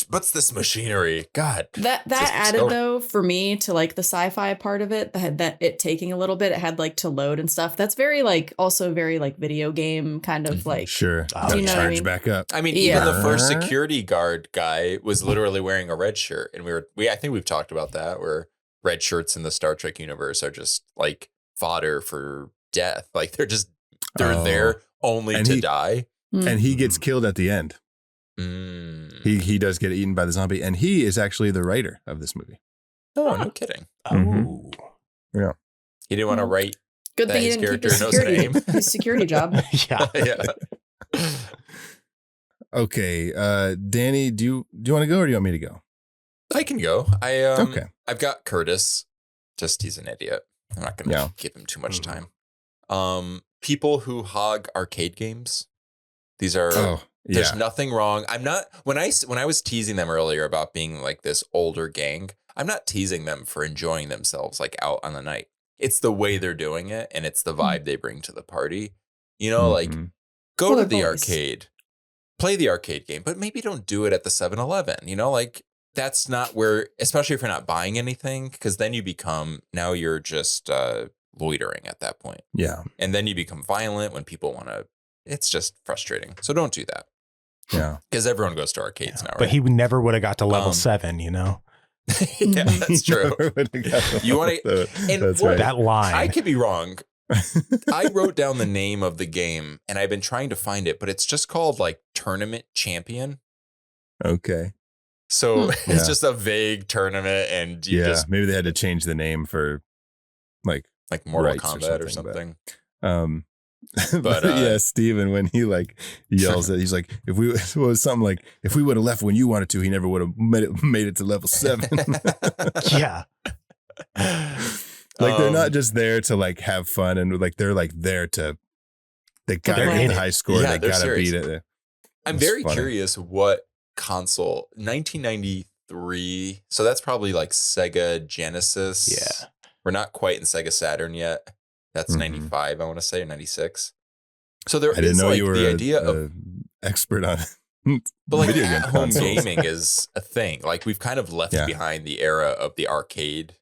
What's this machinery? God. That Just added so- though for me to like the sci-fi part of it, that it taking a little bit. It had like to load and stuff. That's very like also very like video game kind of like Sure. Oh, Gotta you know what I charge mean? back up. I mean, Yeah. even the first security guard guy was literally wearing a red shirt, and I think we've talked about that, where red shirts in the Star Trek universe are just like fodder for death. Like they're Oh. there only And to he- die. And he gets killed at the end. Mm. He does get eaten by the zombie, and he is actually the writer of this movie. Oh, no kidding. Oh. He didn't want to write. good that thing he his didn't keep his character knows the security, name. his security job. Yeah. Yeah. Okay, Danny, do you want to go or do you want me to go? I can go. Okay. I've got Curtis. Just he's an idiot. I'm not gonna Yeah. give him too much Mhm. time. People who hog arcade games. These are Oh, there's yeah. nothing wrong. I'm not when I was teasing them earlier about being like this older gang, I'm not teasing them for enjoying themselves like out on the night. It's the way they're doing it and it's the vibe they bring to the party. You know, like Mhm. go Well, to they're the boys. arcade, play the arcade game, but maybe don't do it at the 7-Eleven. You know, like that's not where, especially if you're not buying anything, because then now you're just loitering at that point. Yeah. And then you become violent when people want to, it's just frustrating. So don't do that Yeah. because everyone goes to arcades now, right? But he never would have got to level Um, 7, you know? yeah, that's true. You wanna- and That's what- right. That line. I could be wrong. I wrote down the name of the game and I've been trying to find it, but it's just called like Tournament Champion. Okay. So Yeah. it's just a vague tournament and you Yeah. just Maybe they had to change the name for like like Mortal rights or Kombat or something, something. but But, yeah, Steven, when he like yells at, he's like, if we it was something like, if we would have left when you wanted to, he never would have made it to level 7. Yeah. Like they're not just there to like have fun and like they're like there to they gotta they're get in the it. high score. Yeah, they they're gotta serious. beat it. I'm It's very funny. curious what console 1993. So that's probably like Sega Genesis. Yeah. We're not quite in Sega Saturn yet. That's Mhm. 95, I want to say, or 96. So there I didn't is know like you were the a, idea of a expert on but like video game at-home consoles. gaming is a thing. Like we've kind of left Yeah. behind the era of the arcade.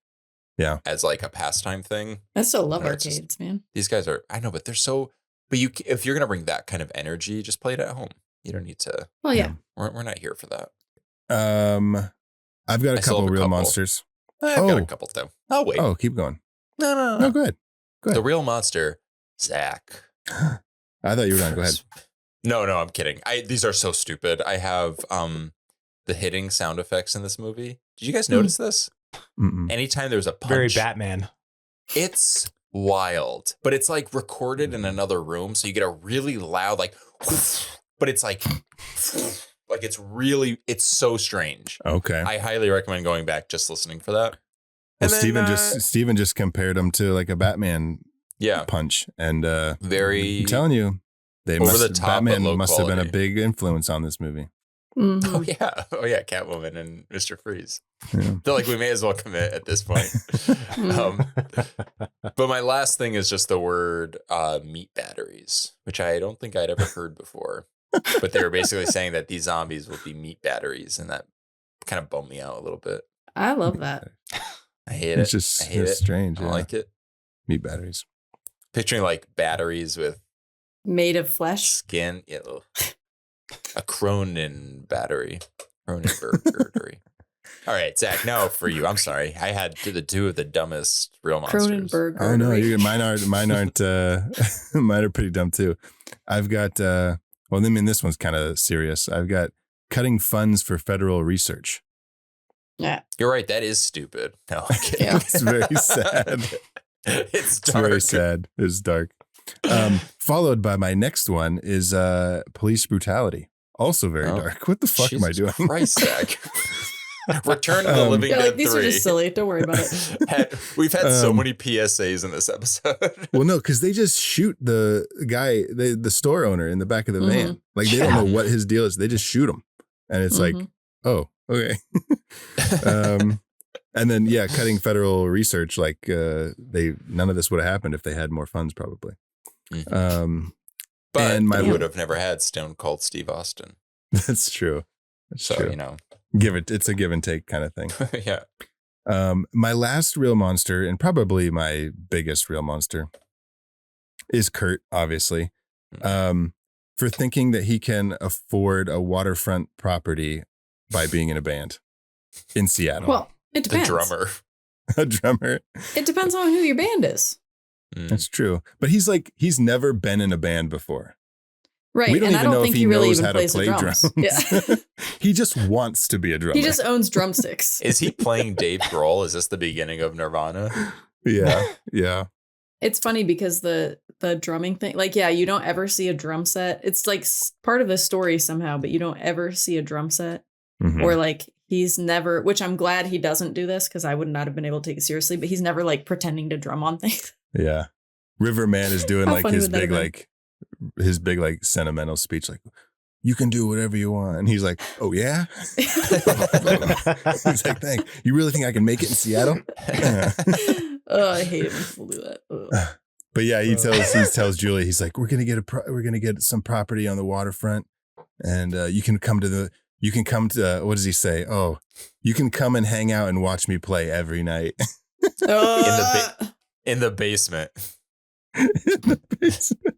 Yeah. As like a pastime thing. I still love No, it's just- arcades, man. These guys are, I know, but they're so, but if you're going to bring that kind of energy, just play it at home. You don't need to, Well, yeah. we're not here for that. I've got a I still couple have a real couple. monsters. I've got a Oh. couple too. I'll wait. Oh, keep going. No. No, go ahead. The real monster, Zach. I thought you were going. Go ahead. No, I'm kidding. These are so stupid. I have the hitting sound effects in this movie. Did you guys notice this? Mm-mm. Anytime there's a punch, Very Batman. it's wild. But it's like recorded in another room, so you get a really loud like, but it's like it's so strange. Okay. I highly recommend going back just listening for that. Well, And then, Steven just compared them to like a Batman yeah, punch, and very I'm telling you, over the top, but Batman low must have been a quality. big influence on this movie. Mhm. Oh yeah, Catwoman and Mr. Freeze. Yeah. Feel like we may as well commit at this point. But my last thing is just the word meat batteries, which I don't think I'd ever heard before. But they were basically saying that these zombies will be meat batteries, and that kind of bummed me out a little bit. I love that. I hate It's it. just I hate it's it. strange. I don't Yeah. like it. Meat batteries. Picturing like batteries with Made of flesh. skin. Yeah, ugh. A Cronin battery. Cronenberg. All right, Zach, now for you. I'm sorry. I had the two of the dumbest real monsters. Cronenberg. Oh no, artery. mine aren't. Mine are pretty dumb too. I've got. Well, I mean, this one's kind of serious. I've got cutting funds for federal research. Yeah. You're right. That is stupid. No, I'm kidding. Yeah. It's very sad. It's It's dark. very sad. It's dark. Followed by my next one is police brutality. Also very Oh, dark. What the fuck am I Jesus doing? Christ, Zach. Return of the Living Yeah, Dead like, these 3. are just silly. Don't worry about it. We've had so many PSAs in this episode. Well, no, because they just shoot the guy, the store owner in the back of the van. Like they don't know what his deal is. They just shoot him, and it's like, oh, okay. And then cutting federal research, like none of this would have happened if they had more funds, probably. But and they would have never had Stone Cold Steve Austin. That's true. That's so true. It's a give and take kind of thing. Yeah. My last real monster, and probably my biggest real monster, is Kurt, obviously, for thinking that he can afford a waterfront property by being in a band in Seattle. Well, it depends. A drummer. It depends on who your band is. That's true. But he's never been in a band before. Right. We don't and even I don't know think if he really knows even how to plays play the drums. drums. Yeah. He just wants to be a drummer. He just owns drumsticks. Is he playing Dave Grohl? Is this the beginning of Nirvana? Yeah. It's funny because the drumming thing, like, you don't ever see a drum set. It's like part of the story somehow, but you don't ever see a drum set. Or like he's never, which I'm glad he doesn't do this because I would not have been able to take it seriously, but he's never like pretending to drum on things. Yeah. Riverman is doing like his big like sentimental speech, like, you can do whatever you want. And he's like, oh yeah? He's like, thanks. You really think I can make it in Seattle? I hate it when people do that. But yeah, he tells Julie, he's like, we're gonna get some property on the waterfront, and you can come to what does he say? Oh, you can come and hang out and watch me play every night. In the basement. In the basement.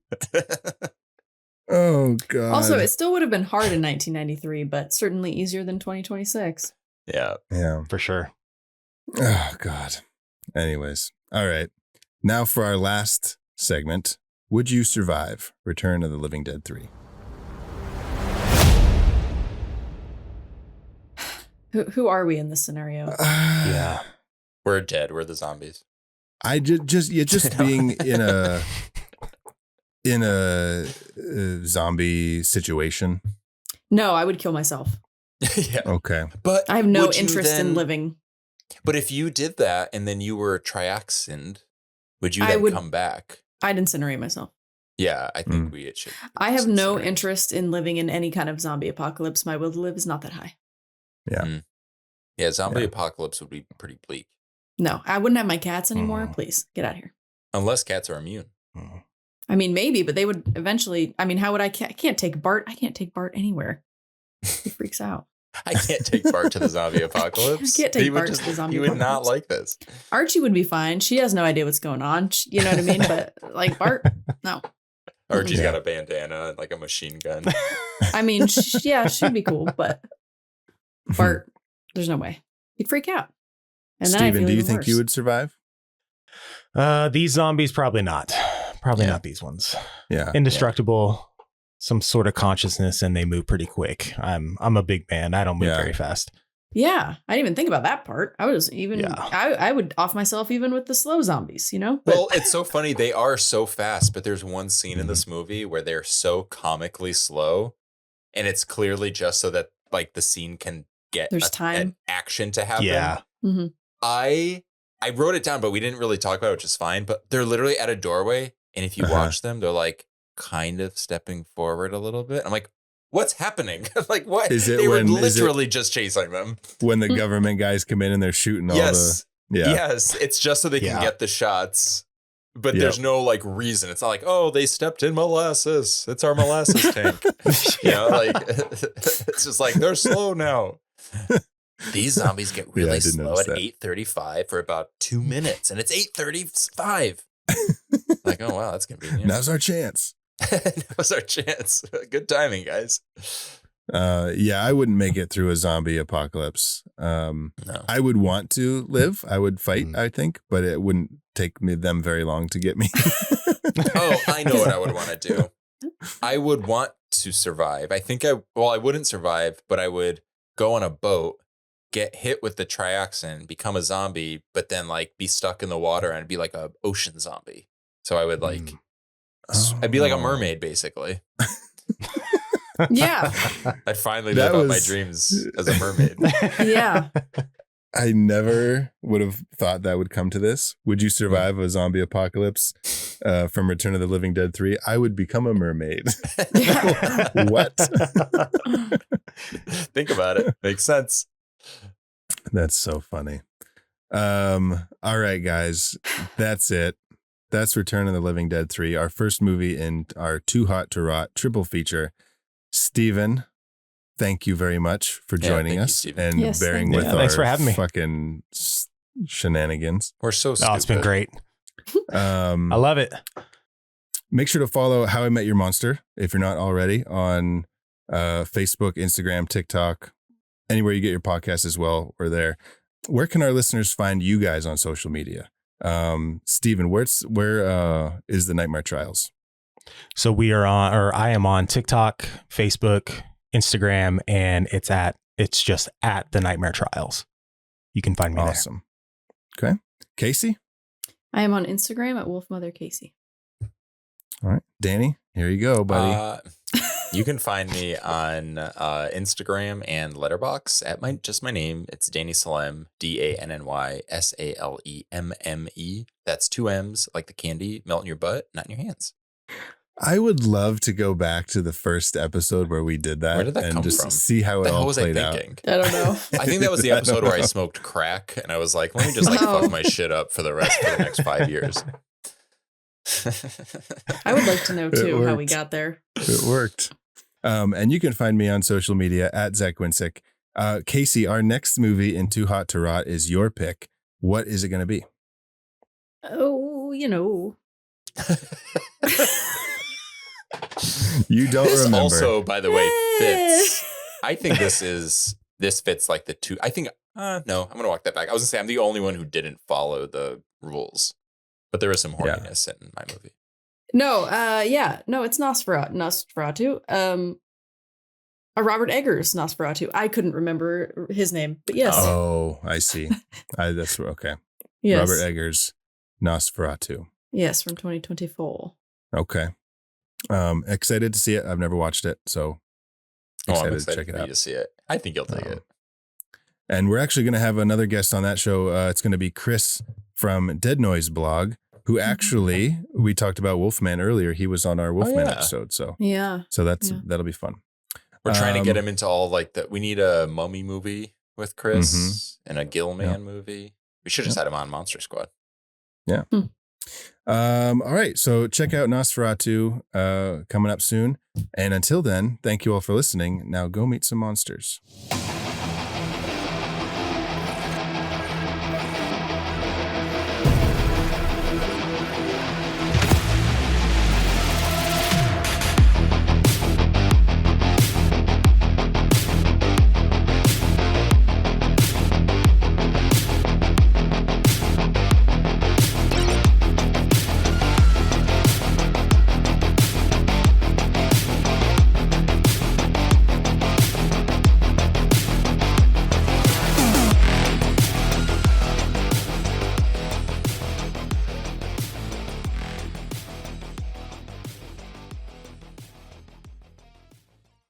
Oh God. Also, it still would have been hard in 1993, but certainly easier than 2026. Yeah, for sure. Oh God. Anyways, all right. Now for our last segment, Would You Survive? Return of the Living Dead 3. Who are we in this scenario? we're dead. We're the zombies. I just being in a zombie situation. No, I would kill myself. Yeah. Okay. But I have no interest in living. But if you did that and then you were trioxined, would you then come back? I'd incinerate myself. Yeah, I think we should. I have no interest in living in any kind of zombie apocalypse. My will to live is not that high. Yeah. Yeah, zombie apocalypse would be pretty bleak. No, I wouldn't have my cats anymore. Please, get out of here. Unless cats are immune. I mean, maybe, but they would eventually. I mean, how would I can't take Bart. I can't take Bart anywhere. He freaks out. I can't take Bart to the zombie apocalypse. I can't take Bart to the zombie apocalypse. He would not like this. Archie would be fine. She has no idea what's going on. You know what I mean? But like Bart, no. Archie's got a bandana and like a machine gun. I mean, she'd be cool, but Bart, there's no way. He'd freak out. And Steven, do you think you would survive? These zombies, probably not. Probably not these ones. Yeah. Indestructible, some sort of consciousness, and they move pretty quick. I'm a big man. I don't move very fast. Yeah. I didn't even think about that part. I was even, I would off myself even with the slow zombies, you know? Well, it's so funny. They are so fast, but there's one scene in this movie where they're so comically slow. And it's clearly just so that like the scene can get an action to happen. Yeah. Mm-hmm. I wrote it down, but we didn't really talk about it, which is fine. But they're literally at a doorway. And if you watch them, they're like kind of stepping forward a little bit. I'm like, what's happening? Like, what? They were literally just chasing them. When the government guys come in and they're shooting all the... Yeah. Yes. It's just so they can get the shots. But there's no like reason. It's not like, oh, they stepped in molasses. It's our molasses tank. You know, like it's just like they're slow now. These zombies get really slow at 8:35 for about 2 minutes, and it's 8:35. Like, oh wow, that's convenient. Now's our chance. Now's our chance. Good timing, guys. I wouldn't make it through a zombie apocalypse. No. I would want to live. I would fight, I think, but it wouldn't take them very long to get me. Oh, I know what I would want to do. I would want to survive. I think I wouldn't survive, but I would go on a boat, get hit with the trioxin, become a zombie, but then like be stuck in the water and be like a ocean zombie. So I would like, I'd be like a mermaid basically. Yeah. I'd finally That live out my was- dreams as a mermaid. Yeah. I never would have thought that would come to this. Would you survive a zombie apocalypse from Return of the Living Dead 3? I would become a mermaid. What? Think about it. Makes sense. That's so funny. All right, guys. That's it. That's Return of the Living Dead 3, our first movie in our Too Hot to Rot triple feature. Steven, thank you very much for joining thank you, us Steven. and Yes, bearing thank with you. our Thanks for having me. fucking shenanigans. We're so stupid. Oh, it's been great. I love it. Make sure to follow How I Met Your Monster if you're not already on Facebook, Instagram, TikTok, anywhere you get your podcast as well. We're there. Where can our listeners find you guys on social media? Steven, where is the Nightmare Trials? So I am on TikTok, Facebook, Instagram, and it's just at the Nightmare Trials. You can find me Awesome. Okay. Casey? I am on Instagram at wolfmothercasey. All right. Danny, here you go, buddy. You can find me on Instagram and Letterboxd at my name. It's Danny Salem, DANNYSALEMME. That's 2 M's, like the candy, melt in your butt, not in your hands. I would love to go back to the first episode where we did that. Where did that and come just from? see how What it the hell all was I played out. thinking? I don't know. I think that was the I episode don't where I know. smoked crack, and I was like, let me just Oh. fuck my shit up for the next 5 years. I would like to know It too how we worked. got there. It worked. And you can find me on social media at Zach Winsick. Casey, our next movie in Too Hot to Rot is your pick. What is it going to be? Oh, you know. You don't This remember. also, by the way, fits. I think this fits like the two. I think no, I'm gonna walk that back. I was gonna say I'm the only one who didn't follow the rules, but there is some horniness in my movie. No, no, it's Nosferatu. A Robert Eggers Nosferatu. I couldn't remember his name, but yes. Oh, I see. That's okay. Yes. Robert Eggers, Nosferatu. Yes, from 2024. Okay. Excited to see it. I've never watched it, so I'm excited to excited check it for you out. to see it. I think you'll dig it. And we're actually going to have another guest on that show. It's going to be Chris from Dead Noise blog, who actually, we talked about Wolfman earlier. He was on our Wolfman yeah. episode. So Yeah. that'll be fun. We're trying to get him into all like that. We need a mummy movie with Chris Mm-hmm. and a Gillman movie. We should have just had him on Monster Squad. All right. So check out Nosferatu coming up soon. And until then, thank you all for listening. Now go meet some monsters.